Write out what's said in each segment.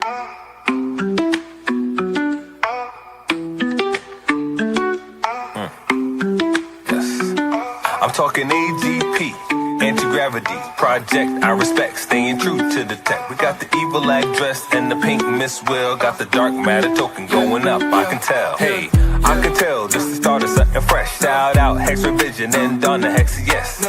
I'm talking AGP, anti-gravity project. I respect, staying true to the tech. We got the evil address and the pink Miss Will. Got the dark matter token going up, I can tell. Hey, I can tell this is the start of something fresh. Shout out Hex Revision and Donna Hex, yes.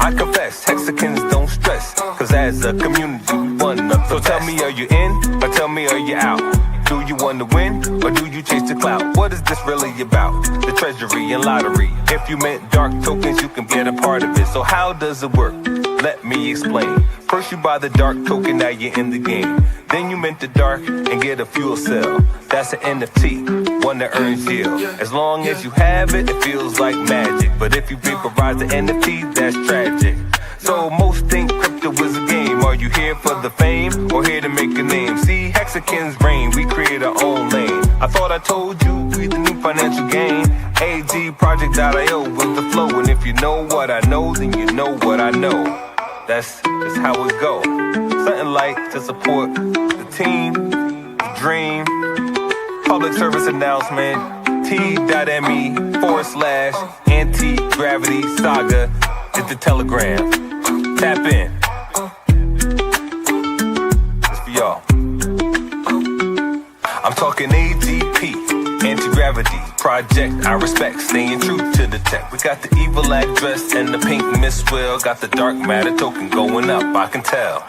I confess, Hexicans don't stress, cause as a community we one up. So tell me, are you in, or tell me, are you out? Do you want to win, or do you chase the clout? What is this really about? The treasury and lottery. If you meant dark tokens, you can get a part of it. So how does it work? Let me explain. First you buy the dark token, now you're in the game. Then you mint the dark and get a fuel cell. That's an NFT, one that earns yield. As long as you have it, it feels like magic. But if you vaporize the NFT, that's tragic. So most think crypto is a game. Are you here for the fame, or here to make a name? See, Hexicans reign, we create our own lane. I thought I told you, we the new financial gain. AGproject.io with the flow. And if you know what I know, then you know what I know. That's how it go. Something like to support the team, the dream. Public service announcement, t.me/anti-gravity saga. Hit the telegram. Tap in. It's for y'all. I'm talking AGP, anti-gravity project. I respect, staying true to the tech. We got the evil address and the pink Miss Will. Got the dark matter token going up, I can tell.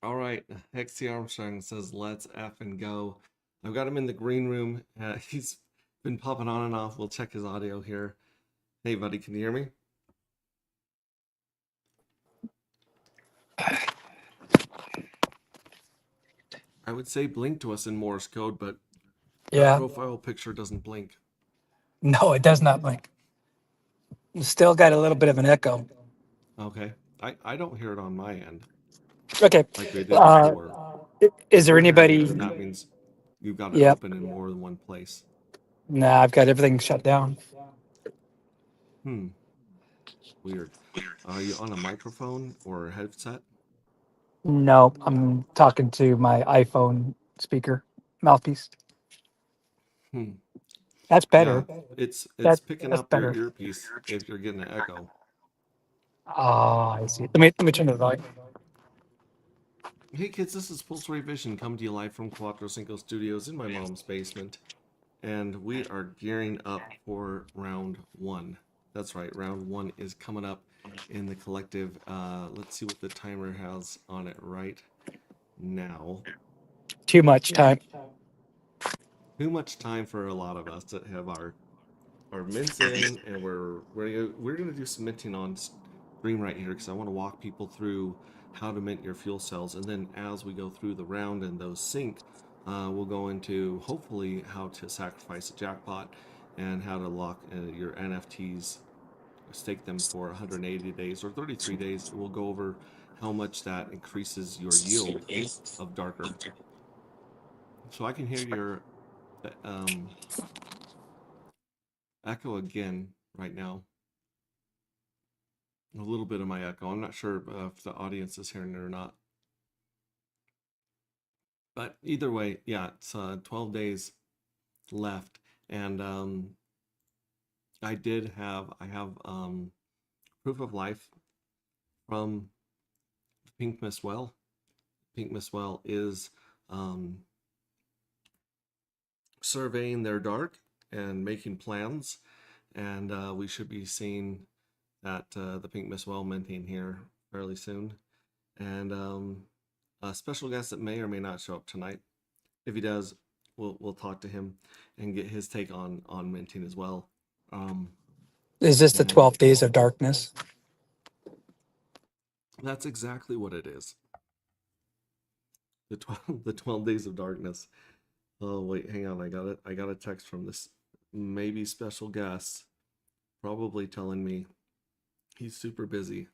All right, Hexy Armstrong says, let's effing go. I've got him in the green room. He's been popping on and off. We'll check his audio here. Hey, buddy, can you hear me? I would say blink to us in Morse code, but Yeah. the profile picture doesn't blink. No, it does not blink. Still got a little bit of an echo. Okay. I don't hear it on my end. Okay. Like we did before. Is there anybody? That means you've got it Yep. open in more than one place. Nah, I've got everything shut down. Weird. Are you on a microphone or a headset? No, I'm talking to my iPhone speaker mouthpiece. That's better. Yeah, it's picking that's up your better. earpiece if you're getting an echo. Ah, I see. Let me turn the volume. Hey kids, this is Pulse Ray Vision coming to you live from Cuatro Cinco Studios in my mom's basement. And we are gearing up for round one. That's right, round one is coming up in the collective. Let's see what the timer has on it right now. Too much time. Too much time for a lot of us that have our mints in, and we're gonna do some minting on stream right here because I want to walk people through how to mint your fuel cells, and then as we go through the round and those sync, we'll go into hopefully how to sacrifice a jackpot and how to lock your NFTs, stake them for 180 days or 33 days. We'll go over how much that increases your yield of darker. So I can hear your echo again right now. A little bit of my echo. I'm not sure if the audience is hearing it or not. But either way, yeah, it's 12 days left, and I have proof of life from Pink Miss Well. Pink Miss Well is surveying their dark and making plans, and we should be seeing that the Pink Miss Well minting here fairly soon, and a special guest that may or may not show up tonight. If he does, we'll talk to him and get his take on minting as well. Is this the 12 days of darkness? That's exactly what it is. The 12 days of darkness. Oh wait, hang on. I got a text from this maybe special guest, probably telling me he's super busy.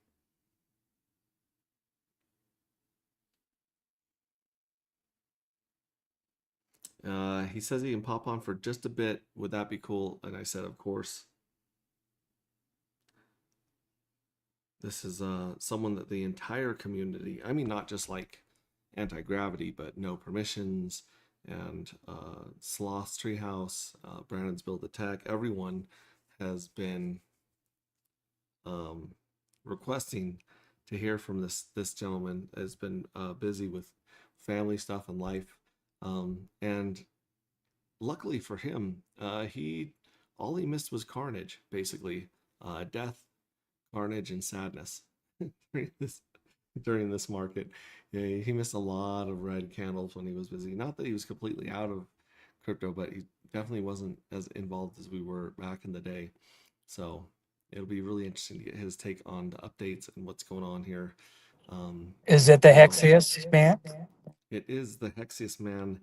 He says he can pop on for just a bit. Would that be cool? And I said, of course. This is someone that the entire community, I mean, not just like anti-gravity, but no permissions and Sloth's Treehouse, Brandon's Build the Tech, everyone has been um, requesting to hear from this gentleman. Has been busy with family stuff and life, and luckily for him, he all he missed was carnage, basically, death, carnage, and sadness during this market. Yeah, he missed a lot of red candles when he was busy. Not that he was completely out of crypto, but he definitely wasn't as involved as we were back in the day. So it'll be really interesting to get his take on the updates and what's going on here. Is it the Hexius man? It is the hexiest man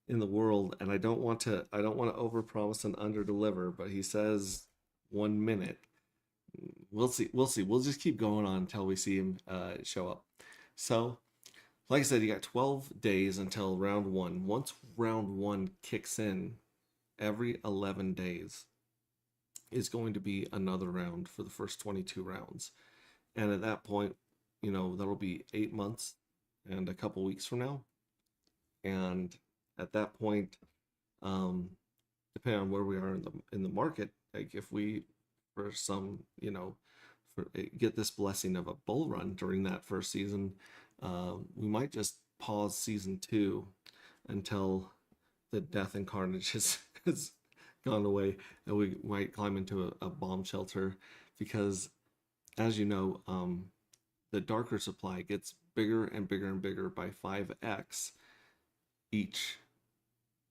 in the world, and I don't want to overpromise and underdeliver, but he says 1 minute. We'll see. We'll see. We'll just keep going on until we see him show up. So, like I said, you got 12 days until round one. Once round one kicks in, every 11 days is going to be another round for the first 22 rounds. And at that point, that'll be 8 months and a couple weeks from now. And at that point, um, depending on where we are in the market, like if we, for some, get this blessing of a bull run during that first season, we might just pause season 2 until the death and carnage has gone away, and we might climb into a bomb shelter, because, as you know, the darker supply gets bigger and bigger and bigger by 5x each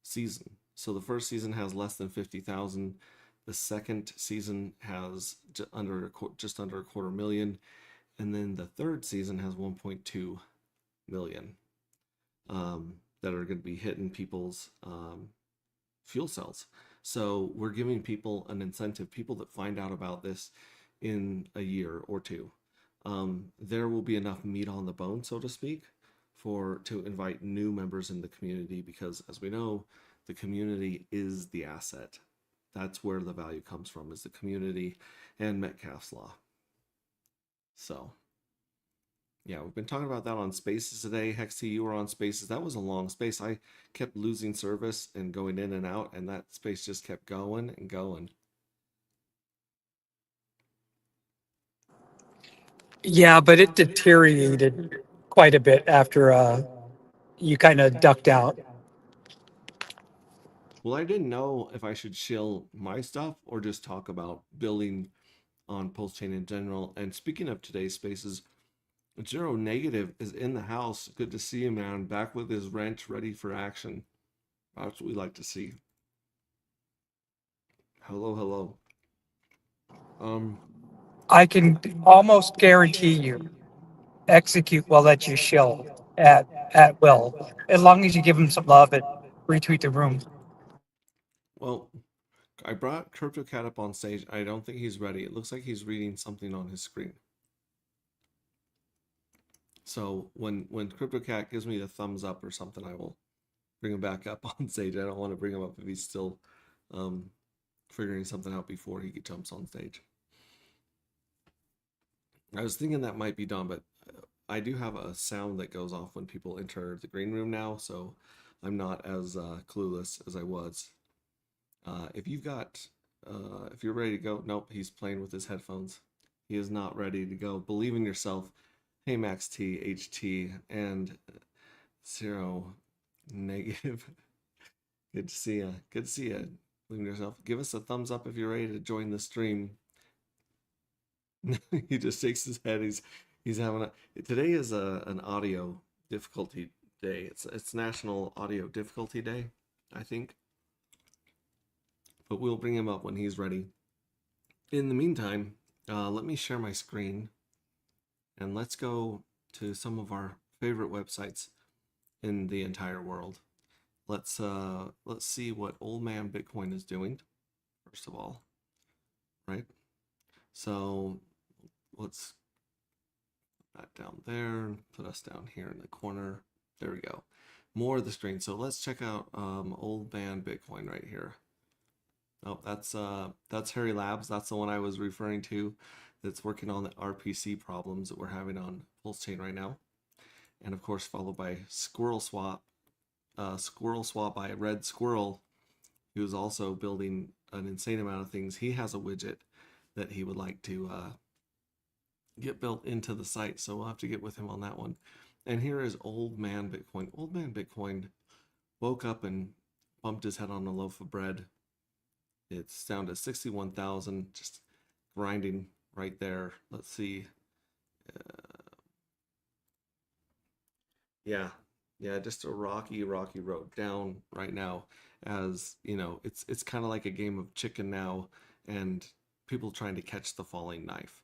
season. So the first season has less than 50,000. The second season has just under a quarter million, and then the third season has 1.2 million that are going to be hitting people's fuel cells. So we're giving people an incentive. People that find out about this in a year or two, there will be enough meat on the bone, so to speak, to invite new members in the community, because, as we know, the community is the asset. That's where the value comes from, is the community and Metcalfe's law. So, yeah, we've been talking about that on Spaces today. Hexy, you were on Spaces. That was a long space. I kept losing service and going in and out, and that space just kept going and going. Yeah, but it deteriorated quite a bit after you kind of ducked out. Well, I didn't know if I should shill my stuff or just talk about building on Pulse Chain in general. And speaking of today's spaces, Zero Negative is in the house. Good to see him, man. Back with his wrench, ready for action. That's what we like to see. Hello, hello. I can almost guarantee you execute will let you shill at will, as long as you give him some love and retweet the room. Well, I brought CryptoCat up on stage. I don't think he's ready. It looks like he's reading something on his screen. So when CryptoCat gives me the thumbs up or something, I will bring him back up on stage. I don't want to bring him up if he's still figuring something out before he jumps on stage. I was thinking that might be done, but I do have a sound that goes off when people enter the green room now, so I'm not as clueless as I was. If you're ready to go, nope, he's playing with his headphones. He is not ready to go. Believe in yourself. Hey, Max T, HT, and Zero Negative. Good to see you. Good to see you. Believe in yourself. Give us a thumbs up if you're ready to join the stream. He just shakes his head. He's having today is an audio difficulty day. It's National Audio Difficulty Day, I think. But we'll bring him up when he's ready. In the meantime, let me share my screen, and let's go to some of our favorite websites in the entire world. Let's see what Old Man Bitcoin is doing, first of all, right? So let's put that down there, put us down here in the corner. There we go. more of the strain. So let's check out Old Man Bitcoin right here. Oh, that's Harry Labs. That's the one I was referring to. That's working on the RPC problems that we're having on Pulse Chain right now, and of course followed by Squirrel Swap by Red Squirrel, who's also building an insane amount of things. He has a widget that he would like to get built into the site, so we'll have to get with him on that one. And here is Old Man Bitcoin. Old Man Bitcoin woke up and bumped his head on a loaf of bread. It's down to 61,000, just grinding right there. Let's see. Yeah, yeah, just a rocky road down right now. As you know, it's kind of like a game of chicken now, and people trying to catch the falling knife.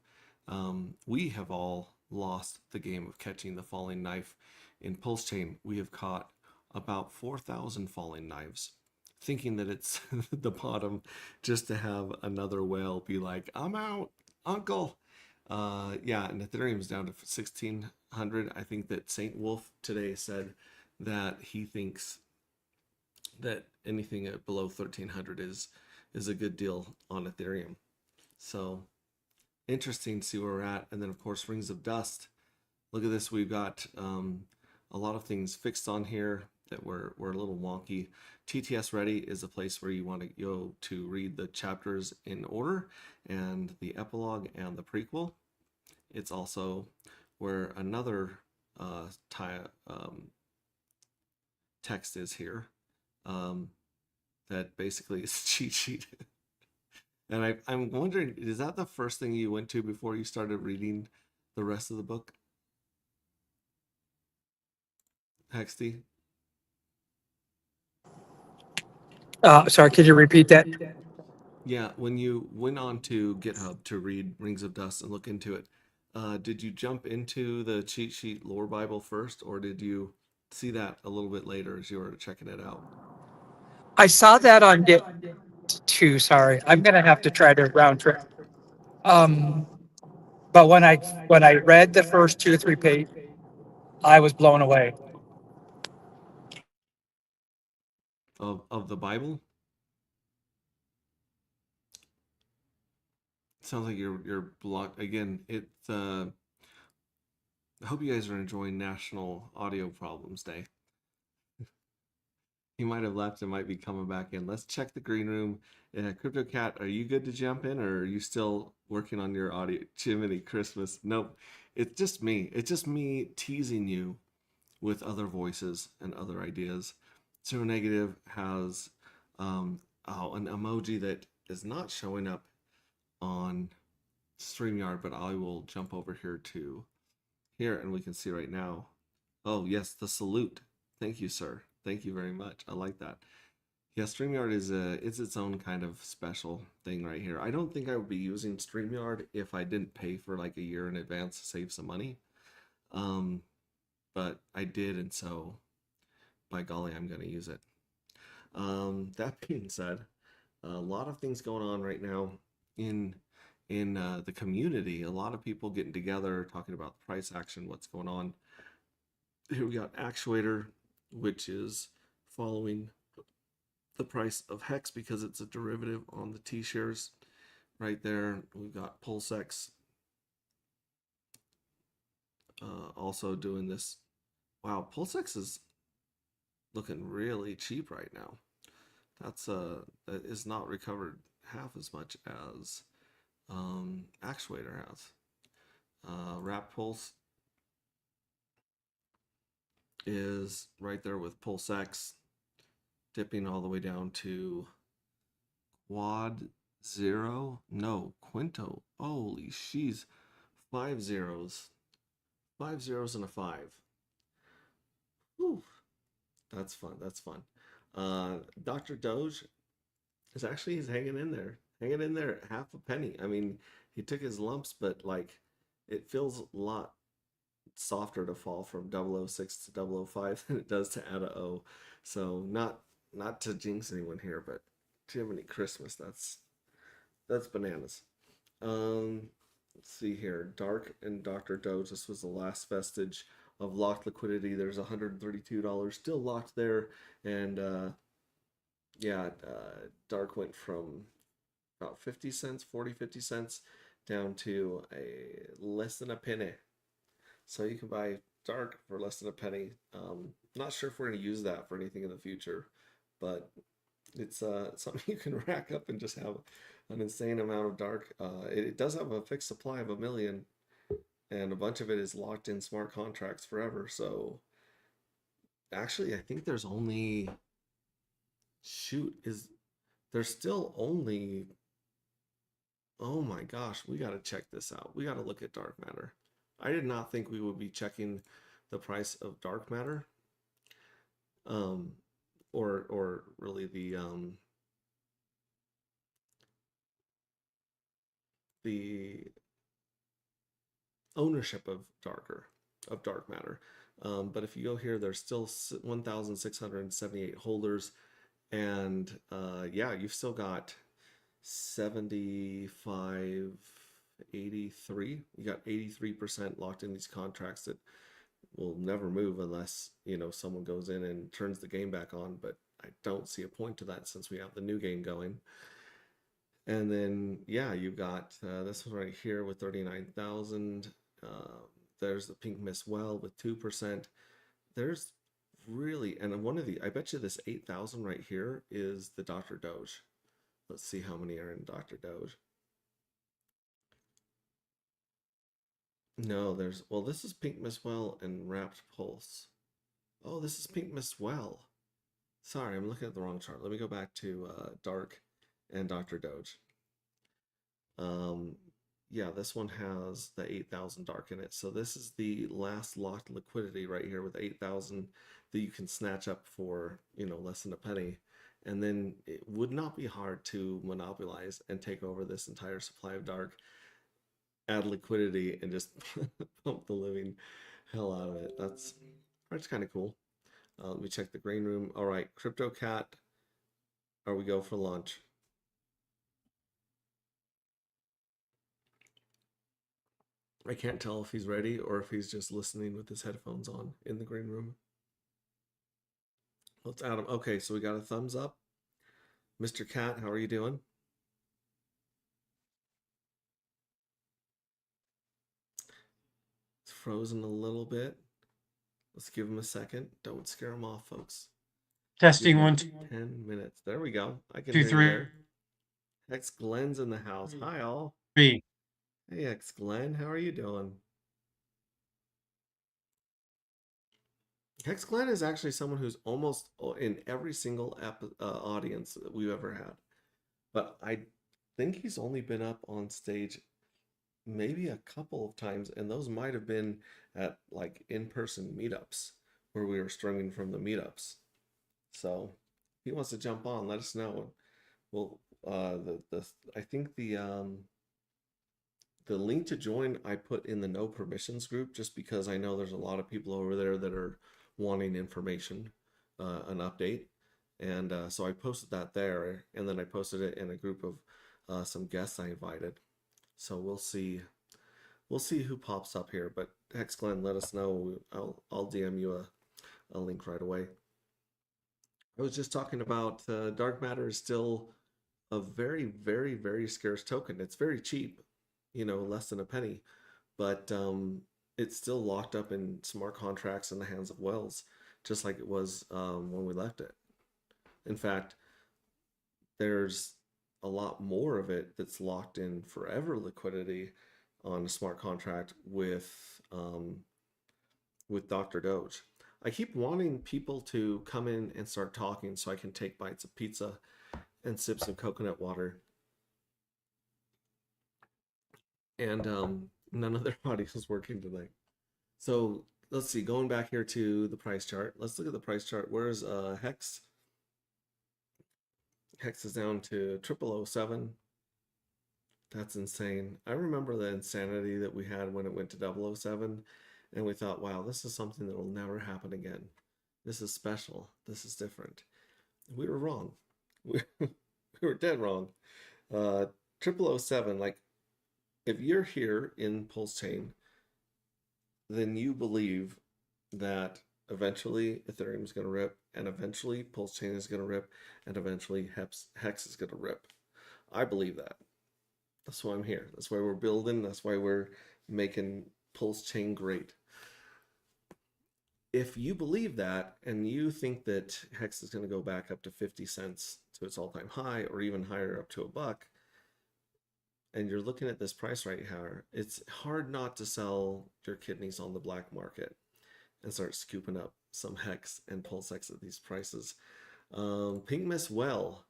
We have all lost the game of catching the falling knife. In Pulse Chain, we have caught about 4,000 falling knives, thinking that it's the bottom, just to have another whale be like, "I'm out, Uncle." Yeah, and Ethereum's down to 1,600. I think that Saint Wolf today said that he thinks that anything below 1,300 is a good deal on Ethereum. So interesting to see where we're at. And then of course Rings of Dust. Look at this. We've got a lot of things fixed on here that were a little wonky. TTS Ready is a place where you want to go to read the chapters in order, and the epilogue and the prequel. It's also where another text is here, that basically is a cheat sheet. And I'm wondering, is that the first thing you went to before you started reading the rest of the book, Hexty? Sorry, could you repeat that? Yeah, when you went on to GitHub to read Rings of Dust and look into it, did you jump into the cheat sheet lore Bible first, or did you see that a little bit later as you were checking it out? I saw that on Git too. Sorry, I'm gonna have to try to round trip. Um, but when I read the first 2 or 3 pages, I was blown away. Of the Bible? Sounds like you're blocked again. I hope you guys are enjoying National Audio Problems Day. He might have left and might be coming back in. Let's check the green room. Crypto Cat, are you good to jump in, or are you still working on your audio? Jiminy Christmas. Nope. It's just me. It's just me teasing you with other voices and other ideas. Zero Negative has an emoji that is not showing up on StreamYard, but I will jump over here to here and we can see right now. Oh, yes, the salute. Thank you, sir. Thank you very much. I like that. Yeah, StreamYard it's its own kind of special thing right here. I don't think I would be using StreamYard if I didn't pay for like a year in advance to save some money. But I did, and so by golly, I'm going to use it. That being said, a lot of things going on right now in the community. A lot of people getting together, talking about the price action, what's going on. Here we got Actuator, which is following the price of Hex because it's a derivative on the T shares right there. We've got PulseX also doing this. Wow, PulseX is looking really cheap right now. That is not recovered half as much as Actuator has. Wrap Pulse is right there with PulseX, dipping all the way down to Quad Zero. No, Quinto. Holy she's 5 zeros. 5 zeros and a 5. Whew. That's fun. That's fun. Dr. Doge is actually he's hanging in there. Hanging in there at half a penny. I mean, he took his lumps, but like it feels a lot softer to fall from 006 to 005 than it does to add a O. So not to jinx anyone here, but Jiminy Christmas, that's bananas. Let's see here. Dark and Dr. Doge, this was the last vestige of locked liquidity. There's $132 still locked there, and yeah, dark went from about 50 cents, 40, 50 cents down to a less than a penny. So you can buy dark for less than a penny. Not sure if we're going to use that for anything in the future, but it's something you can rack up and just have an insane amount of dark. It does have a fixed supply of 1 million, and a bunch of it is locked in smart contracts forever. So actually, I think there's only there's still only, oh my gosh, we got to check this out. We got to look at dark matter. I did not think we would be checking the price of dark matter, or really the ownership of dark matter. But if you go here, there's still 1,678 holders, and yeah, you've still got 7583. You got 83% locked in these contracts that will never move unless, someone goes in and turns the game back on, but I don't see a point to that since we have the new game going. And then yeah, you've got this one right here with 39,000. There's the Pink Miss Well with 2%. There's really, and one of I bet you this 8,000 right here is the Dr. Doge. Let's see how many are in Dr. Doge. No, well, this is Pink Miss Well and Wrapped Pulse. Oh, this is Pink Miss Well. Sorry, I'm looking at the wrong chart. Let me go back to Dark and Dr. Doge. Yeah, this one has the 8,000 dark in it. So this is the last locked liquidity right here with 8,000 that you can snatch up for, less than a penny. And then it would not be hard to monopolize and take over this entire supply of dark, add liquidity, and just pump the living hell out of it. That's kind of cool. Let me check the green room. All right, Crypto Cat, are we go for lunch? I can't tell if he's ready or if he's just listening with his headphones on in the green room. Let's add him. Okay, so we got a thumbs up. Mr. Cat, how are you doing? It's frozen a little bit. Let's give him a second. Don't scare him off, folks. Testing 1, 10 minutes. There we go. I can 2, hear you 3. there. Hex Glenn's in the house. Hi, all. 3. Hey, Hex Glenn, how are you doing? Hex Glenn is actually someone who's almost in every single audience that we've ever had. But I think he's only been up on stage maybe a couple of times, and those might have been at like in-person meetups where we were streaming from the meetups. So if he wants to jump on, let us know. Well, I think the link to join I put in the no permissions group just because I know there's a lot of people over there that are wanting information, an update, and so I posted that there, and then I posted it in a group of some guests I invited. So we'll see who pops up here. But Hex Glenn, let us know. I'll DM you a link right away. I was just talking about dark matter is still a very, very, very scarce token. It's very cheap, less than a penny, but it's still locked up in smart contracts in the hands of whales, just like it was when we left it. In fact, there's a lot more of it that's locked in forever liquidity on a smart contract with Dr. Doge. I keep wanting people to come in and start talking so I can take bites of pizza and sip some coconut water. And none of their audio is working tonight. So let's see, going back here to the price chart. Let's look at the price chart. Where's Hex? Hex is down to 0007. That's insane. I remember the insanity that we had when it went to 007, and we thought, wow, this is something that will never happen again. This is special. This is different. We were wrong. We were dead wrong. 0007, like, if you're here in Pulse Chain, then you believe that eventually Ethereum is going to rip, and eventually Pulse Chain is going to rip, and eventually Hex is going to rip. I believe that. That's why I'm here. That's why we're building. That's why we're making Pulse Chain great. If you believe that and you think that Hex is going to go back up to 50 cents to its all-time high, or even higher up to $1, and you're looking at this price right here, it's hard not to sell your kidneys on the black market and start scooping up some Hex and Pulse X at these prices. Pink Miss Well,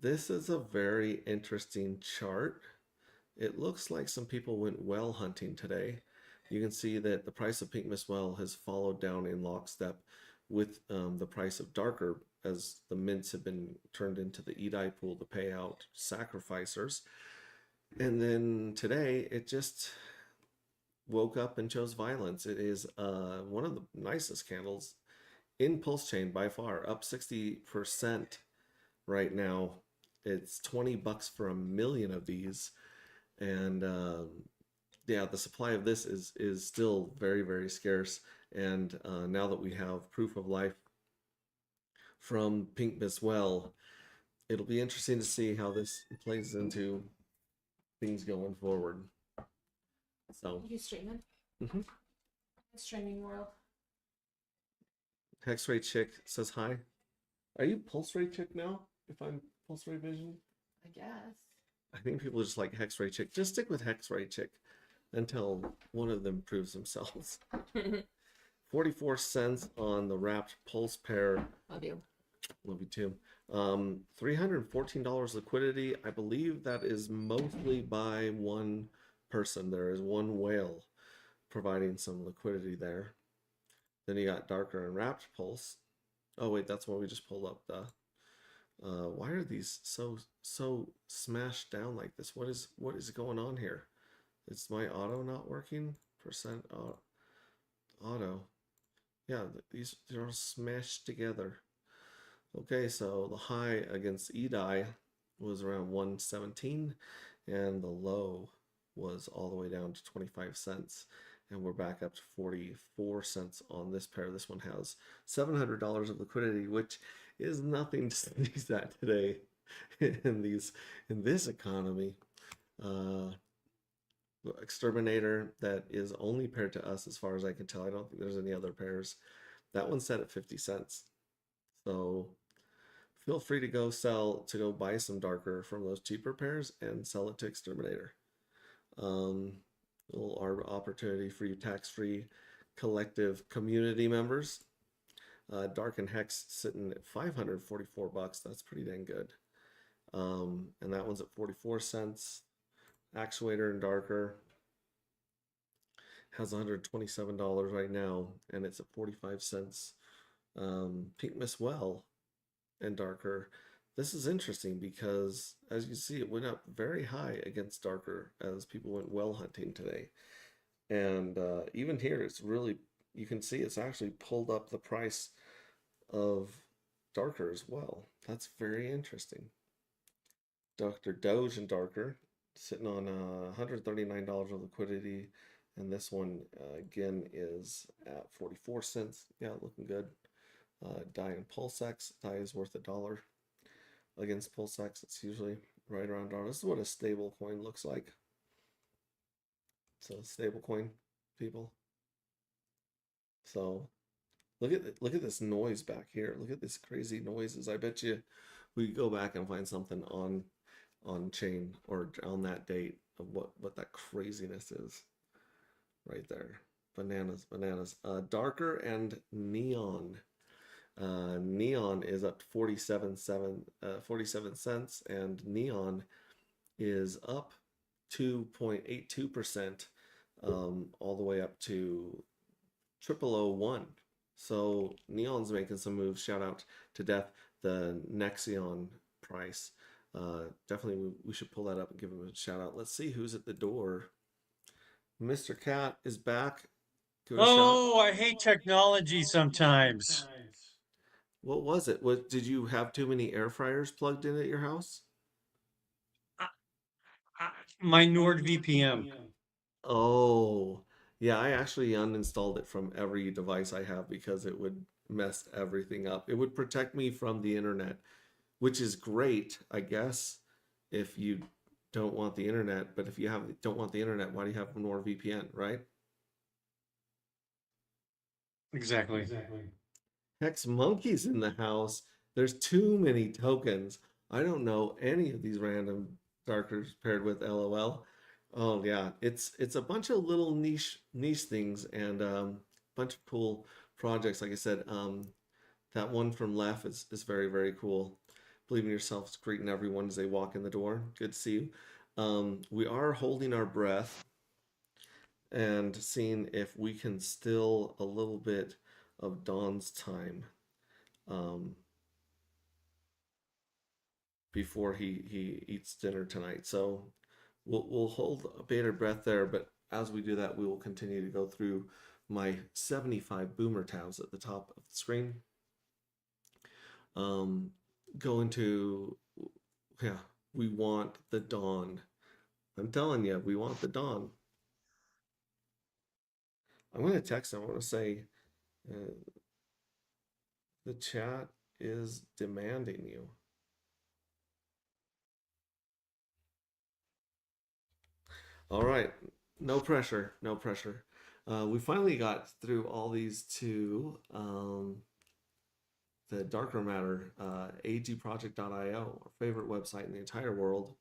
this is a very interesting chart. It looks like some people went well hunting today. You can see that the price of Pink Miss Well has followed down in lockstep with the price of Darker, as the mints have been turned into the EDI pool to pay out sacrificers. And then today it just woke up and chose violence. It is one of the nicest candles in Pulse Chain by far, up 60% right now. It's $20 for a million of these. And yeah, the supply of this is still very, very scarce. And now that we have proof of life from Pink Miss Well, it'll be interesting to see how this plays into things going forward. So, You streaming? mhm. Streaming world. Hex Ray Chick says hi. Are you Pulse Ray Chick now? If I'm Pulse Ray Vision? I guess. I think people just like Hex Ray Chick. Just stick with Hex Ray Chick until one of them proves themselves. 44 cents on the wrapped pulse pair. Love you. Love you too. $314 liquidity. I believe that is mostly by one person. There is one whale providing some liquidity there. Then you got Darker and wrapped pulse. Oh wait, that's what we just pulled up. The why are these so smashed down like this? What is going on here? Is my auto not working? Percent auto. Yeah, these are all smashed together. Okay, so the high against EDI was around 117, and the low was all the way down to 25 cents. And we're back up to 44 cents on this pair. This one has $700 of liquidity, which is nothing to sneeze at today in this economy. Exterminator, that is only paired to us as far as I can tell. I don't think there's any other pairs. That one's set at 50 cents. So feel free to go buy some Darker from those cheaper pairs and sell it to Exterminator. Little opportunity for you tax-free collective community members. Dark and Hex sitting at $544. That's pretty dang good. And that one's at 44 cents. Actuator and Darker has $127 right now, and it's at 45 cents. Pink Miss Well and Darker. This is interesting because, as you see, it went up very high against Darker as people went well hunting today. And even here, it's really, you can see it's actually pulled up the price of Darker as well. That's very interesting. Dr. Doge and Darker sitting on $139 of liquidity. And this one, again, is at 44 cents. Yeah, looking good. DAI and PulseX. DAI is worth $1. Against PulseX, it's usually right around $1. This is what a stable coin looks like. So stable coin, people. So look at this noise back here. Look at this crazy noises. I bet you we could go back and find something on chain or on that date of what that craziness is. Right there. Bananas. Darker and Neon. Neon is up to 47 cents, and Neon is up 2.82%, all the way up to 0001. So Neon's making some moves. Shout out to Death. The Nexion price. Definitely we should pull that up and give him a shout out. Let's see who's at the door. Mr. Cat is back. Oh, I hate technology sometimes. What was it? Did you have too many air fryers plugged in at your house? My NordVPN. Oh, Yeah, I actually uninstalled it from every device I have because it would mess everything up. It would protect me from the internet, which is great, I guess, if you don't want the internet. But if you don't want the internet, why do you have NordVPN, right? Exactly. Hex Monkey's in the house. There's too many tokens. I don't know any of these random darkers paired with LOL. Oh yeah, it's a bunch of little niche things and bunch of cool projects. Like I said, that one from Left is very, very cool. Believe in yourself, greeting everyone as they walk in the door. Good to see you. We are holding our breath and seeing if we can still a little bit of Dawn's time. Um, before he eats dinner tonight. So we'll hold a bated breath there, but as we do that, we will continue to go through my 75 boomer tabs at the top of the screen. Um, go into yeah, we want the dawn. I'm telling you, we want the dawn. I'm gonna text. I want to say uh, the chat is demanding you. All right, no pressure, no pressure. We finally got through all these to the darker matter, agproject.io, our favorite website in the entire world.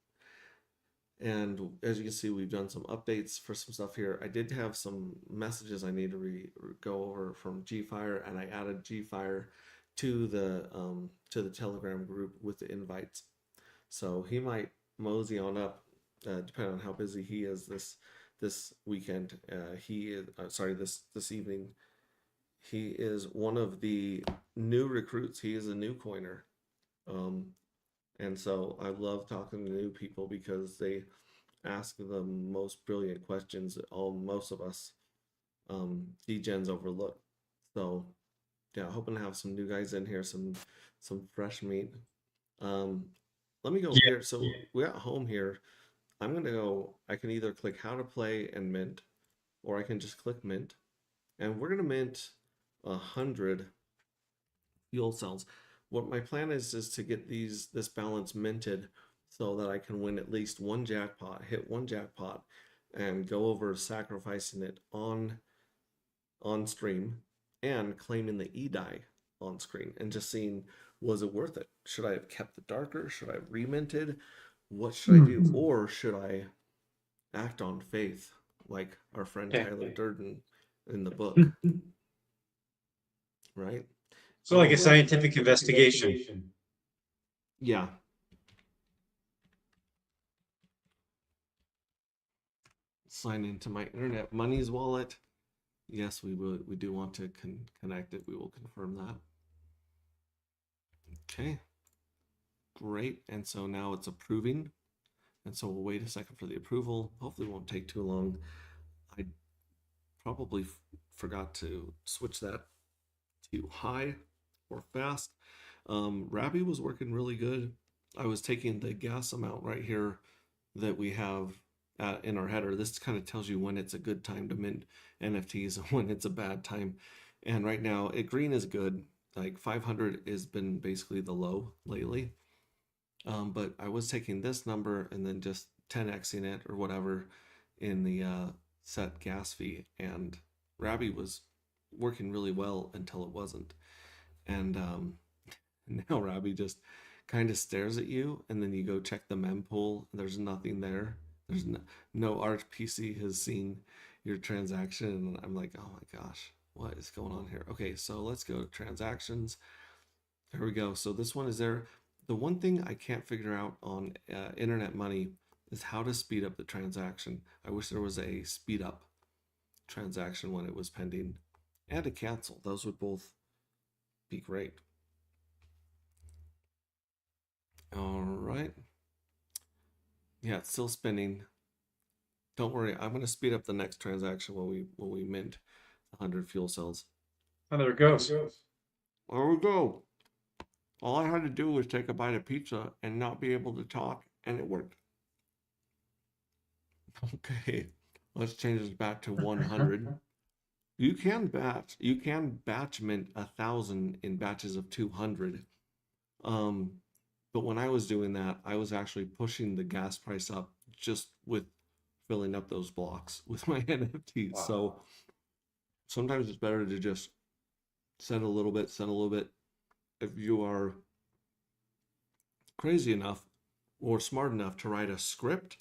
And as you can see, we've done some updates for some stuff here. I did have some messages I need to go over from Gfire, and I added Gfire to the Telegram group with the invites. So he might mosey on up, depending on how busy he is this weekend. He is sorry, this evening. He is one of the new recruits. He is a new coiner. Um, and so I love talking to new people because they ask the most brilliant questions that most of us degens overlook. So yeah, hoping to have some new guys in here, some fresh meat. Um, let me go Yeah. here. So we're at home here. I'm gonna go. I can either click how to play and mint, or I can just click mint, and we're gonna mint 100 fuel cells. What my plan is to get this balance minted so that I can win at least one jackpot, hit one jackpot, and go over sacrificing it on stream and claiming the e-die on screen and just seeing, was it worth it? Should I have kept the darker? Should I have reminted? What should I do? Or should I act on faith like our friend Okay. Tyler Durden in the book, right? So like a scientific investigation. Yeah. Sign into my internet money's wallet. Yes, we do want to connect it. We will confirm that. Okay, great. And so now it's approving. And so we'll wait a second for the approval. Hopefully it won't take too long. I probably forgot to switch that to high or fast. Rabby was working really good. I was taking the gas amount right here that we have in our header. This kind of tells you when it's a good time to mint NFTs and when it's a bad time. And right now, green is good. Like 500 has been basically the low lately. But I was taking this number and then just 10xing it or whatever in the set gas fee. And Rabby was working really well until it wasn't. And now Rabby just kind of stares at you, and then you go check the mempool. There's nothing there. There's no RPC has seen your transaction, and I'm like, oh my gosh, what is going on here? Okay, so let's go to transactions. There we go. So this one is there. The one thing I can't figure out on internet money is how to speed up the transaction. I wish there was a speed up transaction when it was pending and a cancel. Those would both be great. All right. Yeah, it's still spinning. Don't worry, I'm gonna speed up the next transaction when we mint 100 fuel cells. Oh, there it goes. There we go. All I had to do was take a bite of pizza and not be able to talk, and it worked. Okay, Let's change this back to 100. You can batch mint 1,000 in batches of 200. But when I was doing that, I was actually pushing the gas price up just with filling up those blocks with my NFTs. Wow. So sometimes it's better to just set a little bit. If you are crazy enough or smart enough to write a script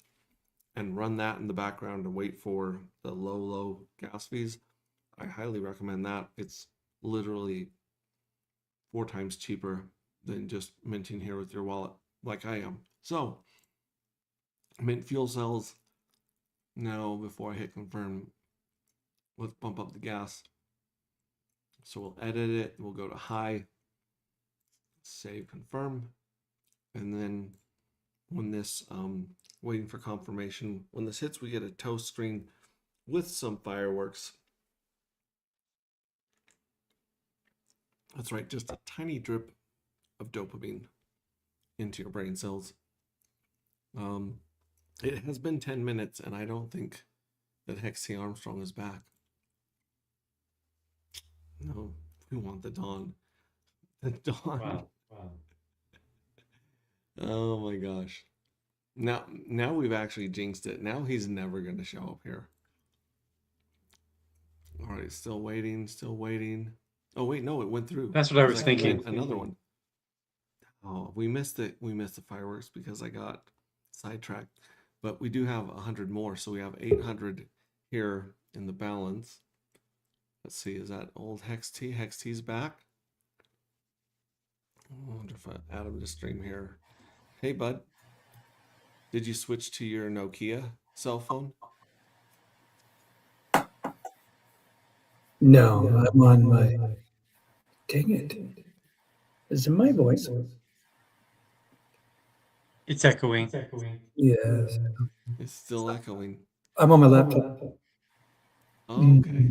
and run that in the background and wait for the low gas fees, I highly recommend that. It's literally 4 times cheaper than just minting here with your wallet like I am. So mint fuel cells. Now before I hit confirm, let's bump up the gas. So we'll edit it, we'll go to high, save, confirm, and then when this waiting for confirmation, when this hits, we get a toast screen with some fireworks. That's right, just a tiny drip of dopamine into your brain cells. It has been 10 minutes and I don't think that Hex T. Armstrong is back. No, we want the dawn. The dawn. Wow. Wow. Oh my gosh. Now we've actually jinxed it. Now he's never going to show up here. All right, still waiting. Oh wait, no, it went through. That's what I was Because thinking. hit another one. Oh, we missed it. We missed the fireworks because I got sidetracked. But we do have 100 more, so we have 800 here in the balance. Let's see, is that old Hex T? Hex T's back. I wonder if I add him to stream here. Hey, bud. Did you switch to your Nokia cell phone? No, I'm on my. Dang it. Is it my voice? It's echoing. Yes. It's still echoing. I'm on my laptop. Oh, okay.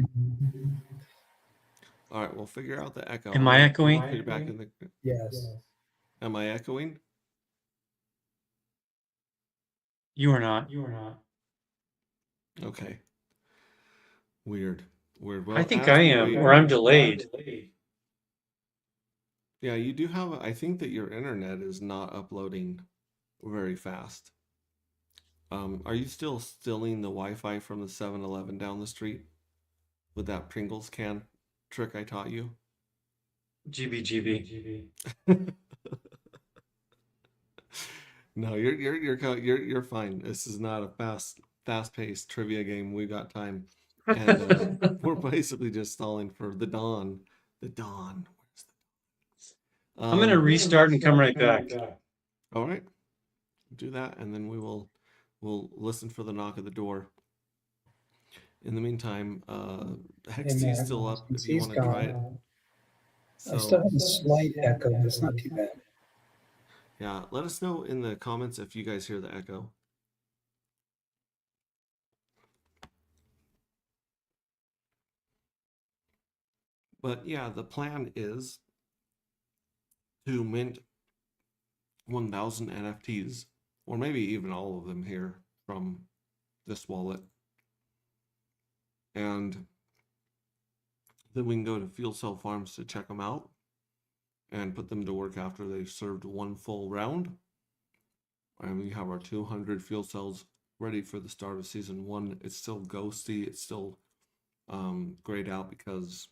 All right, we'll figure out the echo. Am I echoing? Put it back in the. Yes. Am I echoing? You are not. Okay. Weird. Well, I think as I we am, wait- or I'm delayed. Yeah, you do have. I think that your internet is not uploading very fast. Are you still stealing the Wi-Fi from the 7-Eleven down the street with that Pringles can trick I taught you? GB. No, you're fine. This is not a fast-paced trivia game. We got time, and we're basically just stalling for the dawn. The dawn. Where's the dawn? I'm gonna restart and come right back. All right, do that, and then we'll listen for the knock at the door. In the meantime, Hex T is still up if you He's want to try it. gone. So, I still have a slight echo, but it's not too bad. yeah, let us know in the comments if you guys hear the echo. But yeah, the plan is to mint 1,000 NFTs, or maybe even all of them here from this wallet. And then we can go to Fuel Cell Farms to check them out and put them to work after they've served one full round. And we have our 200 fuel cells ready for the start of season 1. It's still ghosty. It's still grayed out because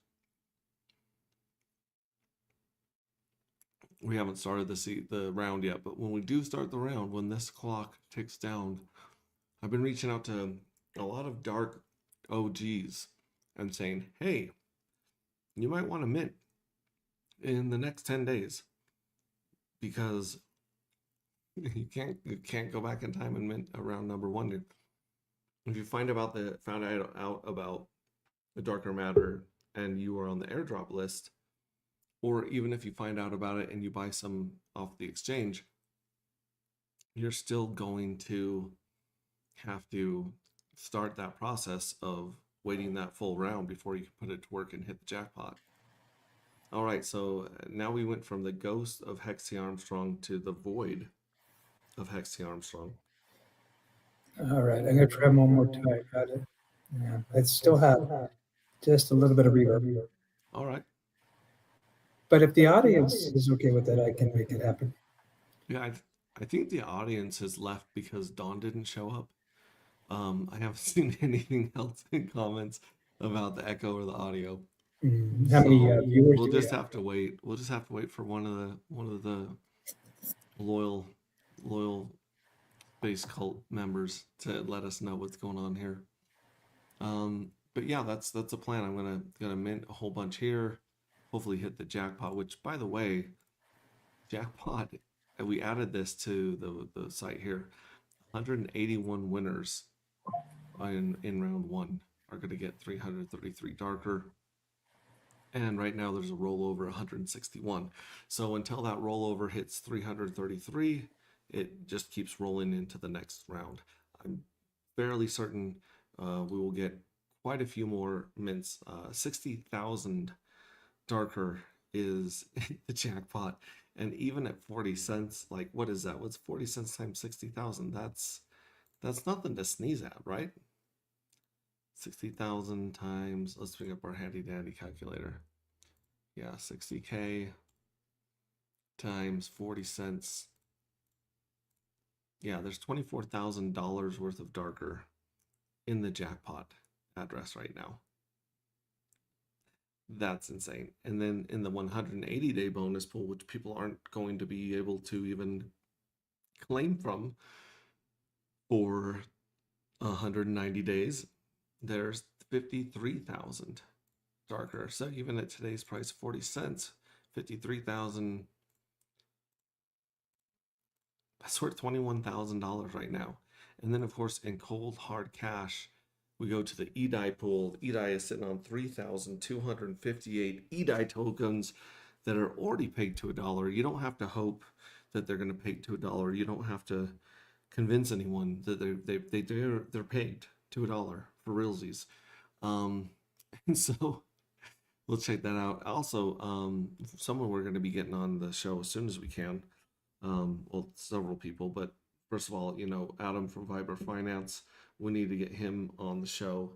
we haven't started the round yet. But when we do start the round, when this clock ticks down, I've been reaching out to a lot of dark OGs and saying, hey, you might want to mint in the next 10 days because you can't go back in time and mint around number 1. If you found out about the darker matter and you are on the airdrop list, or even if you find out about it and you buy some off the exchange, you're still going to have to start that process of waiting that full round before you can put it to work and hit the jackpot. All right, so now we went from the ghost of Hex T. Armstrong to the void of Hex T. Armstrong. All right, I'm gonna try one more time. Got it. Yeah, I still have just a little bit of reverb. All right. But if the audience is okay with it, I can make it happen. Yeah, I think the audience has left because Dawn didn't show up. I haven't seen anything else in comments about the echo or the audio. How many So viewers we'll do we just have? have to wait. We'll just have to wait for one of the loyal base cult members to let us know what's going on here. But yeah, that's a plan. I'm gonna mint a whole bunch here. Hopefully hit the jackpot. Which, by the way, jackpot. We added this to the site here. 181 winners in round one are going to get 333 darker. And right now there's a rollover 161. So until that rollover hits 333, it just keeps rolling into the next round. I'm fairly certain we will get quite a few more mints. 60,000 darker is the jackpot. And even at 40 cents, like what is that? What's 40 cents times 60,000? That's nothing to sneeze at, right? 60,000 times, let's bring up our handy dandy calculator. Yeah, 60K times 40 cents. Yeah, there's $24,000 worth of darker in the jackpot address right now. That's insane. And then in the 180-day bonus pool, which people aren't going to be able to even claim from for 190 days, there's 53,000 darker. So even at today's price, 40 cents, 53,000. That's worth $21,000 right now. And then, of course, in cold hard cash, we go to the EDI pool. EDI is sitting on 3,258 EDI tokens that are already pegged to $1. You don't have to hope that they're going to peg to $1. You don't have to convince anyone that they're pegged to $1 for realsies. And so we'll check that out. Also, someone we're going to be getting on the show as soon as we can. Well, several people, but first of all, Adam from Viber Finance, we need to get him on the show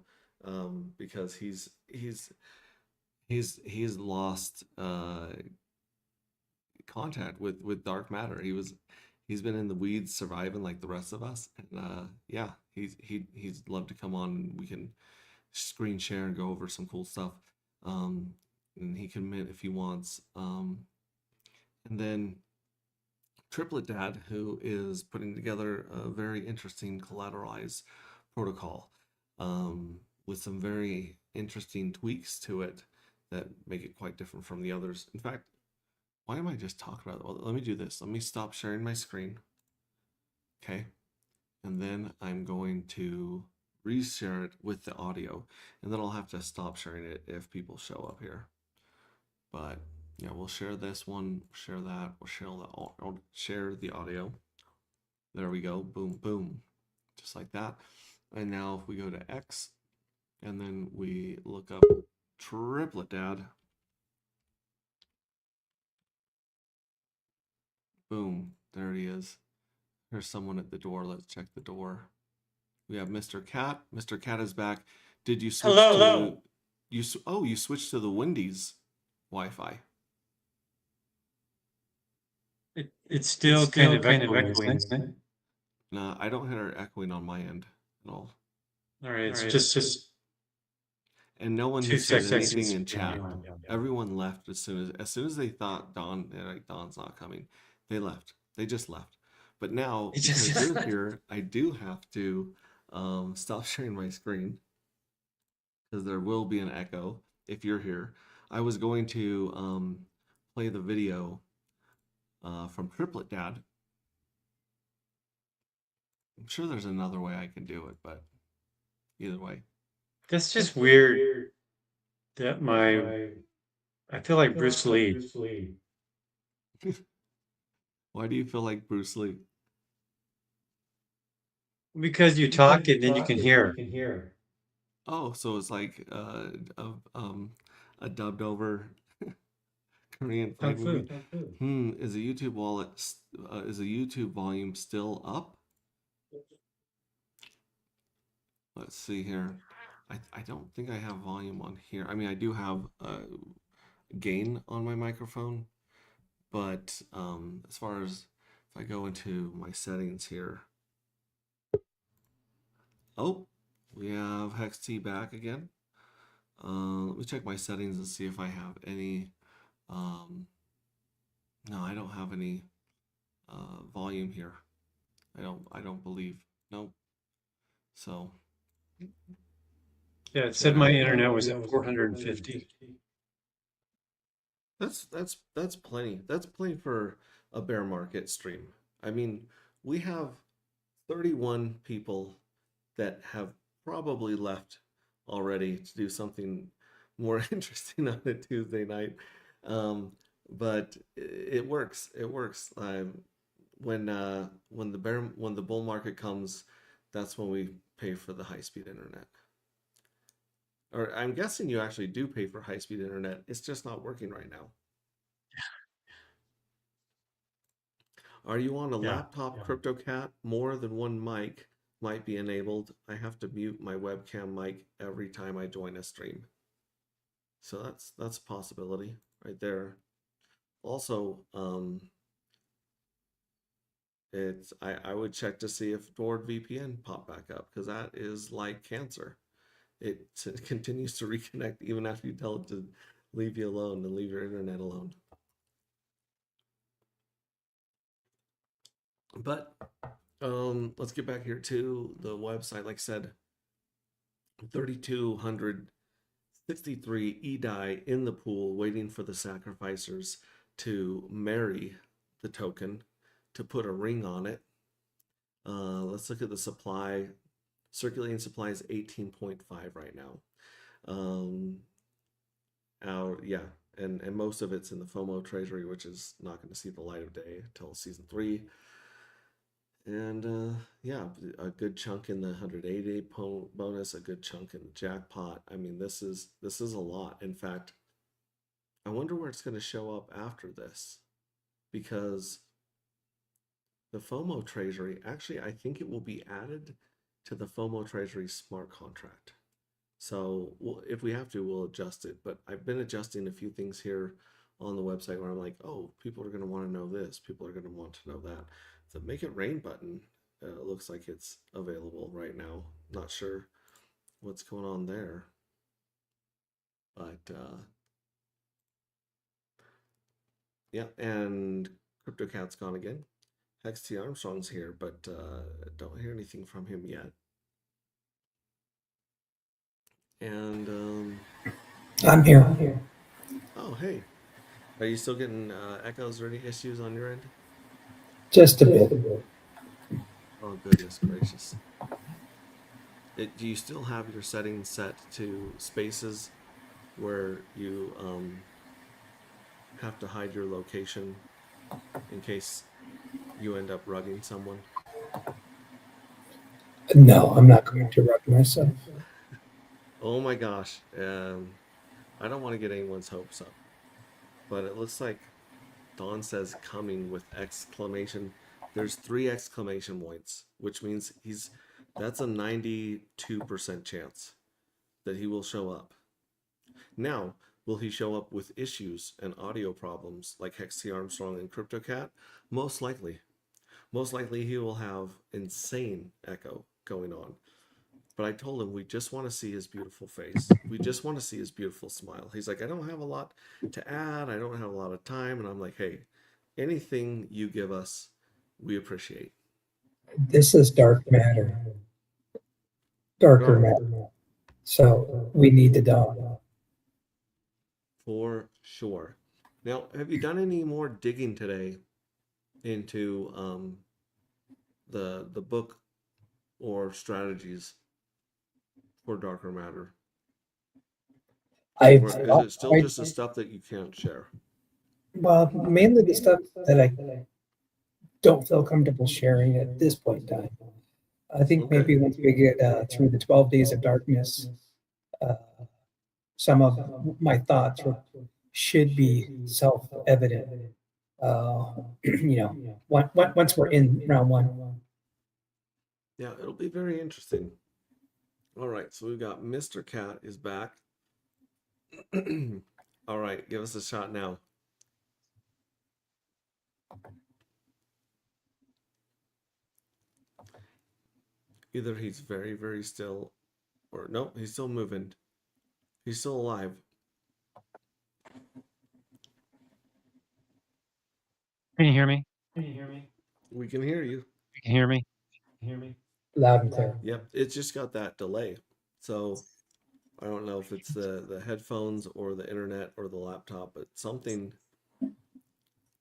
because he's lost contact with dark matter. He's been in the weeds surviving like the rest of us, and yeah, he's love to come on and we can screen share and go over some cool stuff. And he can mint if he wants. And then Triplet Dad, who is putting together a very interesting collateralized protocol with some very interesting tweaks to it that make it quite different from the others. In fact, why am I just talking about it? Well, let me do this. Let me stop sharing my screen. Okay. And then I'm going to reshare it with the audio. And then I'll have to stop sharing it if people show up here. But yeah, we'll share this one, share that, we'll share the audio. There we go. Boom, boom. Just like that. And now if we go to X and then we look up Triplet Dad. Boom. There he is. There's someone at the door. Let's check the door. We have Mr. Cat. Mr. Cat is back. Did you switch Hello. you switched to the Wendy's Wi-Fi? It's still kind of echoing, isn't it? No, I don't hear echoing on my end at all. All right, it's just And no one 2 has said seconds. anything in chat. Yeah. Everyone left as soon as they thought Don's not coming, they left. They just left. But now They just because you're left. here, I do have to stop sharing my screen because there will be an echo if you're here. I was going to play the video from Triplet Dad. I'm sure there's another way I can do it, but either way. That's just weird that I feel like Bruce Lee. Why do you feel like Bruce Lee? Because you talk and then you can hear. Oh, so it's like a dubbed over Korean Kung fight Fu. movie. Is the YouTube volume still up? Let's see here. I don't think I have volume on here. I mean, I do have gain on my microphone, but as far as if I go into my settings here, oh, we have Hex T back again. Let me check my settings and see if I have any. No, I don't have any volume here. I don't believe. Nope. So Yeah, it said yeah, my internet was at 450. that's plenty. That's plenty for a bear market stream. I mean, we have 31 people that have probably left already to do something more interesting on a Tuesday night. Um, but it works. It works. When the bull market comes, that's when we pay for the high speed internet. Or I'm guessing you actually do pay for high speed internet. It's just not working right now. Are you on a Yeah. laptop, CryptoCat? More than one mic might be enabled. I have to mute my webcam mic every time I join a stream. So that's a possibility right there. Also, I would check to see if NordVPN popped back up, because that is like cancer. It continues to reconnect even after you tell it to leave you alone and leave your internet alone. But let's get back here to the website. Like I said, 3,263 EDI in the pool waiting for the sacrificers to marry the token, to put a ring on it. Let's look at the supply. Circulating supply is 18.5 right now. Yeah, and most of it's in the FOMO treasury, which is not going to see the light of day until season 3. And yeah, a good chunk in the 180 bonus, a good chunk in the jackpot. I mean, this is a lot. In fact, I wonder where it's going to show up after this, because the FOMO treasury, actually, I think it will be added to the FOMO treasury smart contract. So if we have to, we'll adjust it. But I've been adjusting a few things here on the website where I'm like, oh, people are going to want to know this. People are going to want to know that. The Make It Rain button looks like it's available right now. Not sure what's going on there. But yeah, and CryptoCat's gone again. Hex T Armstrong's here, but don't hear anything from him yet. And I'm here. oh, hey, are you still getting echoes or any issues on your end? Just a bit. Oh, goodness gracious. Do you still have your settings set to spaces where you have to hide your location in case you end up rugging someone? No, I'm not going to wreck myself. Oh my gosh. I don't want to get anyone's hopes up, but it looks like Dawn says coming with exclamation. There's 3 exclamation points, which means that's a 92% chance that he will show up. Now, will he show up with issues and audio problems like Hex T Armstrong and CryptoCat? Most likely. Most likely he will have insane echo going on. But I told him we just want to see his beautiful face. We just want to see his beautiful smile. He's like, I don't have a lot to add. I don't have a lot of time. And I'm like, hey, anything you give us, we appreciate. This is dark matter. Darker matter. So we need the dawn. For sure. Now, have you done any more digging today into the book or strategies for darker matter? Or is it still just the stuff that you can't share? Well, mainly the stuff that I don't feel comfortable sharing at this point in time. I think Okay. maybe once we get through the 12 days of darkness, some of my thoughts should be self-evident. Once we're in round 1. Yeah, it'll be very interesting. All right, so we've got Mr. Cat is back. All right, give us a shot now. Either he's very, very still, or no, he's still moving. He's still alive. Can you hear me? We can hear you. You can hear me? Loud and clear. Yep, it's just got that delay. So I don't know if it's the headphones or the internet or the laptop, but something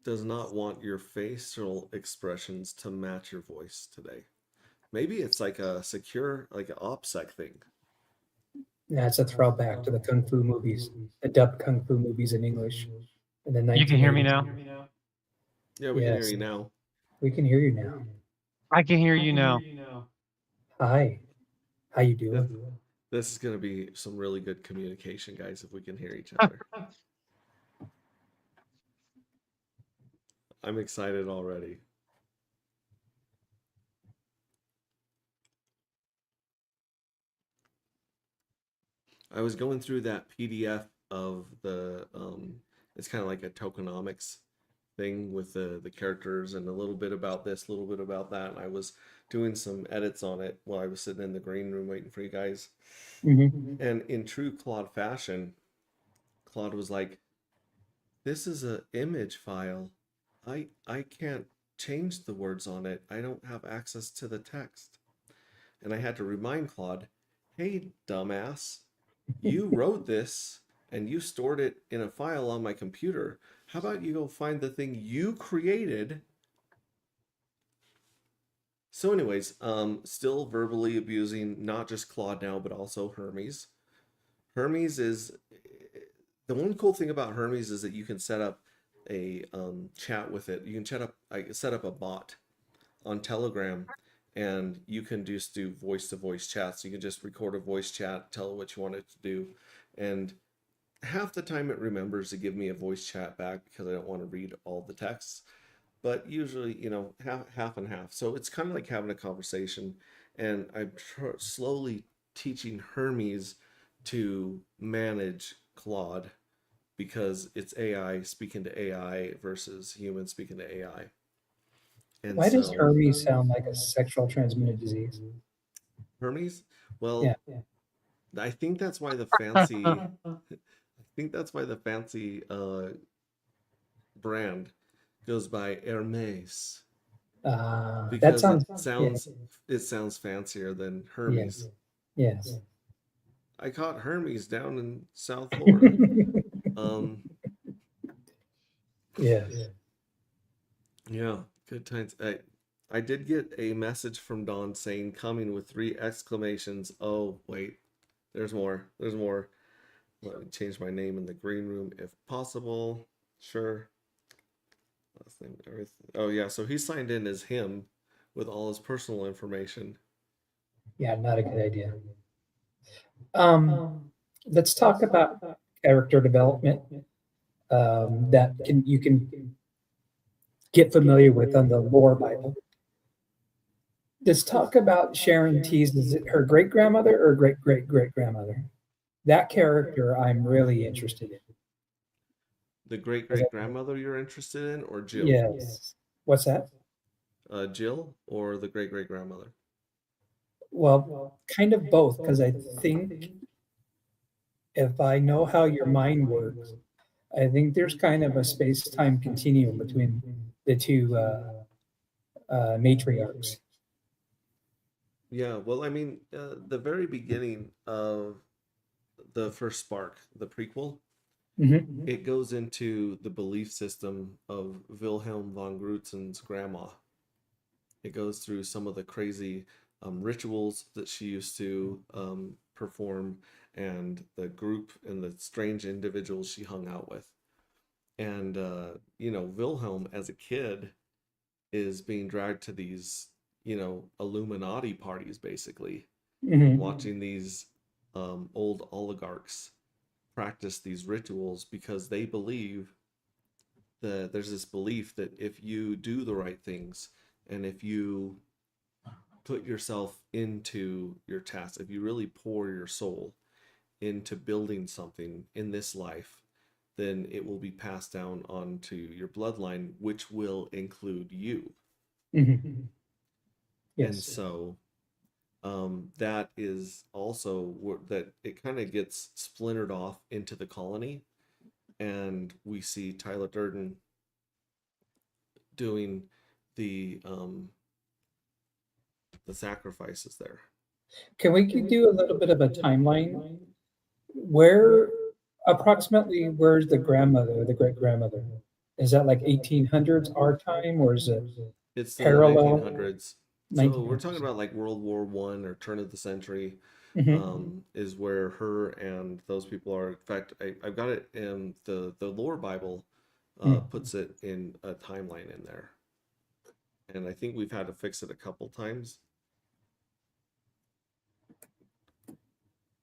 does not want your facial expressions to match your voice today. Maybe it's like a secure, like an OPSEC thing. That's a throwback to the kung fu movies, the dubbed kung fu movies in English in the 1980s. You can hear me now? Yeah, we can hear Yes, you now. we can hear you now. I can hear you now. Hi, how you This, doing? this is going to be some really good communication, guys, if we can hear each other. I'm excited already. I was going through that PDF of the it's kind of like a tokenomics thing with the characters and a little bit about this, a little bit about that. And I was doing some edits on it while I was sitting in the green room waiting for you guys. Mm-hmm. And in true Claude fashion, Claude was like, "This is an image file. I can't change the words on it. I don't have access to the text." And I had to remind Claude, "Hey, dumbass, you wrote this and you stored it in a file on my computer. How about you go find the thing you created?" So anyways, still verbally abusing not just Claude now, but also Hermes. Hermes is the one cool thing about Hermes is that you can set up a chat with it. You can set up a bot on Telegram, and you can just do voice to voice chats. You can just record a voice chat, tell it what you want it to do, and half the time it remembers to give me a voice chat back because I don't want to read all the texts. But usually, half and half. So it's kind of like having a conversation, and I'm slowly teaching Hermes to manage Claude because it's AI speaking to AI versus humans speaking to AI. And Why does so Hermes sound like a sexual transmitted disease? Hermes, Yeah. well, I think that's why the fancy brand goes by Hermes That because sounds, it sounds fancier than yeah, Hermes. yes. I caught Hermes down in South Florida. Um, Yes. yeah, good times. I did get a message from Dawn saying coming with 3 exclamations. Oh, wait, there's more. There's more. Let me change my name in the green room if possible. Sure. Last name, everything. Oh yeah, so he signed in as him with all his personal information. Yeah, not a good idea. Let's talk about character development that you can get familiar with on the Lore Bible. Let's talk about Sharon T's. Is it her great grandmother or great great great grandmother? That character I'm really interested in. The great great grandmother you're interested in, or Jill? Yes. What's that? Jill or the great great grandmother? Well, kind of both, because I think if I know how your mind works, I think there's kind of a space-time continuum between the two matriarchs. Yeah, well, I mean, the very beginning of the first Spark, the prequel, Mhm. it goes into the belief system of Wilhelm von Grutzen's grandma. It goes through some of the crazy rituals that she used to perform and the group and the strange individuals she hung out with. And, Wilhelm as a kid is being dragged to these, Illuminati parties, basically, Mhm. watching these old oligarchs practice these rituals because they believe that there's this belief that if you do the right things and if you put yourself into your task, if you really pour your soul into building something in this life, then it will be passed down onto your bloodline, which will include you. Mhm. And Yes. so that is also that it kind of gets splintered off into the colony, and we see Tyler Durden doing the sacrifices there. Can we do a little bit of a timeline? Where approximately where's the grandmother, the great grandmother? Is that like 1800s our time, or is it It's the parallel 1900s. So we're talking 1900s? about like World War One or turn of the century, Mhm. is where her and those people are. In fact, I've got it in the Lore Bible, Mm. puts it in a timeline in there, and I think we've had to fix it a couple times.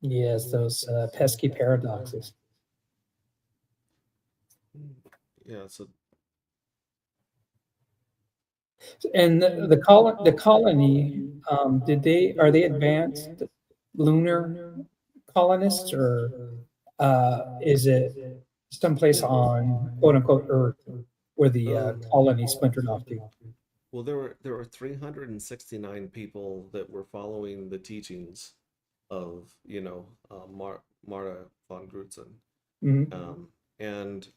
Yes, those pesky paradoxes. Yeah, so And the colony, did they are they advanced lunar colonists, or is it someplace on quote unquote Earth where the um, colony splintered off to? well, there were 369 people that were following the teachings of Marta von Grutzen, Mhm. um, and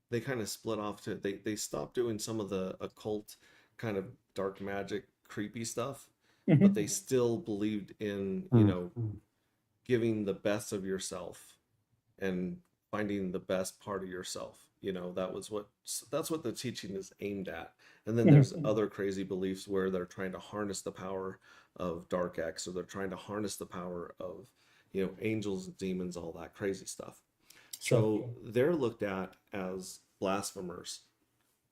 they kind of split off to they stopped doing some of the occult kind of dark magic creepy stuff, but they Mhm. still believed in giving the best of yourself and finding the best part of yourself. That's what the teaching is aimed at. And then there's Mhm. other crazy beliefs where they're trying to harness the power of dark X, or they're trying to harness the power of angels and demons, all that crazy stuff. Sure. So they're looked at as blasphemers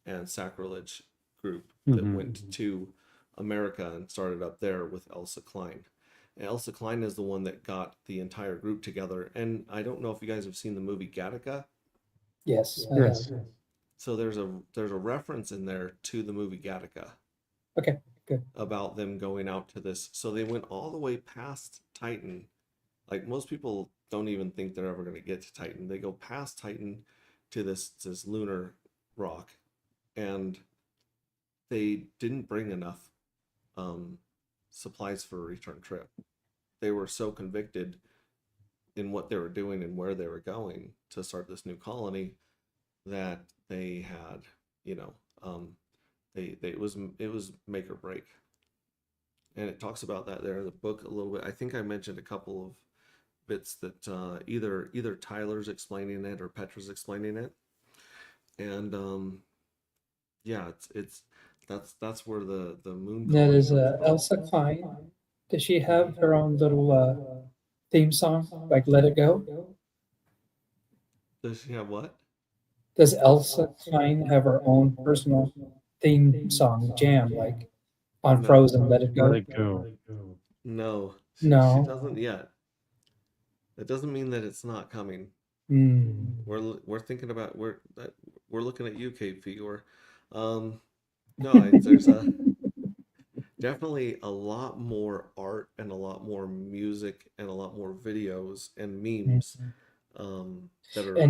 and sacrilege group that went to America and started up there with Elsa Klein. And Elsa Klein is the one that got the entire group together. And I don't know if you guys have seen the movie Gattaca. Yes, I Yes. have. So there's a reference in there to the movie Gattaca Okay, good. about them going out to this. So they went all the way past Titan. Like, most people don't even think they're ever going to get to Titan. They go past Titan to this lunar rock, and they didn't bring enough um, supplies for a return trip. They were so convicted in what they were doing and where they were going to start this new colony that they had, you know, um, they it was make or break, and it talks about that there in the book a little bit. I think I mentioned a couple of bits that either Tyler's explaining it or Petra's explaining it, and yeah, it's that's where the moon Now, colony does comes from. Elsa Klein, does she have her own little theme song, like Let It Go? Does she have what? Does Elsa Klein have her own personal theme song jam, like on No, Frozen, Let It Let Go? it go. no, she No. doesn't yet. That doesn't mean that it's not coming. Hmm. We're thinking about we're looking at you, Kate Fior. No, there's a definitely a lot more art and a lot more music and a lot more videos and memes, And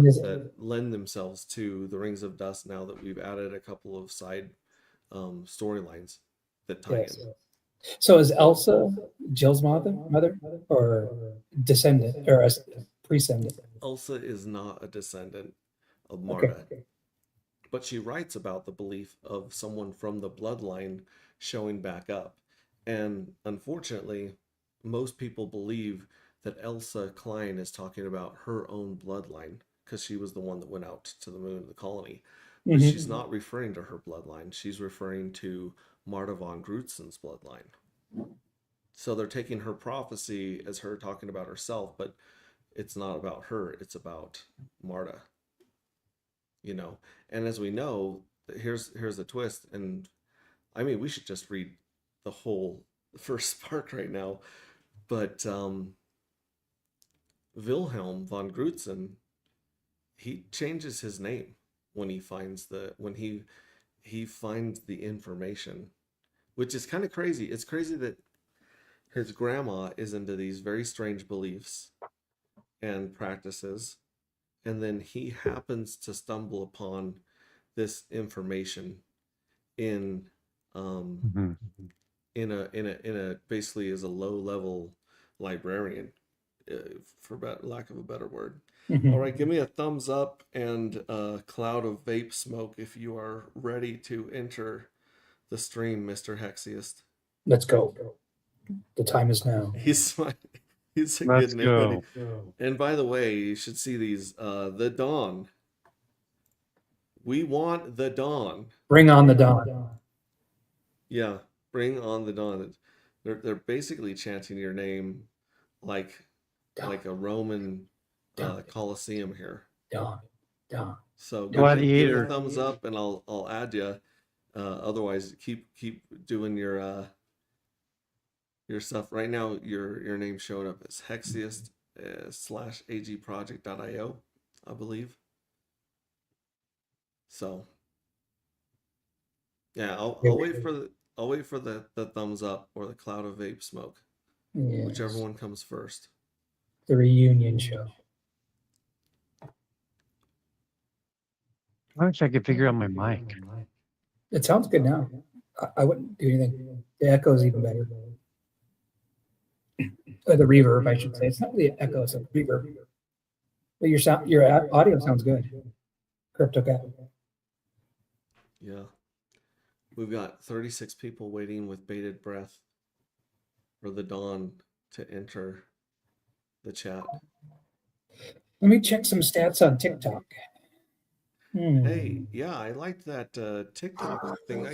is that lend themselves to the Rings of Dust, now that we've added a couple of side storylines that tie yes. in. So is Elsa Jill's mother, or descendant, or a prescendant? Elsa is not a descendant of Okay. Marta, but she writes about the belief of someone from the bloodline showing back up. And unfortunately, most people believe that Elsa Klein is talking about her own bloodline because she was the one that went out to the moon, the colony. But she's Hmm. not referring to her bloodline. She's referring to Marta von Grutzen's bloodline. So they're taking her prophecy as her talking about herself, but it's not about her. It's about Marta, you know. And as we know, here's the twist. And I mean, we should just read the whole first spark right now. But Wilhelm von Grutzen, he changes his name when he finds the information, which is kind of crazy. It's crazy that his grandma is into these very strange beliefs and practices, and then he happens to stumble upon this information in um Mhm. in a basically as a low level librarian, for lack of a better word. All right, give me a thumbs up and a cloud of vape smoke if you are ready to enter the stream, Mr. Hexiest. Let's go. The time is now. He's he's Let's getting it ready. go. And by the way, you should see these. The dawn. We want the dawn. Bring on the dawn. Yeah, bring on the dawn. They're basically chanting your name like like a Roman Dawn. Colosseum here. Dawn. Dawn. So give me a Gladiator. thumbs up and I'll add you. Otherwise, keep doing your stuff. Right now, your name's showing up as Hexiest /agproject.io, I believe. So yeah, I'll wait for the thumbs up or the cloud of vape smoke, Yes. whichever one comes first. The reunion show. I wish I could figure out my mic. It sounds good now. I wouldn't do anything. The echo's even better. Or the reverb, I should say. It's not really an echo, it's a reverb. But your audio sounds good. CryptoCat. Yeah. We've got 36 people waiting with bated breath for the dawn to enter the chat. Let me check some stats on TikTok. Hey, yeah, I liked that TikTok thing. I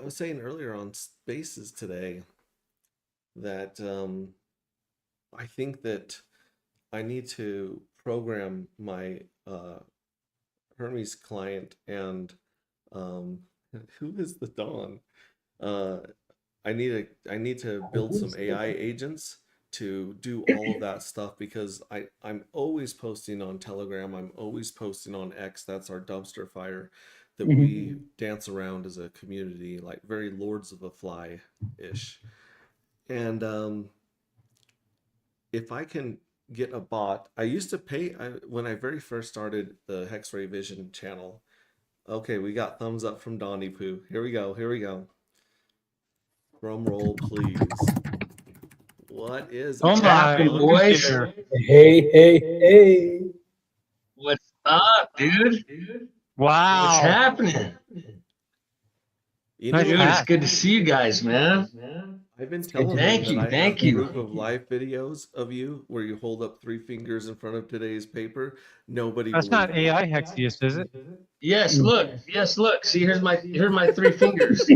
was saying earlier on Spaces today that I think that I need to program my Hermes client and who is the Dawn? I need to build some AI agents to do all of that stuff because I'm always posting on Telegram. I'm always posting on X. That's our dumpster fire that we dance around as a community, like very Lords of the Fly ish. And if I can get a bot, I used to pay when I very first started the Hexray Vision channel. Okay, we got thumbs up from Donnie Poo. Here we go. Here we go. Drum roll, please. What is Oh my, happening, look boys? who's here. Hey. What's up, dude? Wow. What's happening? You Nice know, Dude, it's hat. good to see you guys, man. I've been telling Thank them you, that I thank have you. proof of life videos of you where you hold up 3 fingers in front of today's paper. Nobody That's believed not me. AI Hexiest, is it? Yes, look. Yes, look. See, here's my 3 fingers.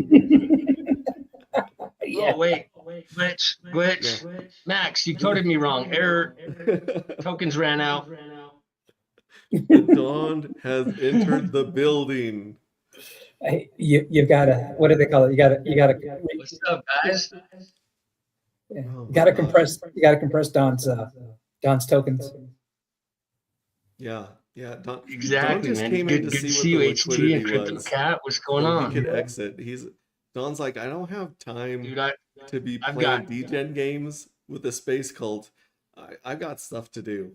Yeah. Oh, wait. Glitch. Max, you coded me wrong. Error. Tokens ran out. The dawn has entered the building. Hey, you gotta, what do they call it? You gotta What's up, guys? yeah, Oh you gotta my gosh. compress Don's tokens. Yeah. Don Exactly, just man. came in to Good to see see what you, the HT liquidity and Crypto was, Cat. What's going so he on? could exit. Don's like, I don't have time Dude, to be I've playing got- degen games with the space cult. I've got stuff to do.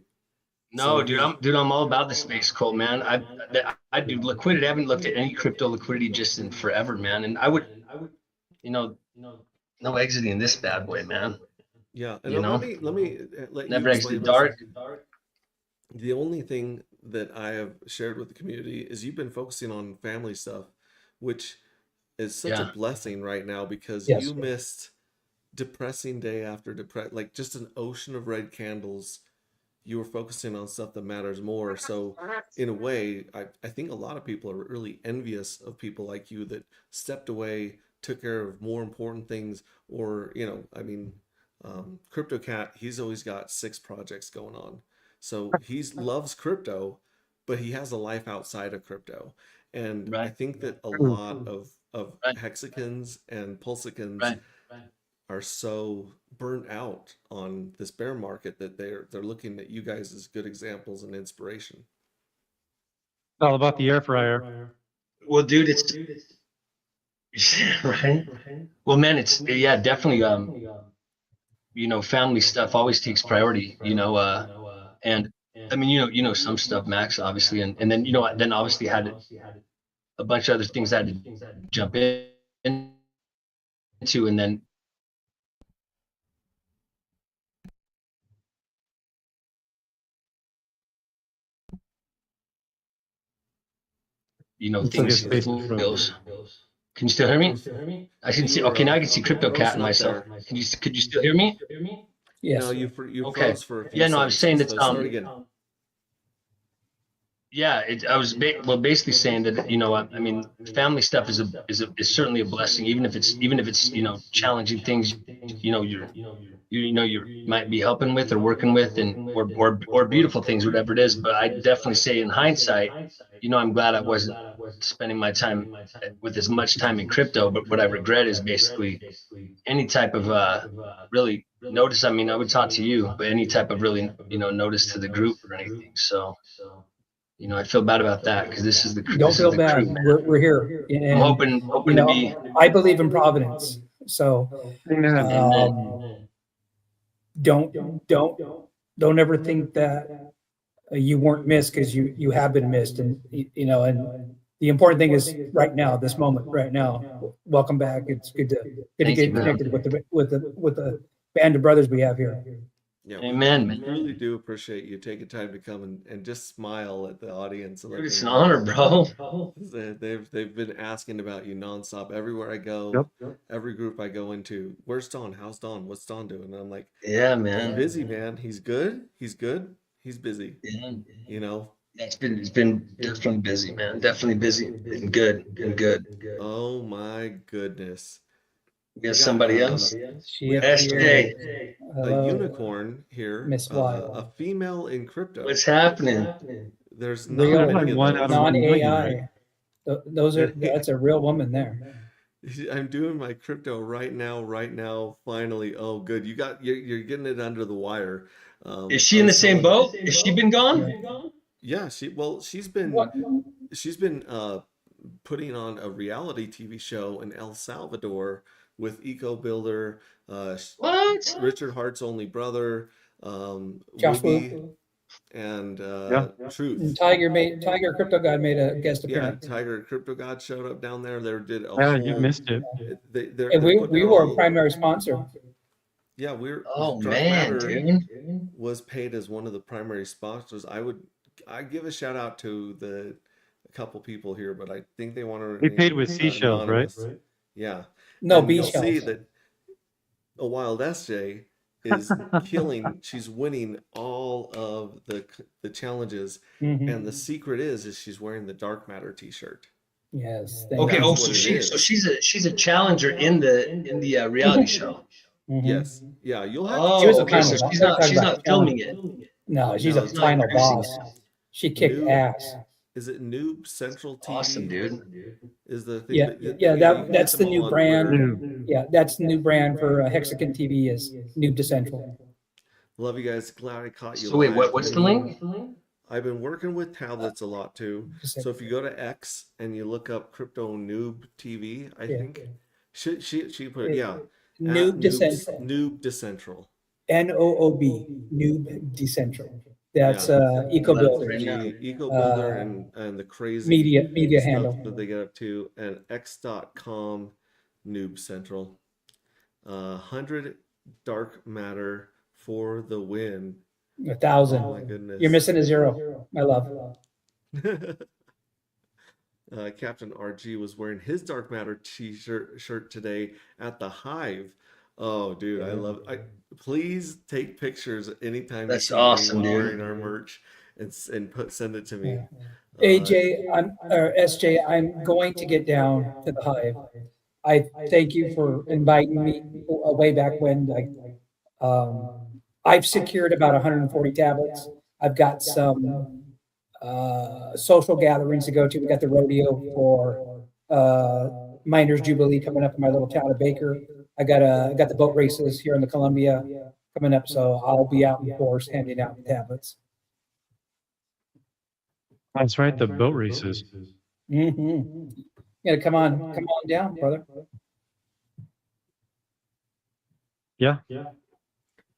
No, So dude, I'm all about the space cult, man. I do liquidity. I haven't looked at any crypto liquidity just in forever, man. And I would, no exiting this bad boy, man. yeah, and You then know? let me let you Never explain exit this. dark. The only thing that I have shared with the community is you've been focusing on family stuff, which is such a Yeah. blessing right now because Yes. you missed depressing day after like just an ocean of red candles. You were focusing on stuff that matters more. So in a way, I think a lot of people are really envious of people like you that stepped away, took care of more important things, or, CryptoCat, he's always got 6 projects going on. So he loves crypto, but he has a life outside of crypto. And I Right. think that a lot of Right. hexicans and pulsicans Right. are so burnt out on this bear market that they're looking at you guys as good examples and inspiration. It's all about the air fryer. Well, dude, it's right. Well, man, it's definitely. family stuff always takes priority, and I mean, some stuff, Max, obviously, and then, then obviously had a bunch of other things I had to jump into, and then, Looks like his things, face is frozen. Can you still hear me? I can see. Okay, now I can see Crypto Cat and myself. Could you still hear me? Yes. No, you Okay. froze for a few Yeah, no, I was saying seconds. that, So start again. yeah, I was basically saying that, I mean, family stuff is certainly a blessing, even if it's challenging things, you might be helping with or working with, and or beautiful things, whatever it is. But I definitely say, in hindsight, I'm glad I wasn't spending my time with as much time in crypto. But what I regret is basically any type of really notice. I mean, I would talk to you, but any type of really notice to the group or anything. So. I feel bad about that, because this is the Don't feel bad. crew. We're here, I'm and hoping to be. I believe in providence. So Amen. don't ever think that you weren't missed, because you have been missed, and and the important thing is right now, this moment, right now. Welcome back. It's good to Thank you, get man. connected with the band of brothers we have here. Yeah, Amen, we man. really do appreciate you taking time to come and just smile at the audience. And let Dude, it's them an know. honor, bro. They've been asking about you nonstop everywhere I go. Yep. Every group I go into. Where's Don? How's Don? What's Don doing? And I'm like, Yeah, he's man. busy, man. He's good. He's good. He's busy. Yeah. You know. It's been definitely busy, man. Definitely busy and good. Oh my goodness. We got somebody else. She SJ, A Hello, unicorn here. Miss Wild. A female in crypto. what's happening? There's not Real, many of one those. out of 1 million, non-AI. That's a real woman there. I'm doing my crypto right now. Finally, oh, good. You're getting it under the wire. Is she in the same boat? Has she been gone? Yeah, she's been What? putting on a reality TV show in El Salvador with Eco Builder, What? Richard Hart's only brother, Josh Woogie, Wu. and Yeah. Truth. Tiger Crypto God made a guest Yeah, appearance. Tiger Crypto God showed up down there. They did a Yeah, whole. you missed it. They're And we putting it were a all- primary sponsor. Yeah, we're Oh Dark man, Matter dude. was paid as one of the primary sponsors. I give a shout out to the a couple people here, but I think they want to We paid remain with seashells, right? anonymous. Yeah, No and B you'll see shells. that a Wild SJ is killing. She's winning all of the challenges, Mhm. and the secret is she's wearing the Dark Matter T-shirt. Yes. Okay. That's Oh, what so it is. she's a challenger in the reality show. Mhm. Yes, yeah, you'll have Oh, She was a okay. So final boss. she's They're not talking about filming challenge. it. No, she's No, a it's not final producing boss. She kicked Noob. ass. Is it Noob Central TV? Awesome, dude. Is the thing? Yeah, but yeah. you can That's get the them new all on brand. Twitter. New. Yeah, that's the new brand for Hexagon TV is Noob to Central. Love you guys. Glad I caught you So wait, live. what's the link? I've been working with tablets a lot too. So if you go to X and you look up Crypto Noob TV, I Yeah. think she put it, yeah. Noob to Noobs- Central. Noob Decentral. NOOB. Noob to Central. That's Yeah. Eco Right Builders. now. Eco Builder and the crazy Media stuff handle. that they get up to, and X.com Noob Central. 100 Dark Matter for the win. 1,000. Oh my goodness. You're missing a zero, my love. Captain RG was wearing his Dark Matter shirt today at the Hive. Oh, dude, I love. Please take pictures anytime That's you see awesome, anyone dude. wearing our merch and send it to me. AJ, SJ, I'm going to get down to the Hive. I thank you for inviting me way back when. I've secured about 140 tablets. I've got some social gatherings to go to. We got the rodeo for Miners Jubilee coming up in my little town of Baker. I got the boat races here in the Columbia coming up, so I'll be out in force handing out the tablets. That's right, the boat races. Mm-hmm. Yeah, come on down, brother. Yeah.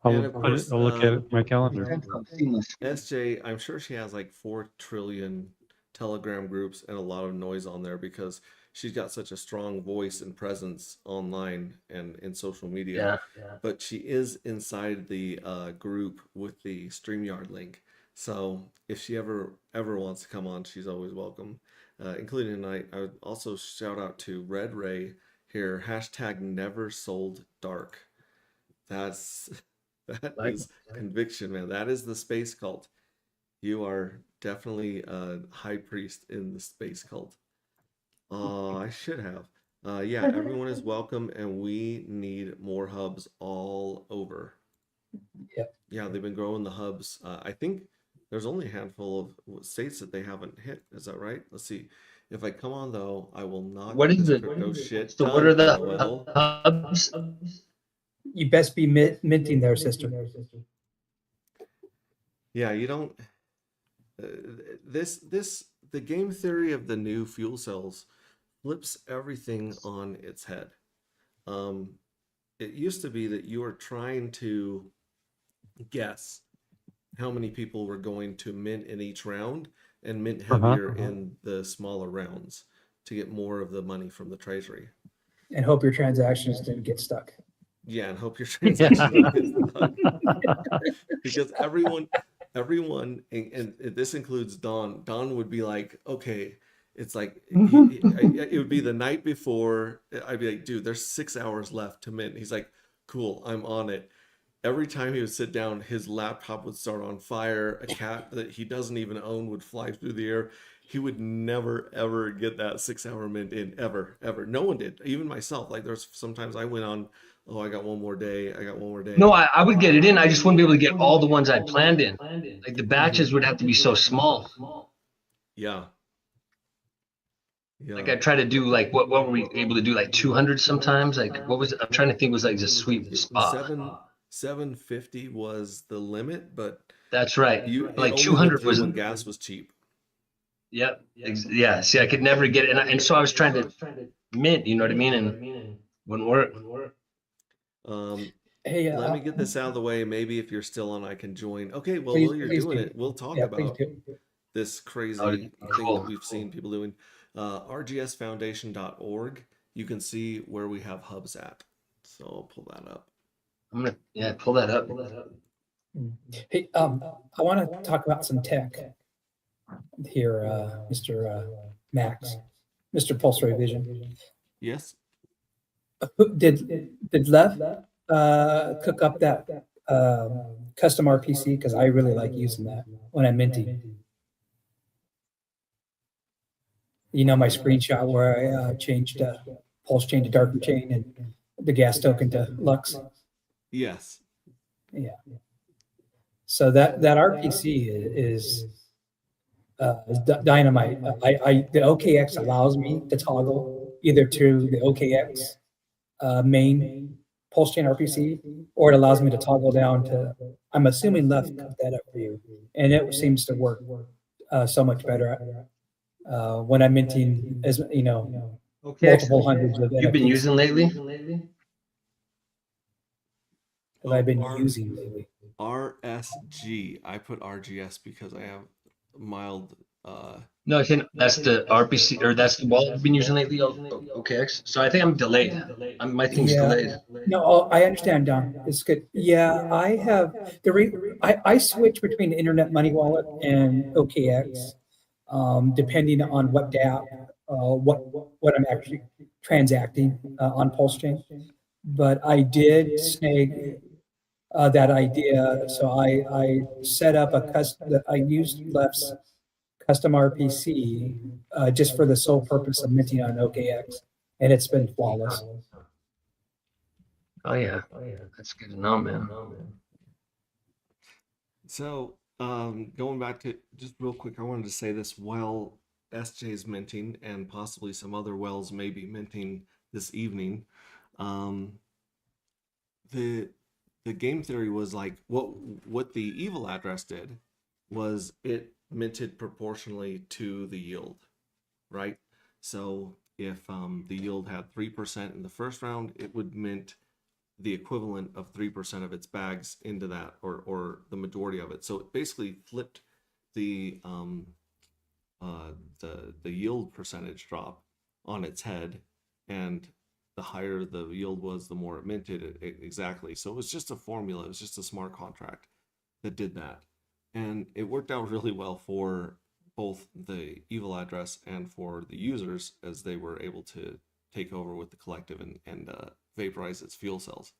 And of course, I'll look at my calendar. Sounds called seamless. SJ, I'm sure she has like 4 trillion Telegram groups and a lot of noise on there because she's got such a strong voice and presence online and in social media. Yeah. But she is inside the group with the StreamYard link. So if she ever wants to come on, she's always welcome. Including tonight, I would also shout out to Red Ray here, hashtag never sold dark. That's that Like, is conviction, man. That is the space cult. You are definitely a high priest in the space cult. I should have. Yeah, everyone is welcome, and we need more hubs all over. Yep. Yeah, they've been growing the hubs. I think there's only a handful of states that they haven't hit. Is that right? Let's see. If I come on though, I will not what get is this the crypto shit so done. what are the LOL. hubs? You best be minting there, sister. Yeah, you don't. Uh, the game theory of the new fuel cells flips everything on its head. Um, it used to be that you were trying to guess how many people were going to mint in each round and mint heavier in the smaller rounds to get more of the money from the treasury. And hope your transactions didn't get stuck. Yeah, and hope your transaction don't get stuck. Because everyone, and this includes Don. Don would be like, okay, it's like it would be the night before. I'd be like, dude, there's 6 hours left to mint. He's like, cool, I'm on it. Every time he would sit down, his laptop would start on fire. A cat that he doesn't even own would fly through the air. He would never ever get that 6 hour mint in, ever. No one did, even myself. Like there's sometimes I went on, oh, I got one more day. No, I would get it in. I just wouldn't be able to get all the ones I planned in. Like the batches would have to be so small. Yeah. Like I try to do like what were we able to do, like 200 sometimes? Like what was it? I'm trying to think was like just sweet spot. 750 was the limit, but That's right. it Like only 200 went through was when gas was cheap. Yep. Yeah. See, I could never get it, and so I was trying to mint. You know what I mean? And wouldn't work. Hey, Let me get this out of the way. Maybe if you're still on, I can join. Okay, well, please- while you're please doing do. it, we'll talk Yeah, please about do. this crazy Oh, thing cool. that we've seen people doing. rgsfoundation.org. You can see where we have hubs at. So I'll pull that up. I'm gonna pull that up. Hey, I want to talk about some tech here, Mr. Max, Mr. Pulse Ray Vision. Yes. Did Lev cook up that custom RPC? Because I really like using that when I'm minting. You know my screenshot where I changed Pulse chain to darker chain and the gas token to Lux. Yes. Yeah. So that RPC is dynamite. The OKX allows me to toggle either to the OKX main pulse chain RPC, or it allows me to toggle down to. I'm assuming Left cooked that up for you, and it seems to work so much better when I'm minting, as you know, multiple hundreds of You've been NFTs using lately? that I've been using lately. RSG. I put RGS because I have mild. No, I think that's the RPC, or that's the wallet I've been using lately. OKX. So I think I'm delayed. My thing's delayed. No, I understand, Don. It's good. Yeah, I have I switch between the Internet Money Wallet and OKX, depending on what DApp, what I'm actually transacting on Pulse Chain. But I did snag that idea, so I set up that I used Left's custom RPC just for the sole purpose of minting on OKX, and it's been flawless. Oh yeah, that's good to know, man. So, going back to just real quick, I wanted to say this while SJ's minting and possibly some other wells may be minting this evening. The game theory was like what the evil address did was it minted proportionally to the yield, right? So if the yield had 3% in the first round, it would mint the equivalent of 3% of its bags into that, or the majority of it. So it basically flipped the the yield percentage drop on its head, and the higher the yield was, the more it minted it exactly. So it was just a formula. It was just a smart contract that did that, and it worked out really well for both the evil address and for the users, as they were able to take over with the collective and vaporize its fuel cells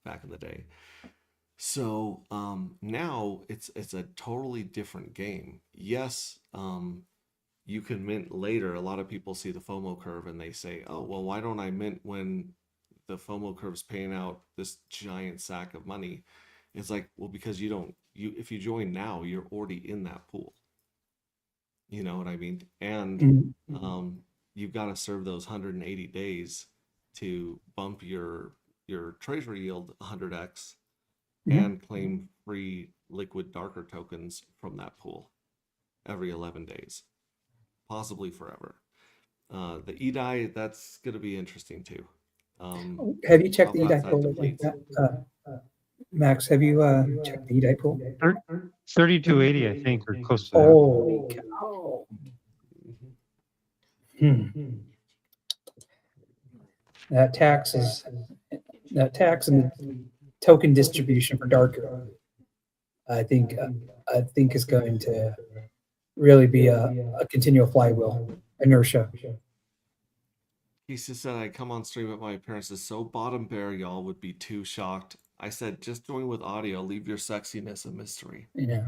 back in the day. So now it's a totally different game. Yes, you can mint later. A lot of people see the FOMO curve and they say, "Oh, well, why don't I mint when the FOMO curve's paying out this giant sack of money?" It's like, well, because you don't you if you join now, you're already in that pool. You know what I mean? And you've got to serve those 180 days to bump your treasury yield 100x and claim free liquid darker tokens from that pool every 11 days, possibly forever. The EDI, that's going to be interesting too. Have you checked how the fast EDI that pool? depletes. Max, have you checked the EDI pool? 3280, I think, or close to that. Holy cow. That tax and the token distribution for darker, I think is going to really be a continual flywheel inertia. He just said, "I come on stream at my appearances so bottom bare y'all would be too shocked." I said, "Just join with audio. Leave your sexiness a mystery." Yeah,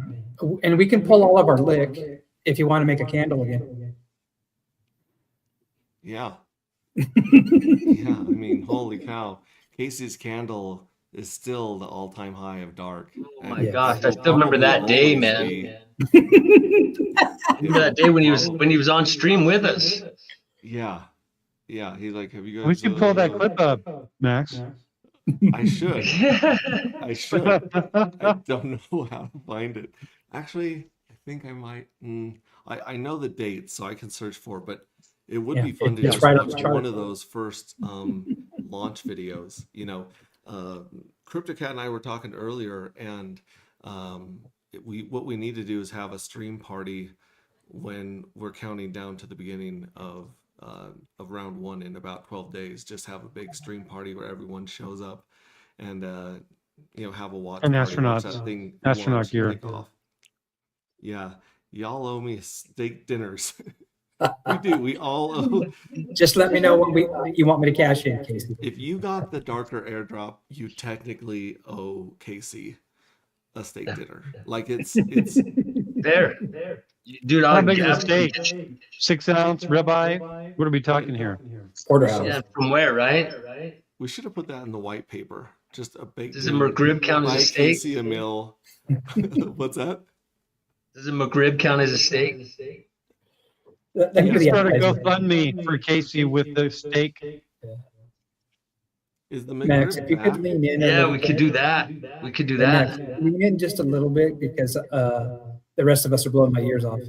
and we can pull all of our lick if you want to make a candle again. Yeah. Yeah, I mean, holy cow. Casey's candle is still the all-time high of dark. Oh my Yes. gosh, I will still remember probably that day, always man. be- Remember that day when he was on stream with us. Yeah. Yeah, he's like, "Have you guys We should pull that clip up, Max. I should. I should. I don't know how to find it. Actually, I think I might. I know the date, so I can search for it, but it would be fun to it's just right on watch the chart. one of those first launch videos. You know, CryptoCat and I were talking earlier, and what we need to do is have a stream party when we're counting down to the beginning of round one in about 12 days. Just have a big stream party where everyone shows up, and have a watch And party, watch astronauts. that thing Astronaut launch, gear. take off. Yeah, y'all owe me steak dinners. We do. We all owe. Just let me know when you want me to cash in, Casey. If you got the darker airdrop, you technically owe Casey a steak dinner. Like it's There. Dude, How I'll big is a absolutely steak? get you. 6 ounce ribeye? What are we talking here? Porterhouse. Yeah, from where, right? we should have put that in the white paper. Just a baked. Does a McRib count as a Buy steak? Casey a meal. What's that? Does a McRib count as a steak? That could Let's be start a appetizer. GoFundMe for Casey with the steak. Is the Max, McRib if you could back? lean in. a Yeah, little we could bit. do that. We could do Max, that. lean in just a little bit because the rest of us are blowing my ears off.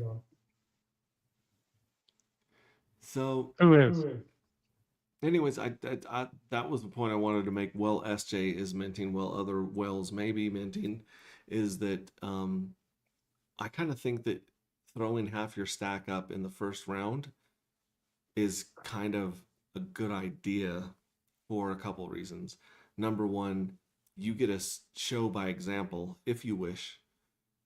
So, Who is? anyways, I that was the point I wanted to make. Well, SJ is minting, while other whales may be minting, is that I kind of think that throwing half your stack up in the first round is kind of a good idea for a couple reasons. Number one, you get to show by example, if you wish,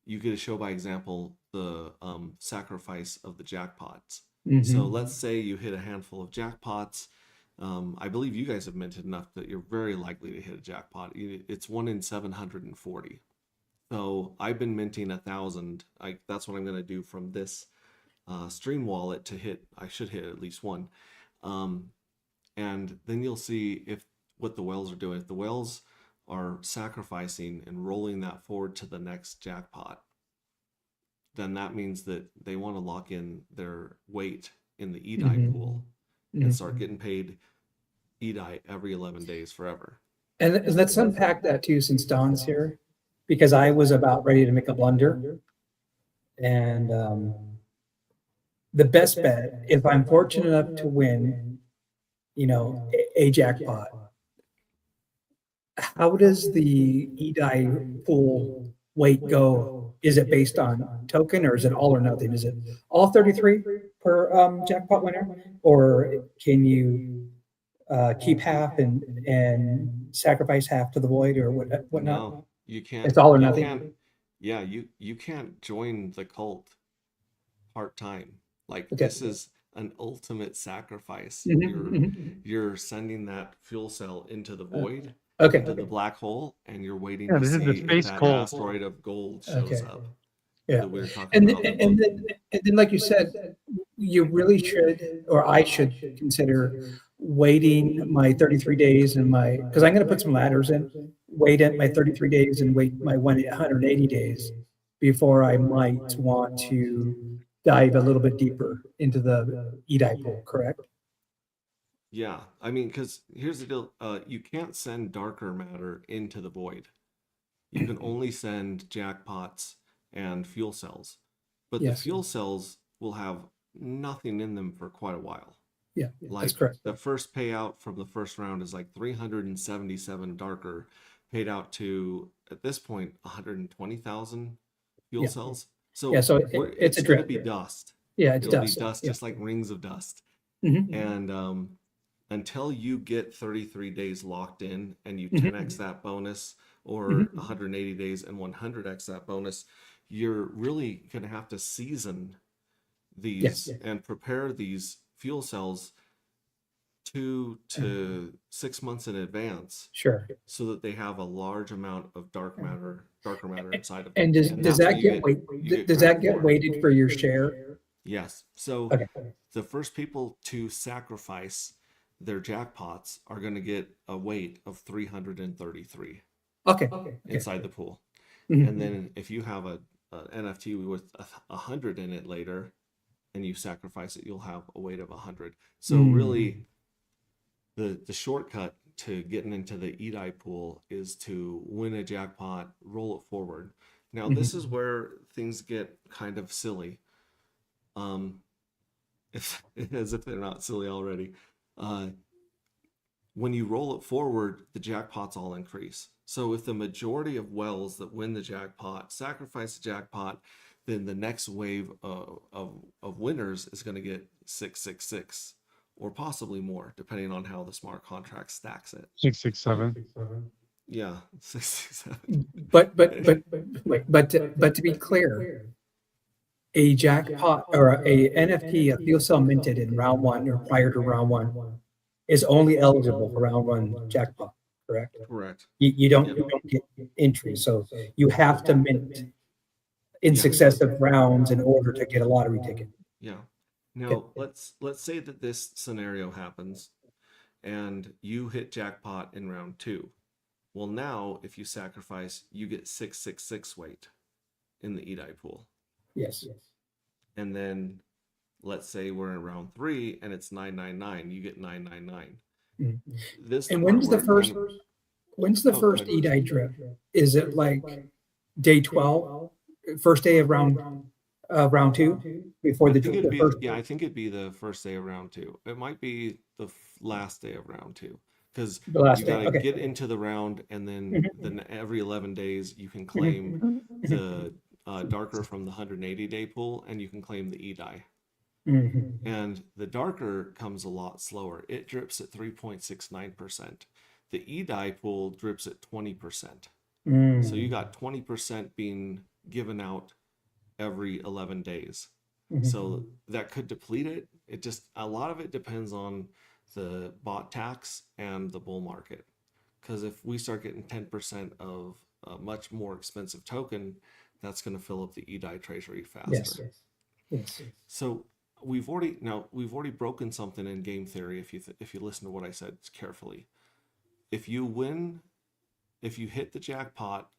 you get to show by example the sacrifice of the jackpots. So let's say you hit a handful of jackpots. I believe you guys have minted enough that you're very likely to hit a jackpot. It's 1 in 740. So I've been minting 1,000. That's what I'm going to do from this stream wallet to hit. I should hit at least one. And then you'll see what the whales are doing. If the whales are sacrificing and rolling that forward to the next jackpot, then that means that they want to lock in their weight in the EDI pool and start getting paid EDI every 11 days forever. And let's unpack that too, since Don's here, because I was about ready to make a blunder. And the best bet, if I'm fortunate enough to win, a jackpot, How does the EDI pool weight go? Is it based on token or is it all or nothing? Is it all 33 per jackpot winner? Or can you keep half and sacrifice half to the void or whatnot? No, you can't. It's all or You nothing? can't. Yeah, you can't join the cult part time. Like Okay. this is an ultimate sacrifice. Mhm, mhm. You're sending that fuel cell into the void, Okay. into the black hole, and you're waiting Yeah, to this is the see if space that cult. asteroid of gold Okay. shows up Yeah. that we were talking And about then, in the book. and then, like you said, you really should, or I should consider waiting my 33 days and my, because I'm going to put some ladders in, wait at my 33 days and wait my 180 days before I might want to dive a little bit deeper into the EDI pool, correct? Yeah, I mean, because here's the deal: you can't send darker matter into the void. You can only send jackpots and fuel cells, but the Yes. fuel cells will have nothing in them for quite a while. Yeah, that's Like correct. the first payout from the first round is like 377 darker, paid out to at this point 120,000 fuel Yeah. cells. So Yeah, so it's a going to drip. be dust. Yeah, it's It'll dust. be dust, Yeah. just like rings of dust. Mhm. And until you get 33 days locked in and you Mhm. 10x that bonus or Mhm. 180 days and 100x that bonus, you're really going to have to season these Yes. and prepare these fuel cells 2 to 6 months in advance Sure. so that they have a large amount of darker matter inside of them. And does that's that what you get weight? Does credit that get for. weighted for your share? Yes. So Okay. the first people to sacrifice their jackpots are going to get a weight of 333 Okay. inside the pool. Mhm. And then if you have a NFT with 100 in it later and you sacrifice it, you'll have a weight of 100. So really the shortcut to getting into the EDI pool is to win a jackpot, roll it forward. Now, this is where things get kind of silly. If as if they're not silly already. Uh, when you roll it forward, the jackpots all increase. So if the majority of wells that win the jackpot sacrifice the jackpot, then the next wave of winners is going to get 666 or possibly more, depending on how the smart contract stacks it. 667. Yeah, 667. But wait, but to be clear, a jackpot or a NFT, a fuel cell minted in round one or prior to round one, is only eligible for round one jackpot, correct? Correct. You don't Yep. you don't get entry, so you have to mint in Yeah. successive rounds in order to get a lottery ticket. Yeah. Now let's say that this scenario happens and you hit jackpot in round 2. Well, now if you sacrifice, you get 666 weight in the EDI pool. Yes. And then let's say we're in round 3 and it's 999, you get 999. Mhm. This And part when's the where it first kind of- when's the Oh, go first ahead. EDI drip? Is it like day 12, first day of round two before I the, think the it'd be first? I think it'd be the first day of round 2. It might be the last day of round 2 because The last you day. got to Okay. get into the round and Mhm. then every 11 days you can Mhm. claim Mhm. the darker from the 180-day pool and you can claim the EDI. Mhm. And the darker comes a lot slower. It drips at 3.69%. The EDI pool drips at 20%. So you got 20% being given out every 11 days. Mhm. So that could deplete it. It just, a lot of it depends on the bot tax and the bull market. Because if we start getting 10% of a much more expensive token, that's going to fill up the EDI treasury faster. Yes. So we've already broken something in game theory. If you listen to what I said carefully, if you hit the jackpot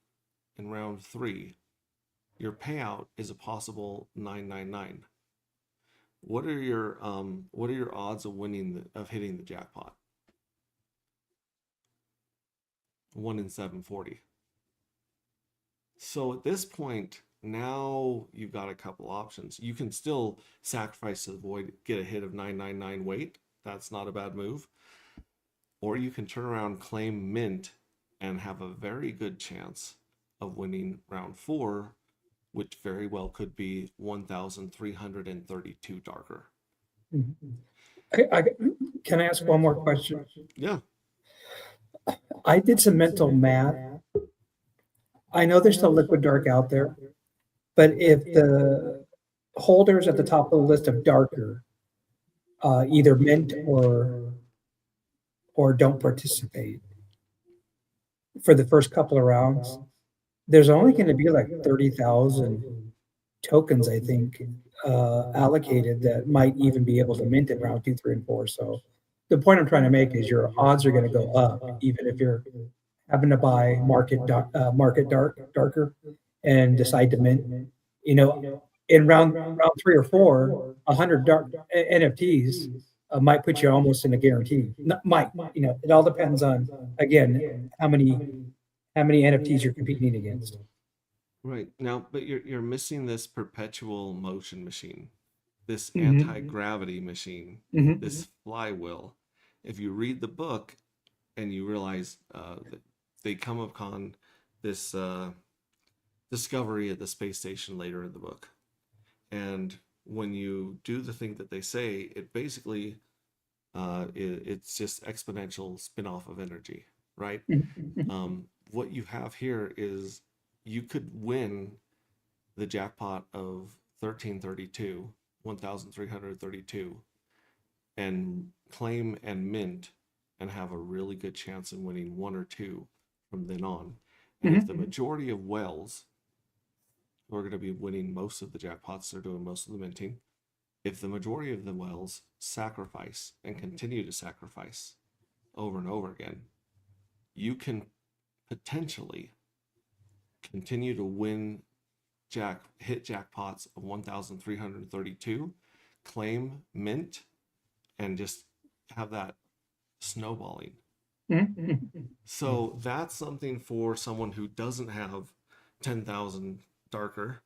in round 3, your payout is a possible 999. What are your odds of hitting the jackpot? 1 in 740. So at this point, now you've got a couple options. You can still sacrifice to the void, get a hit of 999 weight. That's not a bad move. Or you can turn around, claim mint, and have a very good chance of winning round 4, which very well could be 1,332 darker. I, can I ask one more question? Yeah. I did some mental math. I know there's still liquid dark out there, but if the holders at the top of the list of darker, either mint or don't participate for the first couple of rounds, there's only going to be like 30,000 tokens, I think, allocated that might even be able to mint in round 2, 3, and 4. So the point I'm trying to make is your odds are going to go up, even if you're having to buy darker and decide to mint. You know, in round 3 or 4, 100 dark NFTs might put you almost in a guarantee. Not, might, you know, it all depends on, again, how many NFTs you're competing against. Right. Now, but you're missing this perpetual motion machine, this Mhm. anti-gravity machine, Mhm. this flywheel. If you read the book and you realize that they come upon this discovery at the space station later in the book, and when you do the thing that they say, it basically it's just exponential spin-off of energy, right? What you have here is you could win the jackpot of 1332, 1332, and claim and mint and have a really good chance of winning 1 or 2 from then on. And if the majority of whales who are going to be winning most of the jackpots, they're doing most of the minting, if the majority of the whales sacrifice and continue to sacrifice over and over again, you can potentially continue to hit jackpots of 1,332, claim mint, and just have that snowballing. So that's something for someone who doesn't have 10,000 darker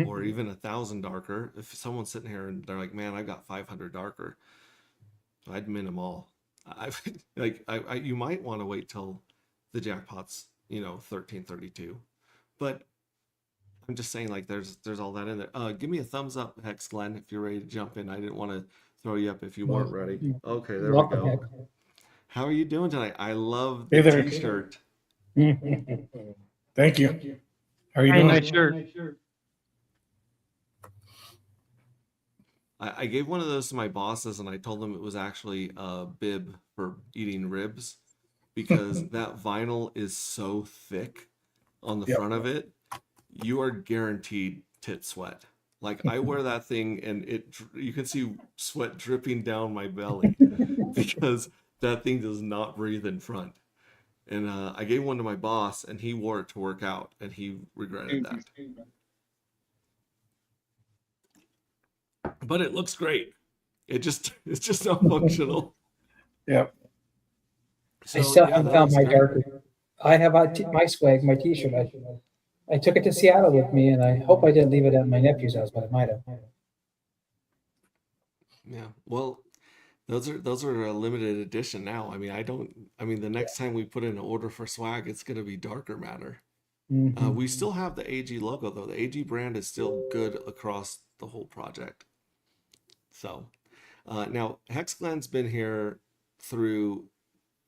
or even 1,000 darker. If someone's sitting here and they're like, man, I've got 500 darker, I'd mint them all. You might want to wait till the jackpot's 1332, but I'm just saying, like, there's all that in there. Give me a thumbs up, Hex Glenn, if you're ready to jump in. I didn't want to throw you up if you weren't ready. Okay, there we Welcome, go. Hex. How are you doing tonight? I love Hey the there. t-shirt. Thank you. How are you Very doing? nice shirt. I gave one of those to my bosses, and I told them it was actually a bib for eating ribs because that vinyl is so thick on the Yep. front of it. You are guaranteed tit sweat. Like, I wear that thing and you can see sweat dripping down my belly because that thing does not breathe in front. And I gave one to my boss and he wore it to work out and he regretted that. But it looks great. It's just not functional. Yep. So, I still yeah, haven't that found looks my great. darker. I have my swag, my T-shirt. I took it to Seattle with me, and I hope I didn't leave it at my nephew's house, but I might have. Yeah. Well, those are a limited edition now. I mean, the next time we put in an order for swag, it's going to be darker matter. We still have the AG logo though. The AG brand is still good across the whole project. So, now HexGlen's been here through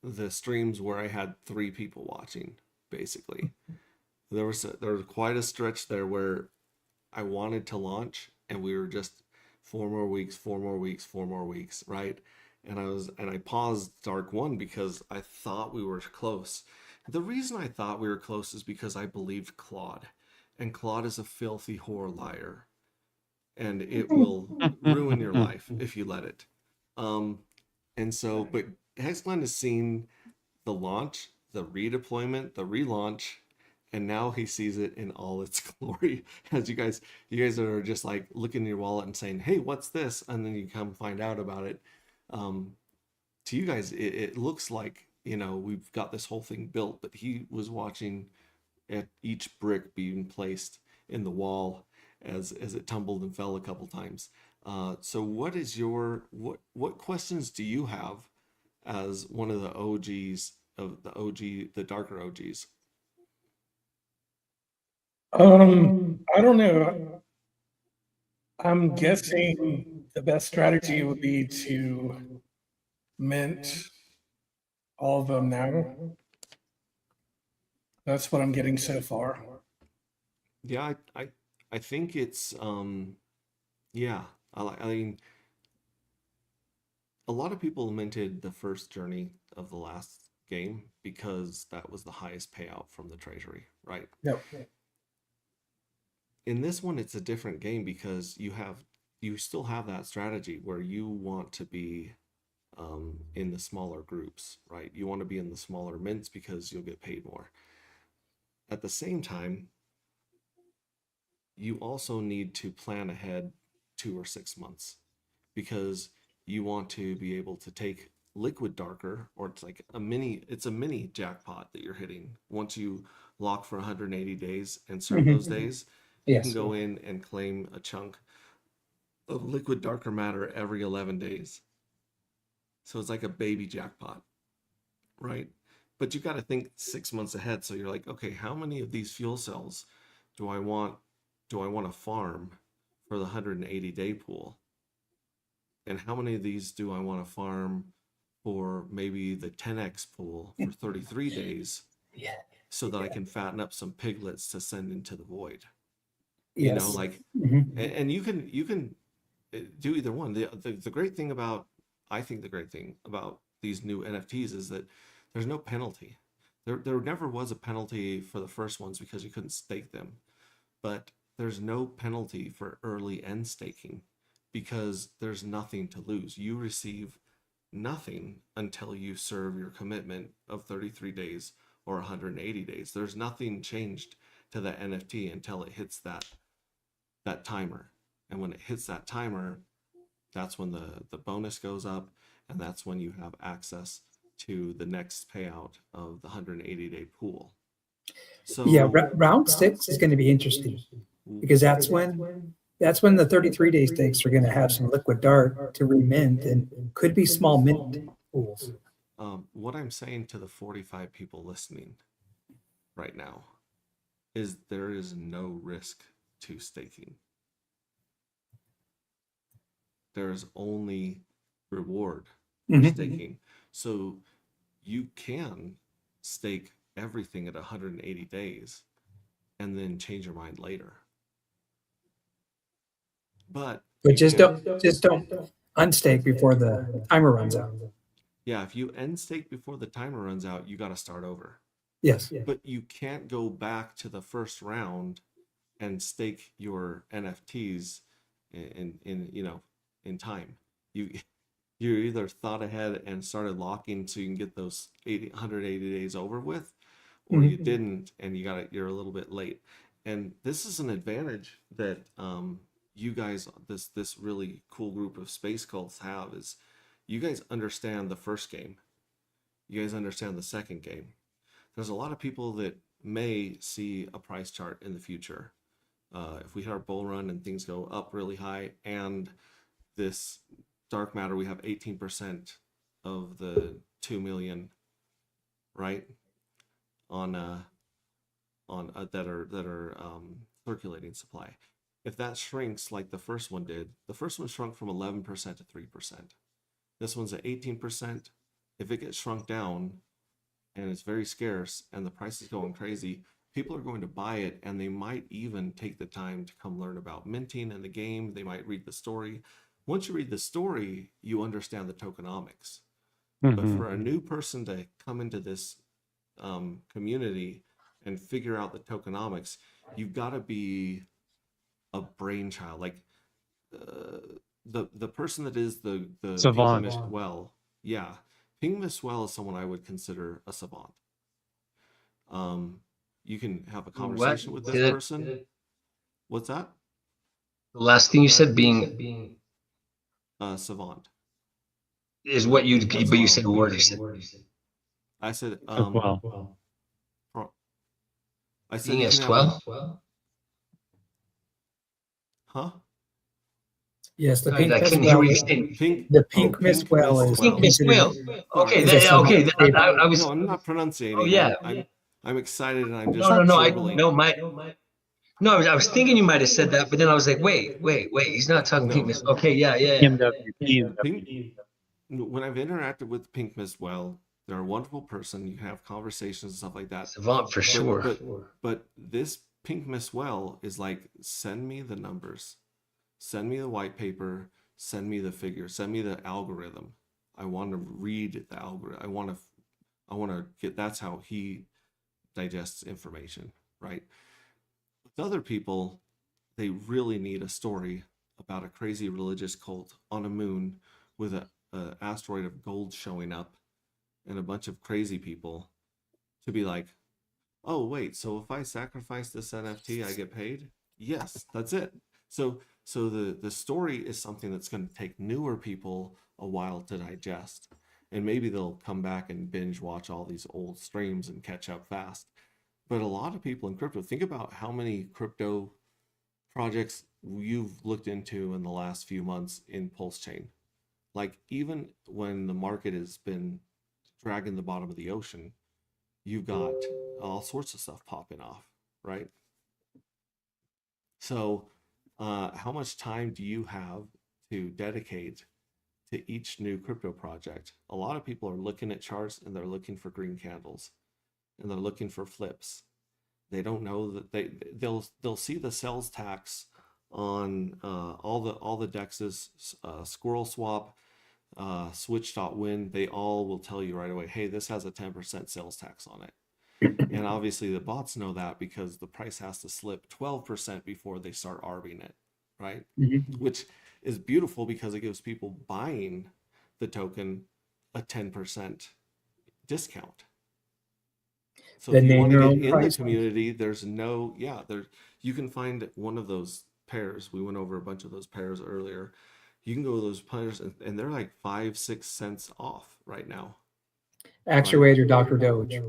the streams where I had 3 people watching, basically. There was quite a stretch there where I wanted to launch and we were just 4 more weeks, 4 more weeks, 4 more weeks, right? And I paused Dark 1 because I thought we were close. The reason I thought we were close is because I believed Claude. And Claude is a filthy whore liar. And it will ruin your life if you let it. And so, but Hexglen has seen the launch, the redeployment, the relaunch, and now he sees it in all its glory. As you guys are just like looking in your wallet and saying, "Hey, what's this?" And then you come find out about it. To you guys, it looks like we've got this whole thing built, but he was watching at each brick being placed in the wall as it tumbled and fell a couple times. So, what is what questions do you have as one of the OGs of the OG, the darker OGs? I don't know. I'm guessing the best strategy would be to mint all of them now. That's what I'm getting so far. Yeah, I think it's yeah. I mean, a lot of people minted the first journey of the last game because that was the highest payout from the treasury, right? Yep. In this one, it's a different game because you still have that strategy where you want to be in the smaller groups, right? You want to be in the smaller mints because you'll get paid more. At the same time, you also need to plan ahead 2 or 6 months because you want to be able to take liquid darker, or it's a mini jackpot that you're hitting once you lock for 180 days and serve those days. You can Yes. go in and claim a chunk of liquid darker matter every 11 days. So it's like a baby jackpot, right? But you got to think 6 months ahead. So you're like, okay, how many of these fuel cells do I want to farm for the 180-day pool? And how many of these do I want to farm for maybe the 10x pool for 33 days Yeah. so that I can fatten up some piglets to send into the void? Yes. Like, Mhm. and you can do either one. The great thing about, I think the great thing about these new NFTs is that there's no penalty. There never was a penalty for the first ones because you couldn't stake them, but there's no penalty for early end staking because there's nothing to lose. You receive nothing until you serve your commitment of 33 days or 180 days. There's nothing changed to the NFT until it hits that timer. And when it hits that timer, that's when the bonus goes up, and that's when you have access to the next payout of the 180-day pool. So Yeah, round 6 is going to be interesting because that's when the 33-day stakes are going to have some liquid dart to remint and could be small mint pools. what I'm saying to the 45 people listening right now is there is no risk to staking. There's only reward for staking. So you can stake everything at 180 days and then change your mind later. But just don't unstake before the timer runs out. Yeah, if you end stake before the timer runs out, you got to start over. Yes. But you can't go back to the first round and stake your NFTs in time. You either thought ahead and started locking so you can get those 180 days over with, or you didn't and you're a little bit late. And this is an advantage that you guys, this really cool group of space cults have, is you guys understand the first game. You guys understand the second game. There's a lot of people that may see a price chart in the future. If we hit our bull run and things go up really high, and this dark matter, we have 18% of the 2 million, right? On that are circulating supply. If that shrinks like the first one did, the first one shrunk from 11% to 3%. This one's at 18%. If it gets shrunk down and it's very scarce and the price is going crazy, people are going to buy it, and they might even take the time to come learn about minting and the game. They might read the story. Once you read the story, you understand the tokenomics. But for a new person to come into this community and figure out the tokenomics, you've got to be a brainchild. Like the person that is the Savant. Pink Well, yeah, Pink Well is someone I would consider a savant. You can have a conversation with this person. What's that? The last thing you said, being Savant. is what you, but you said a word. You said I said Well, I said being you as can have 12. huh? Yes, the Sorry, pink I mist couldn't hear well. what you're saying. Pink. The Oh, pink mist pink well mist is Pink well. Miss considered Whale. Okay, Sorry. is a okay. summer favorite. I was. No, I'm not pronunciating. Oh yeah. I'm excited and I'm No, just no, no. dribbling. No, I was thinking you might have said that, but then I was like, wait. He's not talking Pink No. Miss. Okay, yeah. PMWP. Pink. When I've interacted with Pink Mist well, they're a wonderful person. You have conversations and stuff like that. Savant for sure. But this Pink Miss well is like, send me the numbers, send me the white paper, send me the figure, send me the algorithm. I want to read the algorithm. I want to get. That's how he digests information, right? With other people, they really need a story about a crazy religious cult on a moon with a asteroid of gold showing up and a bunch of crazy people to be like, oh wait, so if I sacrifice this NFT, I get paid? Yes, that's it. So the story is something that's going to take newer people a while to digest. And maybe they'll come back and binge watch all these old streams and catch up fast. But a lot of people in crypto, think about how many crypto projects you've looked into in the last few months in Pulse Chain. Like, even when the market has been dragging the bottom of the ocean, you've got all sorts of stuff popping off, right? So, how much time do you have to dedicate to each new crypto project? A lot of people are looking at charts and they're looking for green candles and they're looking for flips. They don't know that they'll see the sales tax on all the dexes, Squirrel Swap, Switch.win. They all will tell you right away, hey, this has a 10% sales tax on it. And obviously the bots know that because the price has to slip 12% before they start arbing it, right? Mhm. Which is beautiful because it gives people buying the token a 10% discount. So The if you name want to your get own in the price. community, you can find one of those pairs. We went over a bunch of those pairs earlier. You can go to those pairs and they're like 5-6 cents off right now. Actuator Dr. Doge.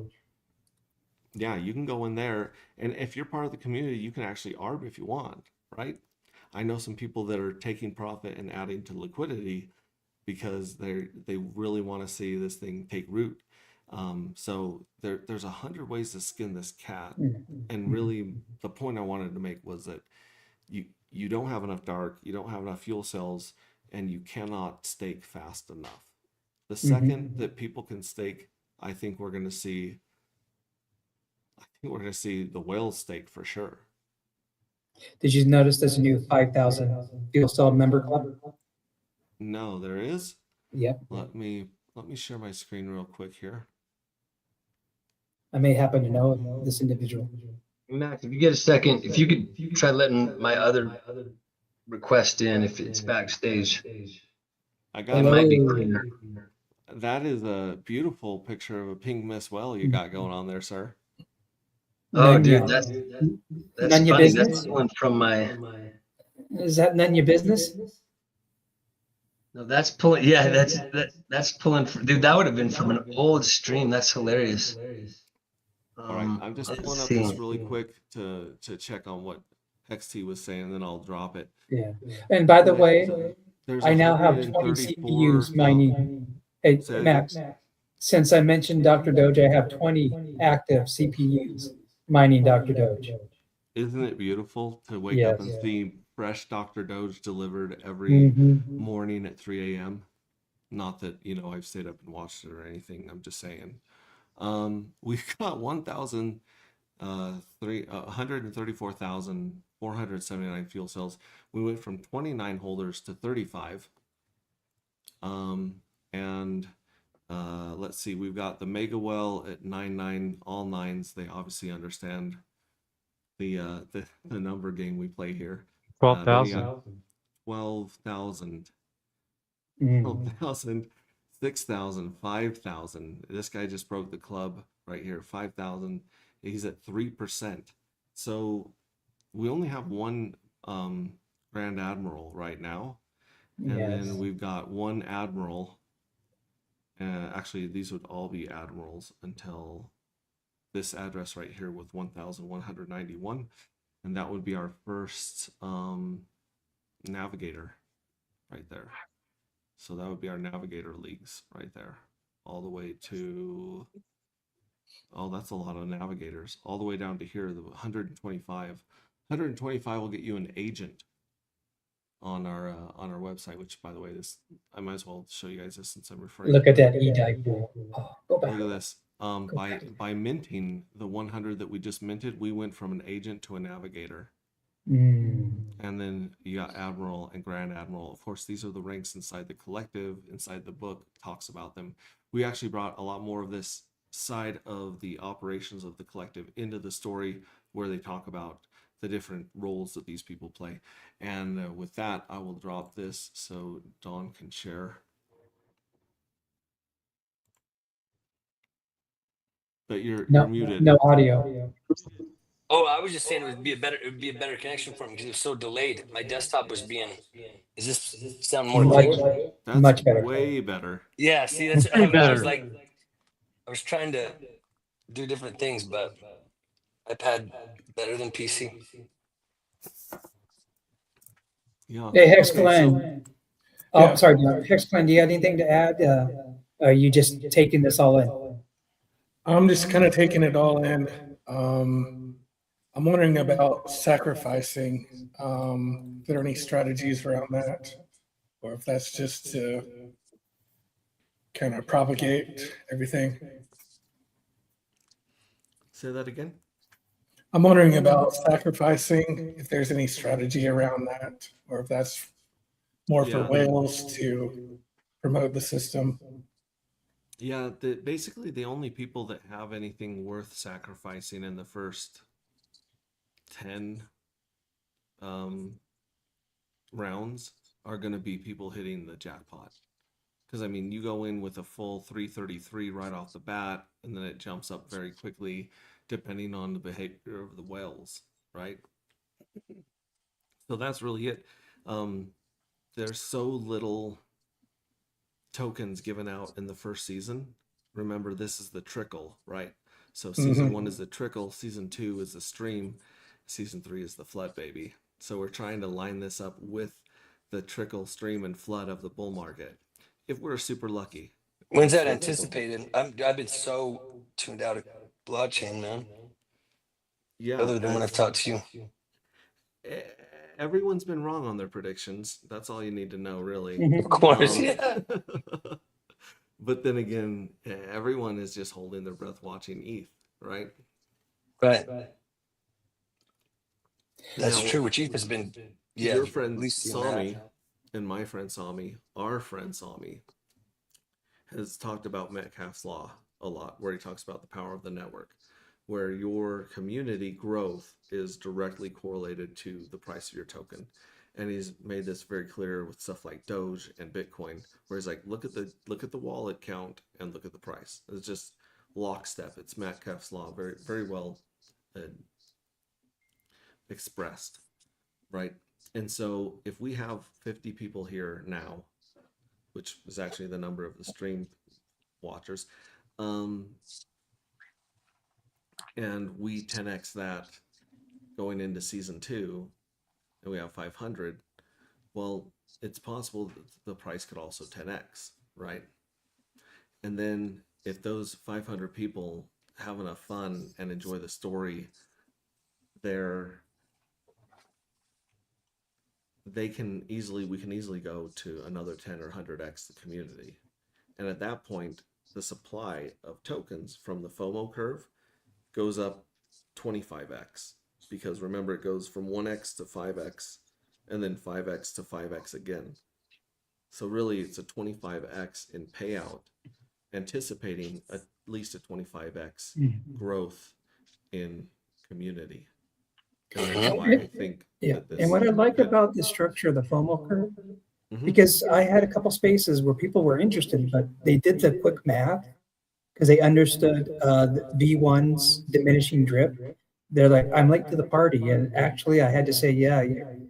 Yeah, you can go in there, and if you're part of the community, you can actually arb if you want, right? I know some people that are taking profit and adding to liquidity because they really want to see this thing take root. So there's 100 ways to skin this cat, and really the point I wanted to make was that you don't have enough dark, you don't have enough fuel cells, and you cannot stake fast enough. The second that people can stake, I think we're going to see the whale stake for sure. Did you notice there's a new 5,000 fuel cell member club? No, there is. Yep. Let me share my screen real quick here. I may happen to know this individual. Max, if you get a second, if you could try letting my other request in if it's backstage, I it got might be Hello. cleaner. that is a beautiful picture of a pink Miss Well you got going on there, sir. Oh, None dude, ya. that's None your funny. That's business? pulling from my. Is that none your business? No, that's pulling. Yeah, that's pulling. Dude, that would have been from an old stream. That's hilarious. All right, I'm just Let's pulling up see. this really quick to check on what XT was saying, and then I'll drop it. Yeah. And by the way, There's I now have 20 134. CPUs mining. Hey, Say that Max, since I mentioned Dr. Doge, I have 20 active CPUs mining Dr. Doge. Isn't it beautiful to wake up and Yes. see fresh Dr. Doge delivered every Mhm. morning at 3 a.m.? Not that, I've stayed up and watched it or anything. I'm just saying. We've got 134,479 fuel cells. We went from 29 holders to 35. And let's see, we've got the Mega Well at 99, all nines. They obviously understand the number game we play here. 12,000. 12,000. Mm. 12,000, 6,000, 5,000. This guy just broke the club right here, 5,000. He's at 3%. So we only have one Grand Admiral right now. And Yes. then we've got one Admiral. Actually, these would all be Admirals until this address right here with 1,191. And that would be our first navigator. right there. So that would be our navigator leagues right there, all the way to, oh, that's a lot of navigators, all the way down to here, the 125. 125 will get you an agent on our website, which, by the way, this, I might as well show you guys this since I'm referring. Look at that e-die pool. Oh, go back. Look at this. By minting the 100 that we just minted, we went from an agent to a navigator. And then you got Admiral and Grand Admiral. Of course, these are the ranks inside the collective, inside the book, talks about them. We actually brought a lot more of this side of the operations of the collective into the story, where they talk about the different roles that these people play. And with that, I will drop this so Dawn can share. But you're muted. No audio. Oh, I was just saying it would be a better connection for me because it was so delayed. My desktop was being. Is this sound more clear? That's much better. Way better. Yeah, see, that's I was like, I was trying to do different things, but iPad better than PC. Yeah. Hey, Hex Okay, Clan. Oh, sorry, Hex Clan, do you have anything to add? Are you just taking this all in? I'm just kind of taking it all in. I'm wondering about sacrificing. If there are any strategies around that, or if that's just to kind of propagate everything. Say that again. I'm wondering about sacrificing, if there's any strategy around that, or if that's more for whales to promote the system. Yeah, basically the only people that have anything worth sacrificing in the first 10 rounds are going to be people hitting the jackpot. Because, I mean, you go in with a full 333 right off the bat, and then it jumps up very quickly depending on the behavior of the whales, right? So that's really it. There's so little tokens given out in the first season. Remember, this is the trickle, right? So season 1 is the trickle, season 2 is the stream, season 3 is the flood, baby. So we're trying to line this up with the trickle, stream, and flood of the bull market. If we're super lucky. When's that anticipated? I've been so tuned out of blockchain, man. Yeah. Other than when I've talked to you. Everyone's been wrong on their predictions. That's all you need to know, really. Of course, yeah. But then again, everyone is just holding their breath watching ETH, right? Right. That's true. Which ETH has been, your friend Sami and my friend Sami, our friend Sami, has talked about Metcalfe's law a lot, where he talks about the power of the network, where your community growth is directly correlated to the price of your token. And he's made this very clear with stuff like Doge and Bitcoin, where he's like, look at the wallet count and look at the price. It's just lockstep. It's Metcalfe's law, very, very well expressed, right? And so if we have 50 people here now, which is actually the number of the stream watchers, and we 10x that going into season 2, and we have 500, well, it's possible that the price could also 10x, right? And then if those 500 people have enough fun and enjoy the story, we can easily go to another 10 or 100x the community. And at that point, the supply of tokens from the FOMO curve goes up 25x, because remember, it goes from 1x to 5x and then 5x to 5x again. So really it's a 25x in payout, anticipating at least a 25x growth in community. And that's why I think and what I like about the structure of the FOMO curve, because I had a couple spaces where people were interested, but they did the quick math because they understood the V1's diminishing drip. They're like, I'm late to the party. And actually I had to say, yeah,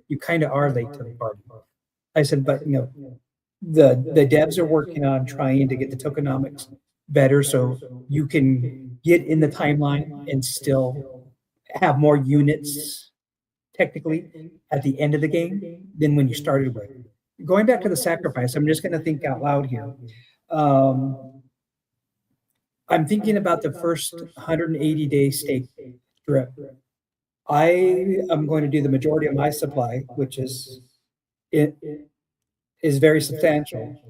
you kind of are late to the party. I said, but the devs are working on trying to get the tokenomics better so you can get in the timeline and still have more units technically at the end of the game than when you started with. going back to the sacrifice, I'm just going to think out loud here. Um, I'm thinking about the first 180-day stake drip. I am going to do the majority of my supply, which it is very substantial.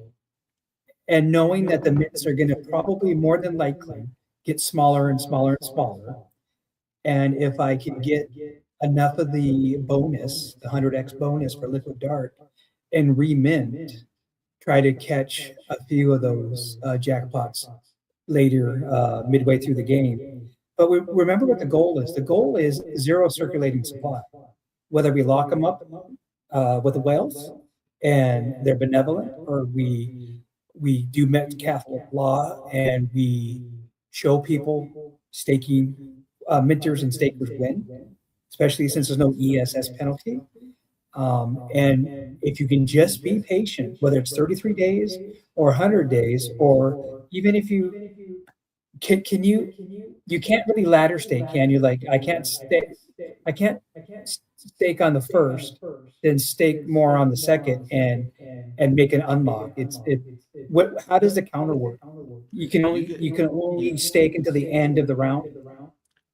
And knowing that the mints are going to probably more than likely get smaller and smaller and smaller. And if I can get enough of the bonus, the 100x bonus for liquid dark, and remint, try to catch a few of those jackpots later, midway through the game. But remember what the goal is. The goal is zero circulating supply. Whether we lock them up with the whales and they're benevolent, or we do Met Catholic law and we show people staking, minters and stakers win, especially since there's no ESS penalty. And if you can just be patient, whether it's 33 days or 100 days, or even if you can you can't really ladder stake, can you? Like, I can't stake on the first, then stake more on the second and make an unlock. What, how does the counter work? You can only stake until the end of the round.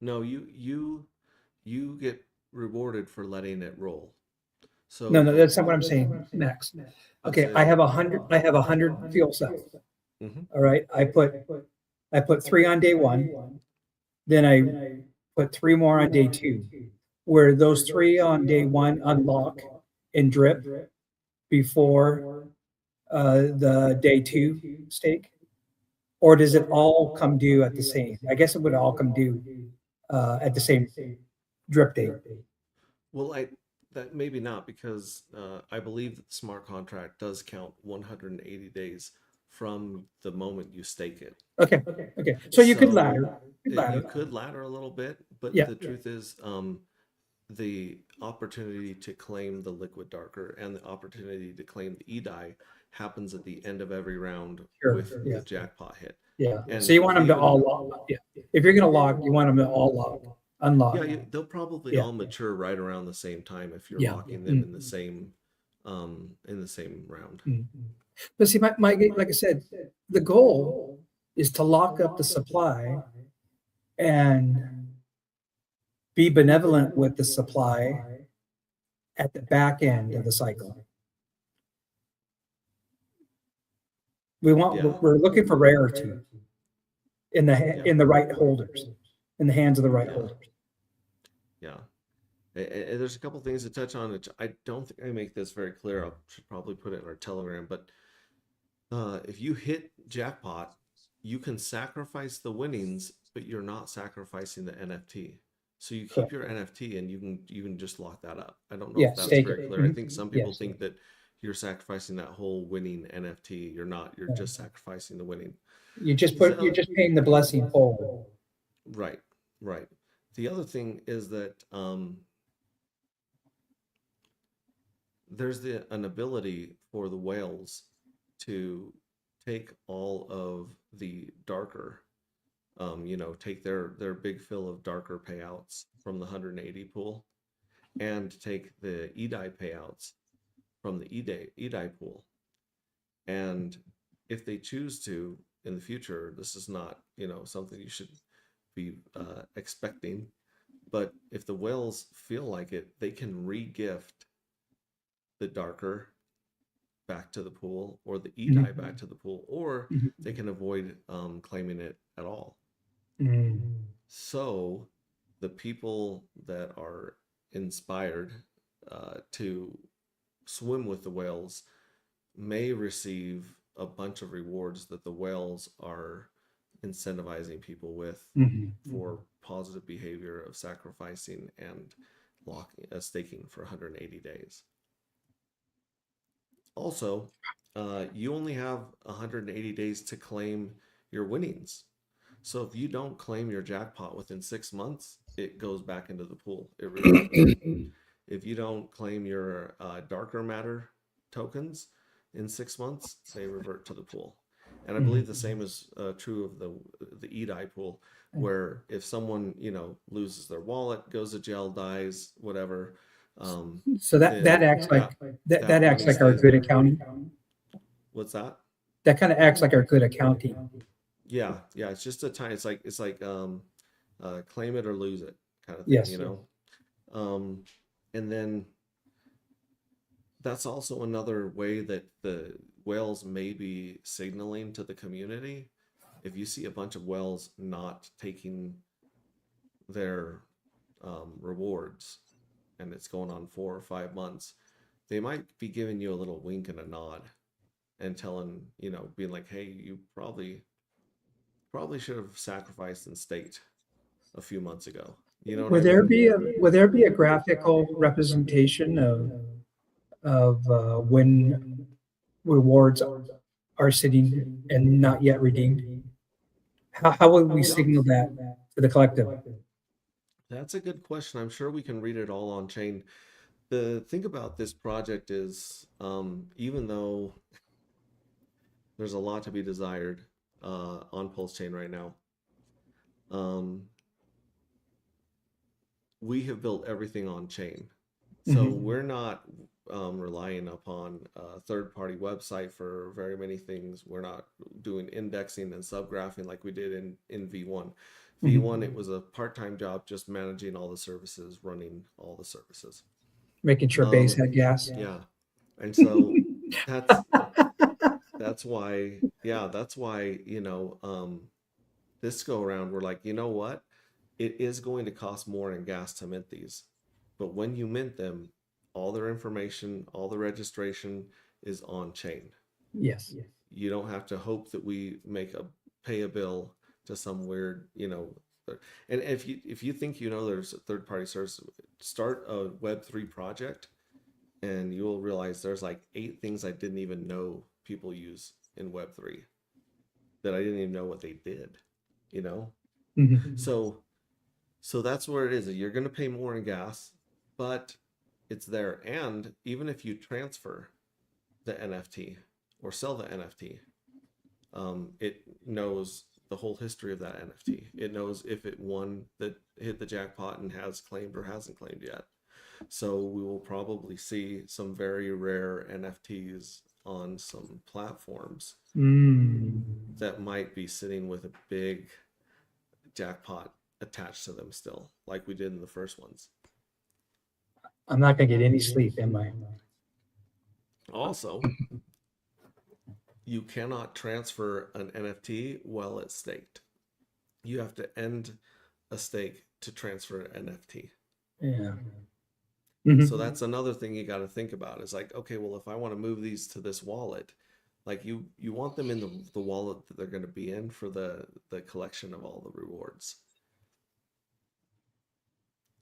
No, you get rewarded for letting it roll. So No, that's not what I'm saying, Max. Okay, I have 100 fuel cells. Mhm. All right, I put 3 on day 1, then I put 3 more on day 2, where those 3 on day 1 unlock and drip before the day 2 stake, or does it all come due at the same? I guess it would all come due at the same drip date. Well, that maybe not, because I believe that the smart contract does count 180 days from the moment you stake it. Okay. So you could So ladder. you could ladder a little bit, but Yeah. the truth is, the opportunity to claim the liquid darker and the opportunity to claim the E-die happens at the end of every round Sure, with yeah. the jackpot hit. Yeah. And So you want them to even- all log. Yeah. If you're going to log, you want them to all log, unlock. Yeah, they'll probably Yeah. all mature right around the same time if you're Yeah. locking them in the same round. But see, like I said, the goal is to lock up the supply and be benevolent with the supply at the back end of the cycle. Yeah. We're looking for rarity in the right holders, in the hands of the right Yeah. holders. Yeah. And there's a couple things to touch on, which I don't think I make this very clear. I should probably put it in our Telegram, but if you hit jackpot, you can sacrifice the winnings, but you're not sacrificing the NFT. So you keep Correct. your NFT and you can just lock that up. I don't know Yeah, if that's stake very it. clear. I Mhm. think some people Yes. think that you're sacrificing that whole winning NFT. You're not. You're just sacrificing the winning. You're just paying the blessing forward. Right. The other thing is that there's an ability for the whales to take all of the darker, take their big fill of darker payouts from the 180 pool, and take the E-die payouts from the E-die pool. And if they choose to in the future, this is not, something you should be expecting, but if the whales feel like it, they can re-gift the darker back to the pool, or the E-die back to the pool, or they can avoid claiming it at all. So the people that are inspired to swim with the whales may receive a bunch of rewards that the whales are incentivizing people with for positive behavior of sacrificing and staking for 180 days. Also, you only have 180 days to claim your winnings. So if you don't claim your jackpot within 6 months, it goes back into the pool. It reverts. If you don't claim your darker matter tokens in 6 months, they revert to the pool. And I believe the same is true of the E-die pool, where if someone loses their wallet, goes to jail, dies, whatever, So that then acts like that acts money like our stays good there. accounting. What's that? That kind of acts like our good accounting. Yeah, yeah. It's just a time. It's like claim it or lose it kind of thing, Yes. you know. And then that's also another way that the whales may be signaling to the community. If you see a bunch of whales not taking their rewards, and it's going on 4 or 5 months, they might be giving you a little wink and a nod and telling, being like, hey, you probably should have sacrificed in state a few months ago. You know what I mean? Would there be a graphical representation of when rewards are sitting and not yet redeemed? How would we signal that to the collective? That's a good question. I'm sure we can read it all on chain. The thing about this project is, even though there's a lot to be desired on Pulse Chain right now, um, we have built everything on chain. So we're not relying upon a third-party website for very many things. We're not doing indexing and subgraphing like we did in V1. V1, it was a part-time job just managing all the services, running all the services. Making sure base had gas. Yeah. And so that's why, this go around, we're like, you know what? It is going to cost more in gas to mint these. But when you mint them, all their information, all the registration is on chain. Yes. You don't have to hope that we pay a bill to some weird, and if you think there's a third party service, start a Web3 project and you'll realize there's like 8 things I didn't even know people use in Web3 that I didn't even know what they did, you know? So that's where it is. You're going to pay more in gas, but it's there. And even if you transfer the NFT or sell the NFT, it knows the whole history of that NFT. It knows if it hit the jackpot and has claimed or hasn't claimed yet. So we will probably see some very rare NFTs on some platforms that might be sitting with a big jackpot attached to them still, like we did in the first ones. I'm not gonna get any sleep, am I? Also, you cannot transfer an NFT while it's staked. You have to end a stake to transfer an NFT. Yeah. So that's another thing you got to think about is like, okay, well, if I want to move these to this wallet, like you want them in the wallet that they're going to be in for the collection of all the rewards.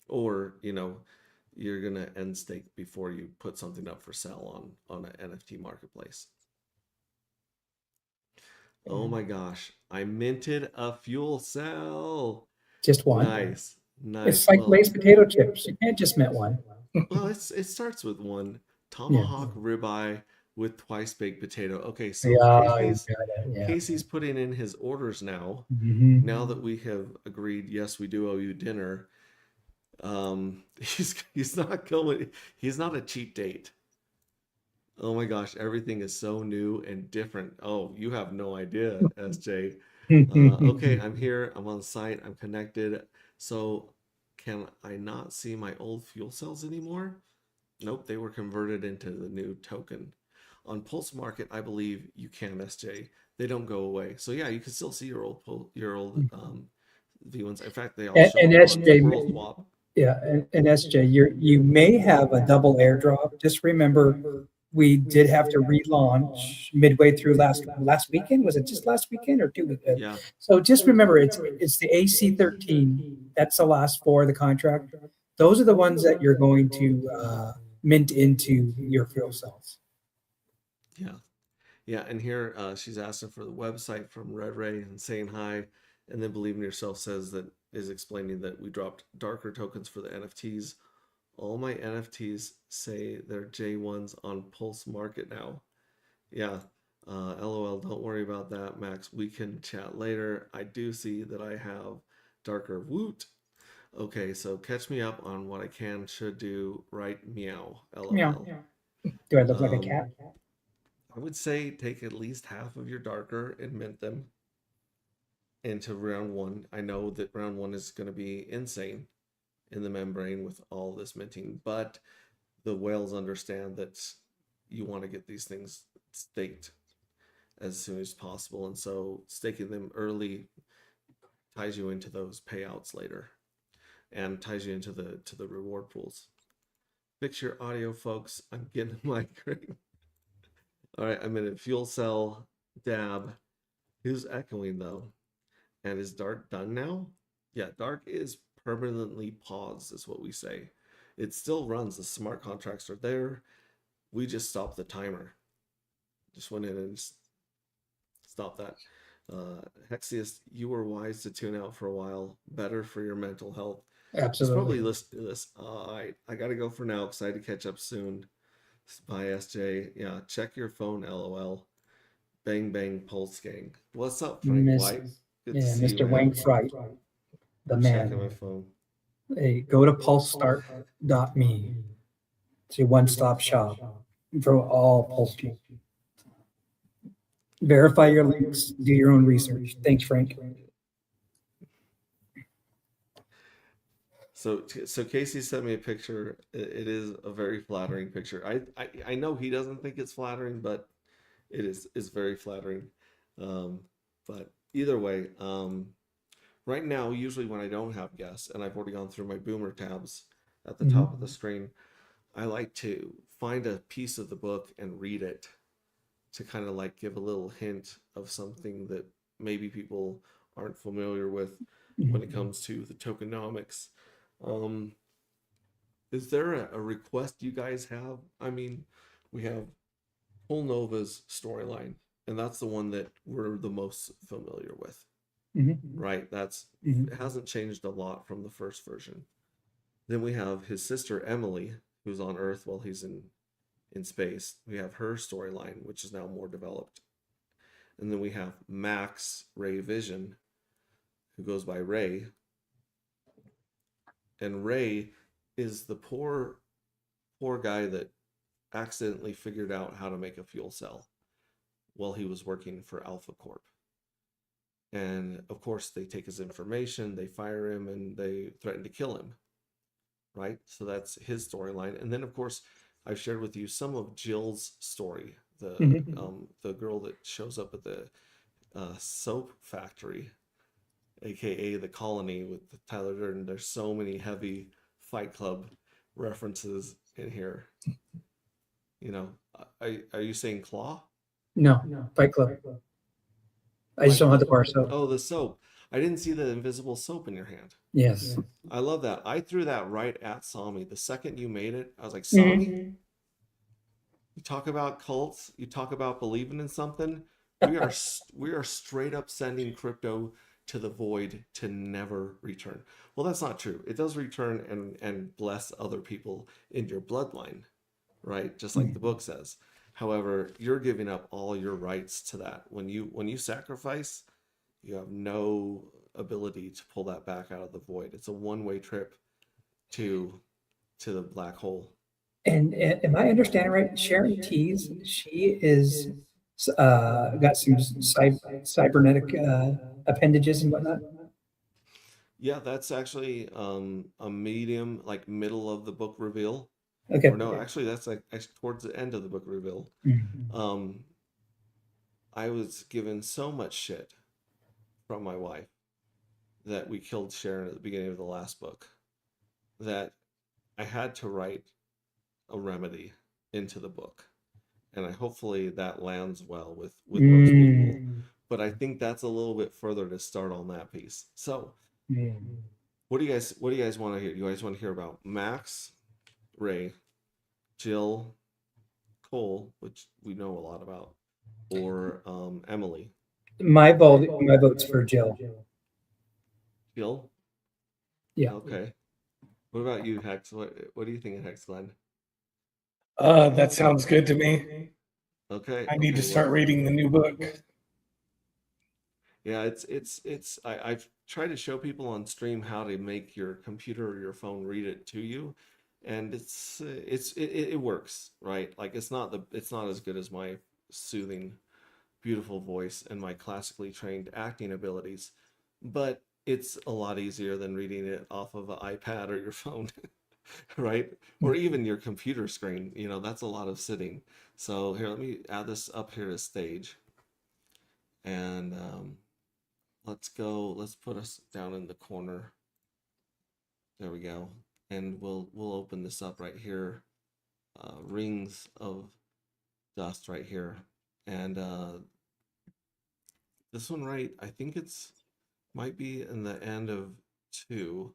Or, you're going to end stake before you put something up for sale on an NFT marketplace. Oh my gosh, I minted a fuel cell. Just one. Nice. It's like Lay's potato chips. You can't just mint one. Well, it starts with one tomahawk ribeye with twice baked potato. Okay, so Casey's putting in his orders now. Now that we have agreed, yes, we do owe you dinner. He's not going. He's not a cheap date. Oh my gosh, everything is so new and different. Oh, you have no idea, SJ. Okay, I'm here. I'm on site. I'm connected. So can I not see my old fuel cells anymore? Nope, they were converted into the new token. On Pulse Market, I believe you can, SJ. They don't go away. So yeah, you can still see your old V1s. In fact, they all show up on World Swap. Yeah, and SJ, you may have a double airdrop. Just remember, we did have to relaunch midway through last weekend. Was it just last weekend or 2 weekends? Yeah. So just remember, it's the AC13. That's the last 4 of the contract. Those are the ones that you're going to mint into your fuel cells. Yeah. Yeah, and here she's asking for the website from Red Ray and saying hi, and then Believe in Yourself is explaining that we dropped darker tokens for the NFTs. All my NFTs say they're J1s on Pulse Market now. Yeah, LOL, don't worry about that, Max. We can chat later. I do see that I have darker Woot. Okay, so catch me up on what I can should do. Right, meow. Meow. LOL. Do I look like a Um, cat? I would say take at least half of your darker and mint them into round one. I know that round one is going to be insane in the membrane with all this minting, but the whales understand that you want to get these things staked as soon as possible, and so staking them early ties you into those payouts later and ties you into the reward pools. Fix your audio, folks. I'm getting a migraine. All right, I'm in a fuel cell dab. Who's echoing though? And is dark done now? Yeah, dark is permanently paused, is what we say. It still runs. The smart contracts are there. We just stopped the timer. Just went in and stopped that. Hexius, you were wise to tune out for a while. Better for your mental health. Just probably Absolutely. listen to this. I gotta go for now because I had to catch up soon. Bye, SJ. Yeah, check your phone, LOL. Bang bang pulse gang. What's up, Frank Miss, White? Good to yeah, see you, Mr. Wang man. Fright, the I'm checking my man. phone. Hey, go to pulsestart.me. It's your one-stop shop for all pulse geeks. Verify your links, do your own research. Thanks, Frank. So Casey sent me a picture. It is a very flattering picture. I know he doesn't think it's flattering, but it's very flattering. Um, but either way, right now, usually when I don't have guests and I've already gone through my boomer tabs at the top of the screen, I like to find a piece of the book and read it to kind of like give a little hint of something that maybe people aren't familiar with when it comes to the tokenomics. Um, is there a request you guys have? I mean, we have Nova's storyline, and that's the one that we're the most familiar with, right? It hasn't changed a lot from the first version. Then we have his sister Emily, who's on Earth while he's in space. We have her storyline, which is now more developed. And then we have Max Ray Vision, who goes by Ray. And Ray is the poor guy that accidentally figured out how to make a fuel cell while he was working for Alpha Corp. And of course, they take his information, they fire him, and they threaten to kill him. Right? So that's his storyline. And then, of course, I've shared with you some of Jill's story, the girl that shows up at the soap factory, aka the colony with Tyler Durden. There's so many heavy Fight Club references in here. You know, are you saying Claw? No, Fight Club. I just don't have the bar soap. Oh, the soap. I didn't see the invisible soap in your hand. Yes. I love that. I threw that right at Sami. The second you made it, I was like, Sami, you talk about cults, you talk about believing in something. We are straight up sending crypto to the void to never return. Well, that's not true. It does return and bless other people in your bloodline, right? Just like the book says. However, you're giving up all your rights to that. When you sacrifice, you have no ability to pull that back out of the void. It's a one-way trip to the black hole. And am I understanding right? Sharon Tees, she is got some cybernetic appendages and whatnot. Yeah, that's actually a medium, like middle of the book reveal. Okay. Or no, actually that's like towards the end of the book reveal. I was given so much shit from my wife that we killed Sharon at the beginning of the last book that I had to write a remedy into the book. And hopefully that lands well with most people. But I think that's a little bit further to start on that piece. So what do you guys want to hear? You guys want to hear about Max, Ray, Jill, Cole, which we know a lot about, or Emily? My vote's for Jill. Jill? Yeah. Okay. What about you, Hex? What do you think of Hex, Glenn? That sounds good to me. Okay. I need to well, start reading the new book. Yeah, I've tried to show people on stream how to make your computer or your phone read it to you, and it works, right? Like it's not as good as my soothing, beautiful voice and my classically trained acting abilities, but it's a lot easier than reading it off of an iPad or your phone, right? Or even your computer screen. You know, that's a lot of sitting. So here, let me add this up here as stage, and let's go, let's put us down in the corner. There we go. And we'll open this up right here. Rings of dust right here. And this one, right, I think it's might be in the end of 2.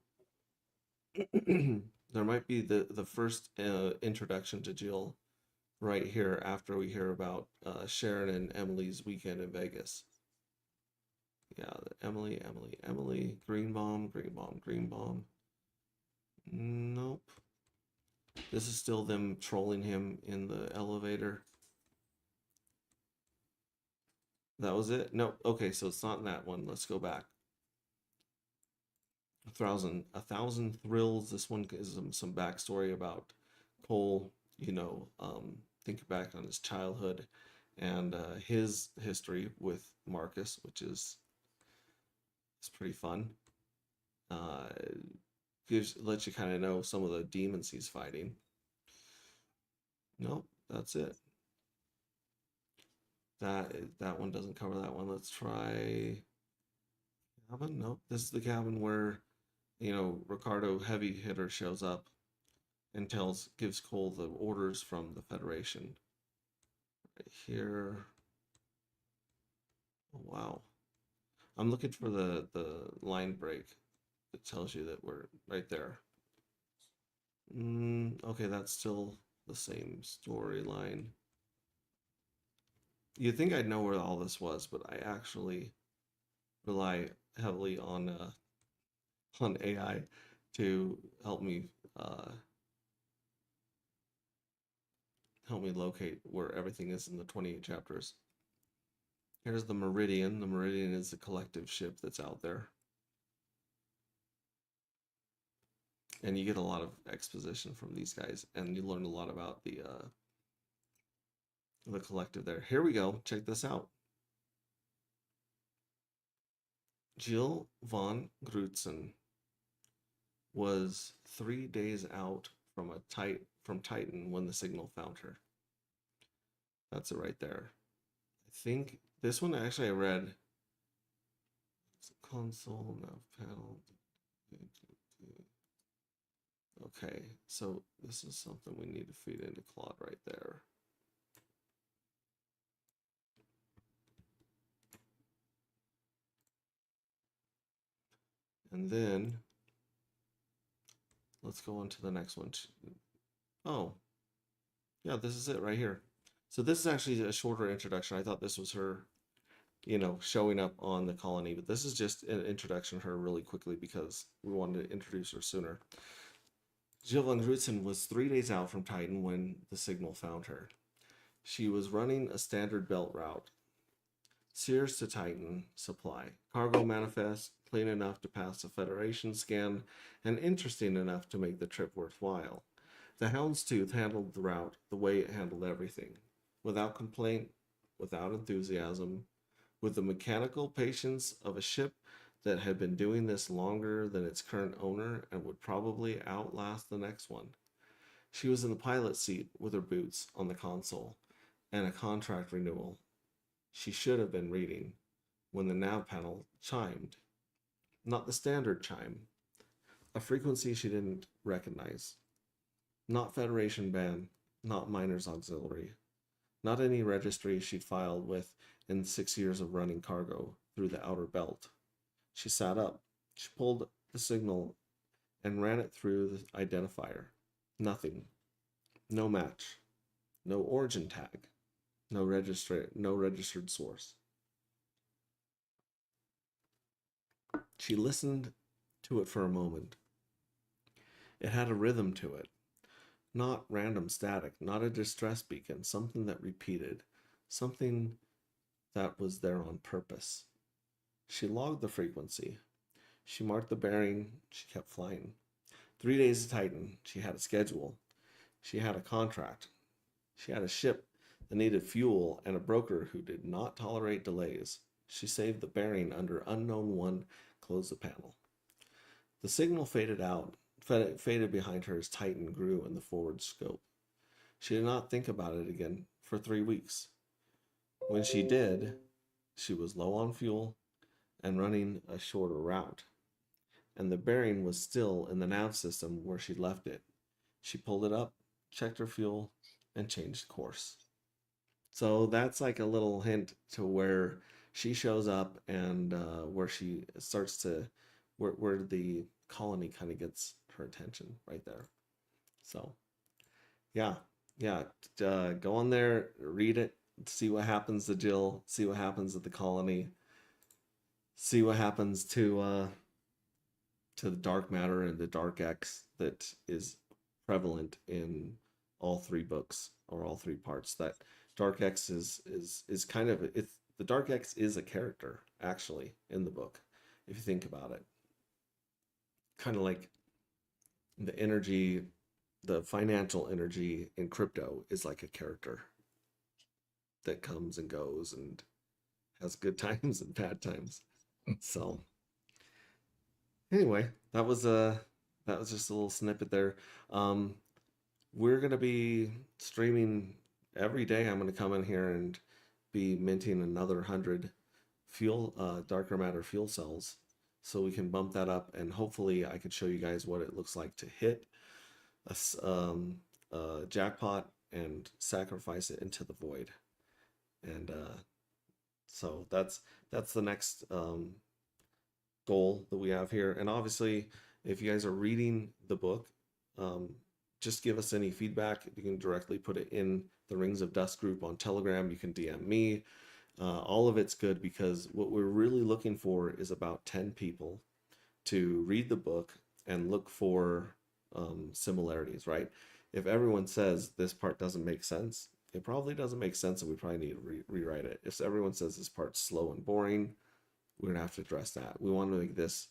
There might be the first introduction to Jill right here after we hear about Sharon and Emily's weekend in Vegas. Yeah, Emily, green bomb. Nope. This is still them trolling him in the elevator. That was it? No. Okay, so it's not in that one. Let's go back. A thousand thrills. This one is some backstory about Cole. You know, think back on his childhood and his history with Marcus, which is it's pretty fun. Uh, lets you kind of know some of the demons he's fighting. Nope, that's it. That one doesn't cover that one. Let's try cabin. Nope, this is the cabin where Ricardo Heavy Hitter shows up and gives Cole the orders from the Federation. Right here. Oh, wow. I'm looking for the line break that tells you that we're right there. Okay, that's still the same storyline. You'd think I'd know where all this was, but I actually rely heavily on AI to help me locate where everything is in the 28 chapters. Here's the Meridian. The Meridian is the collective ship that's out there. And you get a lot of exposition from these guys, and you learn a lot about the collective there. Here we go. Check this out. Jill von Grutzen was 3 days out from Titan when the signal found her. That's it right there. I think this one actually I read. It's a console, nav panel. Okay, so this is something we need to feed into Claude right there. And then let's go on to the next one. Oh, yeah, this is it right here. So this is actually a shorter introduction. I thought this was her, showing up on the colony, but this is just an introduction to her really quickly because we wanted to introduce her sooner. Jill von Grutzen was 3 days out from Titan when the signal found her. She was running a standard belt route. Sears to Titan supply. Cargo manifest, clean enough to pass a Federation scan, and interesting enough to make the trip worthwhile. The Houndstooth handled the route the way it handled everything. Without complaint, without enthusiasm, with the mechanical patience of a ship that had been doing this longer than its current owner and would probably outlast the next one. She was in the pilot seat with her boots on the console and a contract renewal she should have been reading when the nav panel chimed. Not the standard chime, a frequency she didn't recognize. Not Federation band, not Miners Auxiliary, not any registry she'd filed with in 6 years of running cargo through the outer belt. She sat up. She pulled the signal and ran it through the identifier. Nothing. No match. No origin tag. No registered source. She listened to it for a moment. It had a rhythm to it. Not random static, not a distress beacon, something that repeated, something that was there on purpose. She logged the frequency. She marked the bearing. She kept flying. 3 days to Titan. She had a schedule. She had a contract. She had a ship that needed fuel and a broker who did not tolerate delays. She saved the bearing under unknown one, closed the panel. The signal faded out, faded behind her as Titan grew in the forward scope. She did not think about it again for 3 weeks. When she did, she was low on fuel and running a shorter route, and the bearing was still in the nav system where she left it. She pulled it up, checked her fuel, and changed course. So that's like a little hint to where she shows up and where she starts to, where the colony kind of gets her attention right there. So yeah, yeah, go on there, read it, see what happens to Jill, see what happens at the colony, see what happens to the dark matter and the dark X that is prevalent in all three books or all three parts. That dark X is kind of, it's, the dark X is a character actually in the book if you think about it. Kind of like the energy, the financial energy in crypto is like a character that comes and goes and has good times and bad times. So anyway, that was just a little snippet there. We're gonna be streaming every day. I'm gonna come in here and be minting another 100 fuel darker matter fuel cells, so we can bump that up, and hopefully I could show you guys what it looks like to hit a jackpot and sacrifice it into the void. And so that's the next goal that we have here. And obviously, if you guys are reading the book, just give us any feedback. You can directly put it in the Rings of Dust group on Telegram. You can DM me. All of it's good, because what we're really looking for is about 10 people to read the book and look for similarities, right? If everyone says this part doesn't make sense, it probably doesn't make sense, and we probably need to rewrite it. If everyone says this part's slow and boring, we're gonna have to address that. We want to make this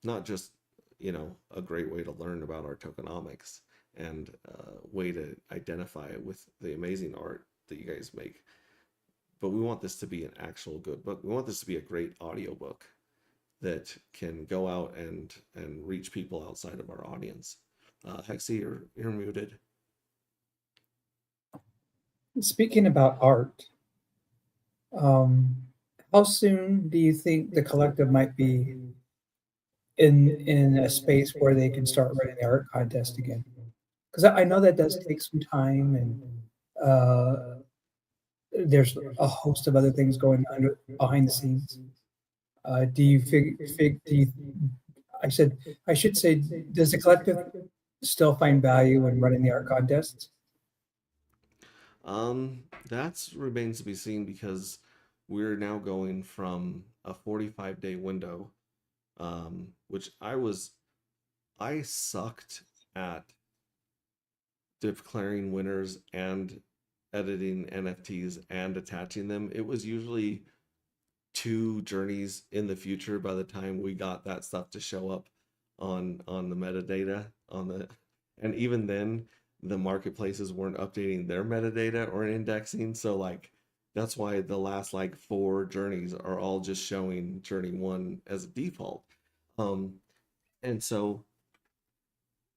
not just, you know, a great way to learn about our tokenomics and way to identify it with the amazing art that you guys make, but we want this to be an actual good book. We want this to be a great audiobook that can go out and reach people outside of our audience. Hexy, you're muted. Speaking about art, how soon do you think the collective might be in a space where they can start running the art contest again? Because I know that does take some time, and there's a host of other things going on behind the scenes. Do you I should say, does the collective still find value in running the art contests? That remains to be seen, because we're now going from a 45-day window, which I sucked at declaring winners and editing NFTs and attaching them. It was usually 2 journeys in the future by the time we got that stuff to show up on the metadata and even then the marketplaces weren't updating their metadata or indexing. So like that's why the last like 4 journeys are all just showing journey 1 as a default. And so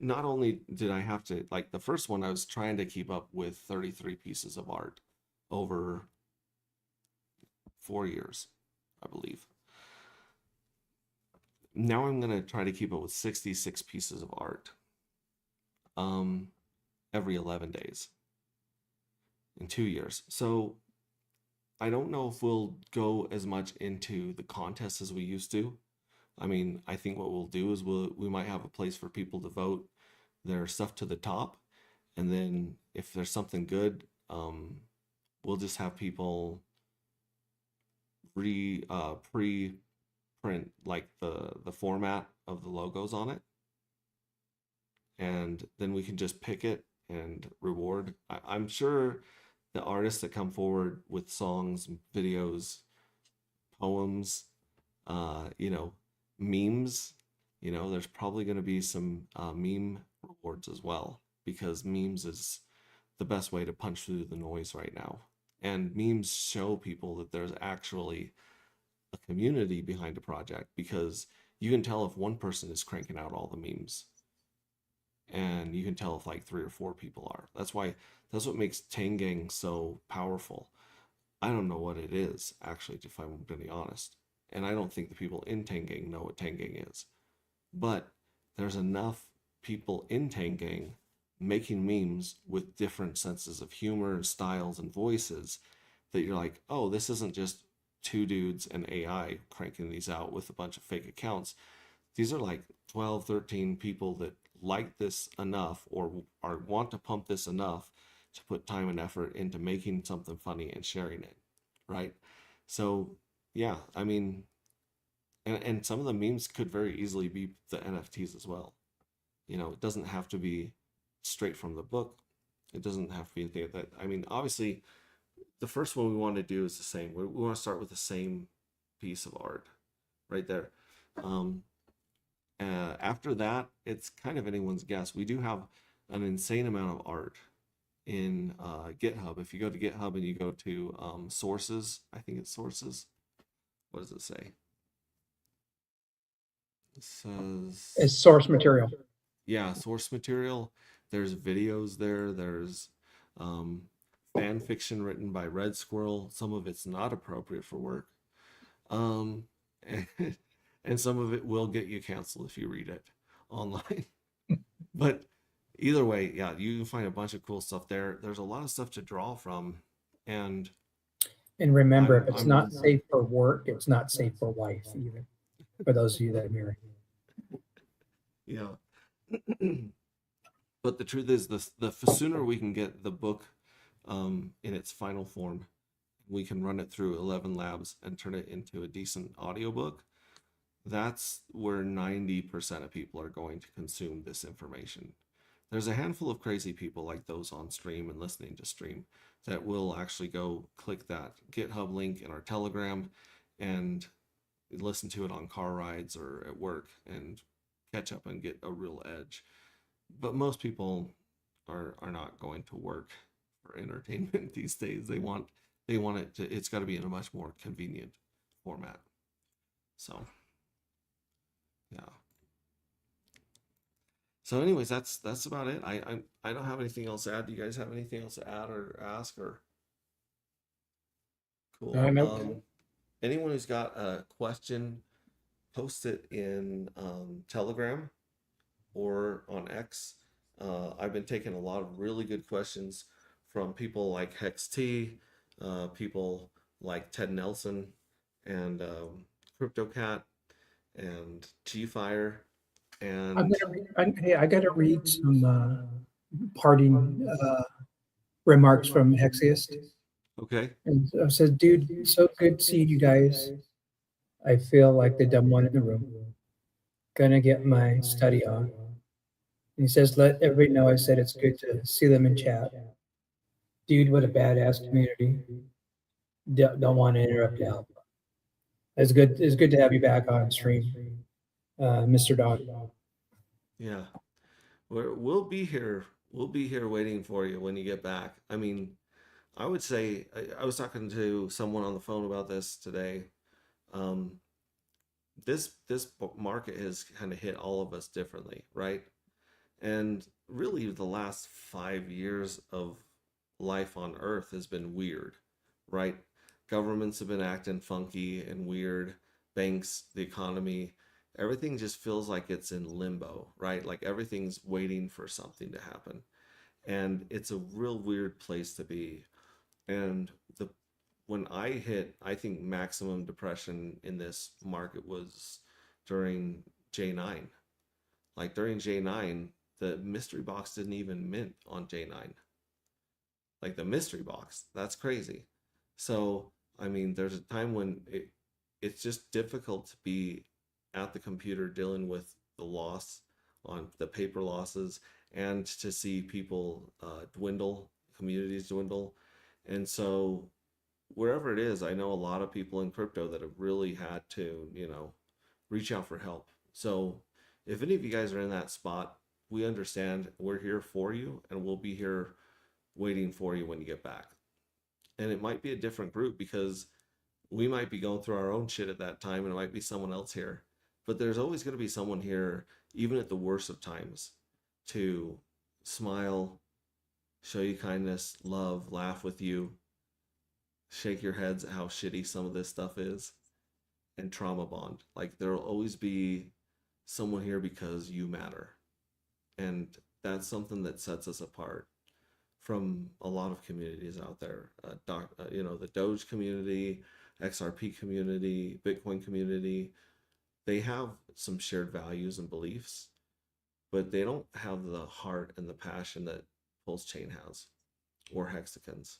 not only did I have to, like the first one, I was trying to keep up with 33 pieces of art over 4 years, I believe. Now I'm going to try to keep up with 66 pieces of art every 11 days in 2 years. So I don't know if we'll go as much into the contests as we used to. I mean, I think what we'll do is we might have a place for people to vote their stuff to the top, and then if there's something good, we'll just have people pre-print like the format of the logos on it, and then we can just pick it and reward. I'm sure the artists that come forward with songs, videos, poems, You know, memes, you know, there's probably going to be some meme rewards as well, because memes is the best way to punch through the noise right now. And memes show people that there's actually a community behind a project, because you can tell if one person is cranking out all the memes, and you can tell if like 3 or 4 people are. That's what makes Tangang so powerful. I don't know what it is, actually, if I'm going to be honest. And I don't think the people in Tangang know what Tangang is. But there's enough people in Tangang making memes with different senses of humor and styles and voices that you're like, oh, this isn't just 2 dudes and AI cranking these out with a bunch of fake accounts. These are like 12, 13 people that like this enough, or want to pump this enough to put time and effort into making something funny and sharing it, right? So yeah, I mean, and some of the memes could very easily be the NFTs as well. You know, it doesn't have to be straight from the book. It doesn't have to be anything that, I mean, obviously, the first one we want to do is the same. We want to start with the same piece of art right there. Um, After that, it's kind of anyone's guess. We do have an insane amount of art in GitHub. If you go to GitHub and you go to sources, I think it's sources. What does it say? It says, It's source material. yeah, source material. There's videos there. There's fan fiction written by Red Squirrel. Some of it's not appropriate for work. Um, and, and some of it will get you canceled if you read it online. But either way, yeah, you can find a bunch of cool stuff there. There's a lot of stuff to draw from. And And remember, I'm, if it's I'm not safe for work, it's not safe for life either. For those of you that are married. yeah. But the truth is, the sooner we can get the book in its final form, we can run it through 11 labs and turn it into a decent audiobook. That's where 90% of people are going to consume this information. There's a handful of crazy people like those on stream and listening to stream that will actually go click that GitHub link in our Telegram and listen to it on car rides or at work and catch up and get a real edge. But most people are not going to work for entertainment these days. They want it to, it's got to be in a much more convenient format. So yeah. So anyways, that's about it. I don't have anything else to add. Do you guys have anything else to add or ask? Or cool. Nope. Anyone who's got a question, post it in Telegram or on X. I've been taking a lot of really good questions from people like Hex T, people like Ted Nelson, and CryptoCat, and G-Fire, and I got to read some parting remarks from Hexiest. okay. And I said, dude, so good seeing you guys. I feel like the dumb one in the room. Gonna get my study on. And he says, let everybody know I said it's good to see them in chat. Dude, what a badass community. Don't want to interrupt Al. It's good to have you back on stream, Mr. Dog. Yeah, we'll be here. We'll be here waiting for you when you get back. I mean, I would say I was talking to someone on the phone about this today. Um, this market has kind of hit all of us differently, right? And really, the last 5 years of life on Earth has been weird, right? Governments have been acting funky and weird. Banks, the economy, everything just feels like it's in limbo, right? Like everything's waiting for something to happen. And it's a real weird place to be. And when I hit, I think maximum depression in this market was during J9. Like during J9, the mystery box didn't even mint on J9. Like the mystery box, that's crazy. So, I mean, there's a time when it's just difficult to be at the computer dealing with the loss on the paper losses, and to see people dwindle, communities dwindle. And so wherever it is, I know a lot of people in crypto that have really had to, reach out for help. So if any of you guys are in that spot, we understand. We're here for you, and we'll be here waiting for you when you get back. And it might be a different group because we might be going through our own shit at that time, and it might be someone else here. But there's always going to be someone here, even at the worst of times, to smile, show you kindness, love, laugh with you, shake your heads at how shitty some of this stuff is, and trauma bond. Like, there'll always be someone here because you matter. And that's something that sets us apart from a lot of communities out there. The Doge community, XRP community, Bitcoin community, they have some shared values and beliefs, but they don't have the heart and the passion that Pulse Chain has, or Hexicans,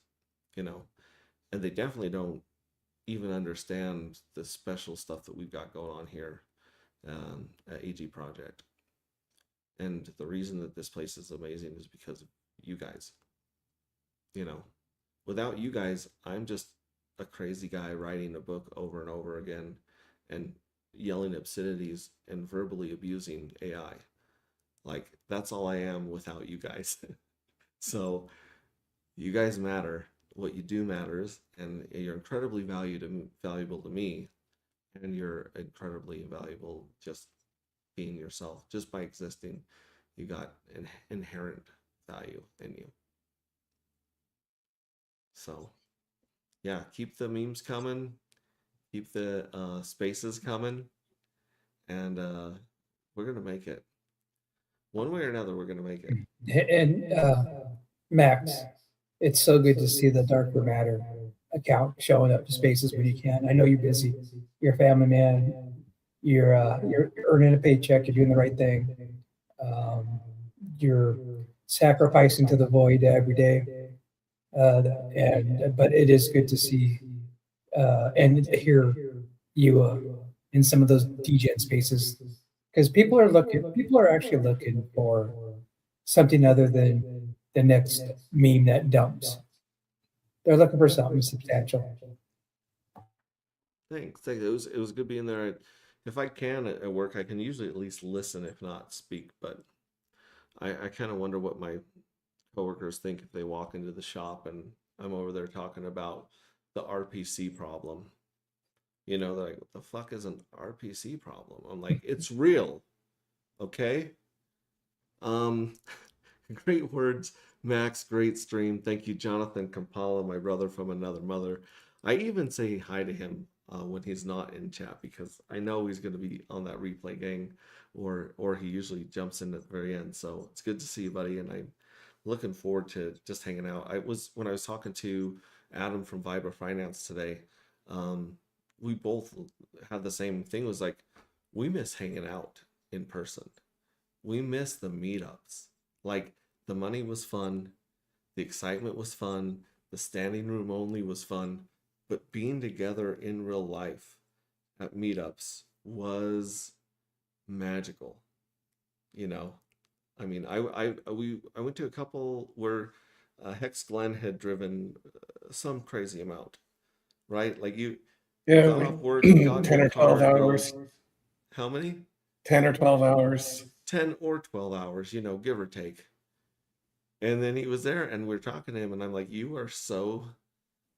and they definitely don't even understand the special stuff that we've got going on here at AG Project. And the reason that this place is amazing is because of you guys. Without you guys, I'm just a crazy guy writing a book over and over again and yelling obscenities and verbally abusing AI. Like, that's all I am without you guys. So you guys matter. What you do matters, and you're incredibly valuable to me, and you're incredibly valuable just being yourself, just by existing. You got an inherent value in you. So yeah, keep the memes coming, keep the spaces coming, and we're gonna make it. One way or another, we're gonna make it. And Max, it's so good to see the Darker Matter account showing up to spaces when you can. I know you're busy. You're a family man. You're earning a paycheck. You're doing the right thing. You're sacrificing to the void every day. But it is good to see and hear you in some of those DGen spaces, because people are actually looking for something other than the next meme that dumps. They're looking for something substantial. Thanks. It was good being there. If I can at work, I can usually at least listen, if not speak. But I kind of wonder what my coworkers think if they walk into the shop and I'm over there talking about the RPC problem. They're like, what the fuck is an RPC problem? I'm like, it's real. Okay. Great words, Max. Great stream. Thank you, Jonathan Kampala, my brother from another mother. I even say hi to him when he's not in chat, because I know he's going to be on that replay gang, or he usually jumps in at the very end. So it's good to see you, buddy, and I'm looking forward to just hanging out. When I was talking to Adam from Vibra Finance today, we both had the same thing. It was like, we miss hanging out in person. We miss the meetups. Like, the money was fun, the excitement was fun, the standing room only was fun, but being together in real life at meetups was magical. I mean, I went to a couple where Hex Glenn had driven some crazy amount, right? Like, you got off work, you got in 10 your or 12 car, hours. how many? 10 or 12 hours. 10 or 12 hours, give or take. And then he was there, and we're talking to him, and I'm like, you are so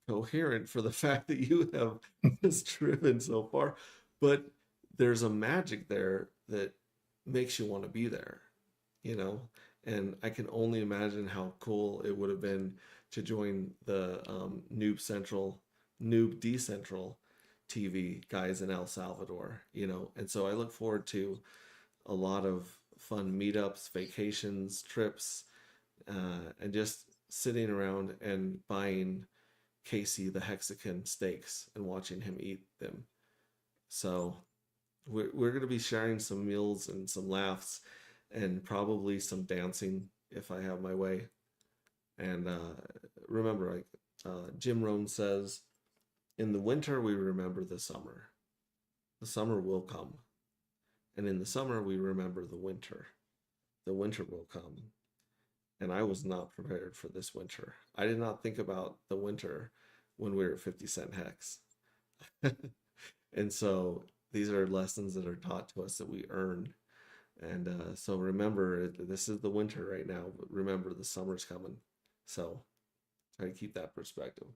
coherent for the fact that you have just driven so far. But there's a magic there that makes you want to be there, and I can only imagine how cool it would have been to join the Noob Decentral TV guys in El Salvador, and so I look forward to a lot of fun meetups, vacations, trips, and just sitting around and buying Casey the Hexican steaks and watching him eat them. So we're going to be sharing some meals and some laughs and probably some dancing if I have my way. And remember, Jim Rohn says, in the winter we remember the summer. The summer will come. And in the summer we remember the winter. The winter will come. And I was not prepared for this winter. I did not think about the winter when we were at 50-cent hex. And so these are lessons that are taught to us that we earn. And so remember, this is the winter right now, but remember the summer's coming. So try to keep that perspective.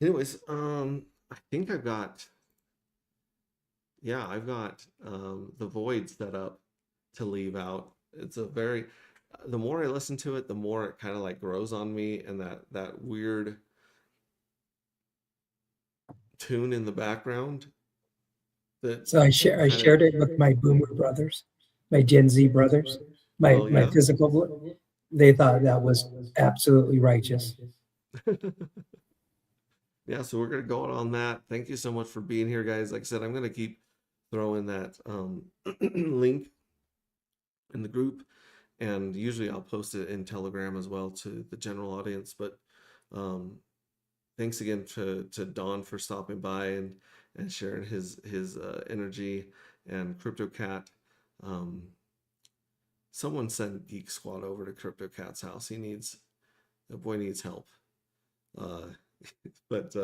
Anyways, I think I've got the void set up to leave out. It's a very, the more I listen to it, the more it kind of like grows on me, and that weird tune in the background. So I shared it with my boomer brothers, my Gen Z brothers, my physical. They thought that was absolutely righteous. Yeah, so we're gonna go out on that. Thank you so much for being here, guys. Like I said, I'm gonna keep throwing that link in the group, and usually I'll post it in Telegram as well to the general audience. But thanks again to Don for stopping by and sharing his energy, and CryptoCat. Someone send Geek Squad over to CryptoCat's house. The boy needs help. But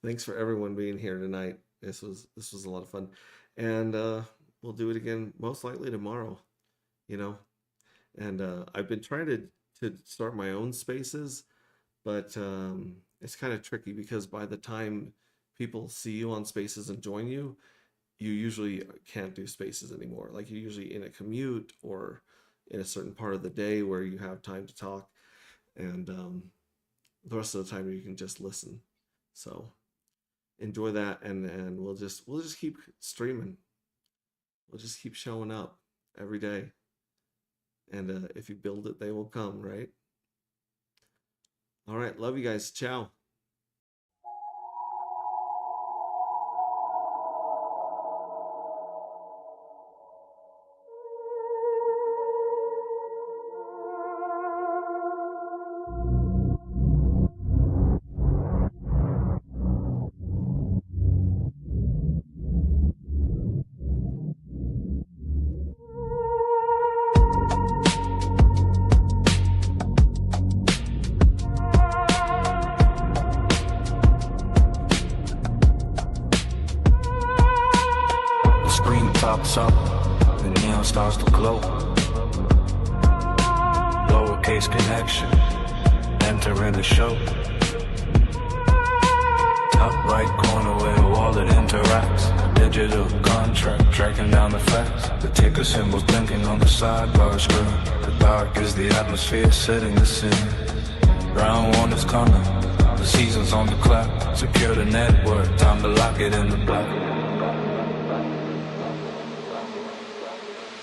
thanks for everyone being here tonight. This was a lot of fun, and we'll do it again most likely tomorrow. And I've been trying to start my own spaces, but it's kind of tricky because by the time people see you on spaces and join you, you usually can't do spaces anymore. Like you're usually in a commute or in a certain part of the day where you have time to talk, and the rest of the time you can just listen. So enjoy that, and we'll just keep streaming. We'll just keep showing up every day, and if you build it, they will come, right? All right, love you guys. Ciao. Pops up, the neon starts to glow. Lowercase connection, entering the show. Top right corner where the wallet interacts. Digital contract, tracking down the facts. The ticker symbols blinking on the sidebar screen. The dark is the atmosphere setting the scene. Round one is coming, the season's on the clock. Secure the network, time to lock it in the block.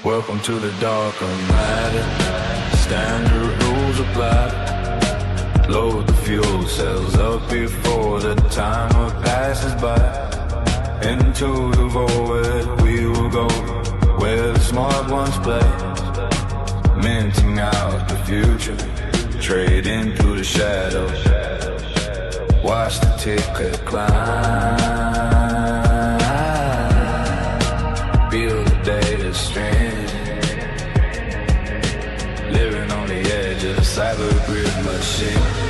Welcome to the darker matter. Standard rules apply. Load the fuel cells up before the timer passes by. Into the void we will go, where the smart ones play. Minting out the future, trade into the shadows. Watch the ticker climb. Feel the data stream. Living on the edge of the cyber grid machine.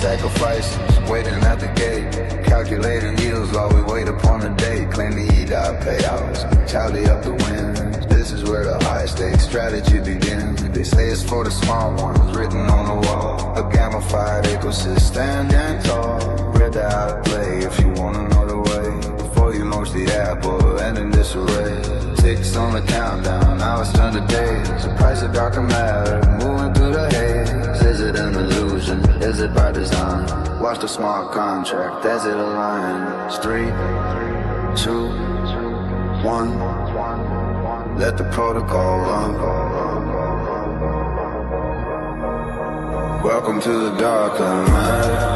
Sacrifices, waiting at the gate, calculating yields while we wait upon the day. Claim the EDOT payouts, tally up the wins. This is where the high stakes strategy begins. They say it's for the smart ones, written on the wall. A gamified ecosystem, standing tall. Read the how to play if you wanna know the way. Before you launch the app or end in disarray. Ticks on the countdown, now it's turned to days. The price of darker matter, moving through the haze. Is it an illusion? Is it by design? Watch the smart contract as it aligns. 3, 2, 1. Let the protocol run. Welcome to the darker matter.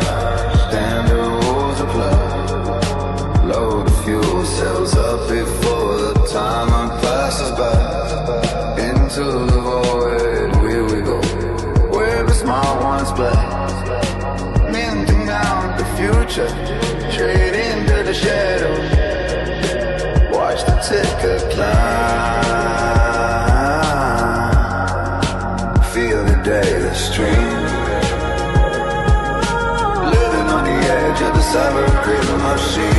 Standard rules apply. Load the fuel cells up before the timer passes by. Into to the void. Here we go, where the small ones play, minting out the future, straight into the shadows. Watch the ticker climb, feel the data stream, living on the edge of the cyber criminal machine.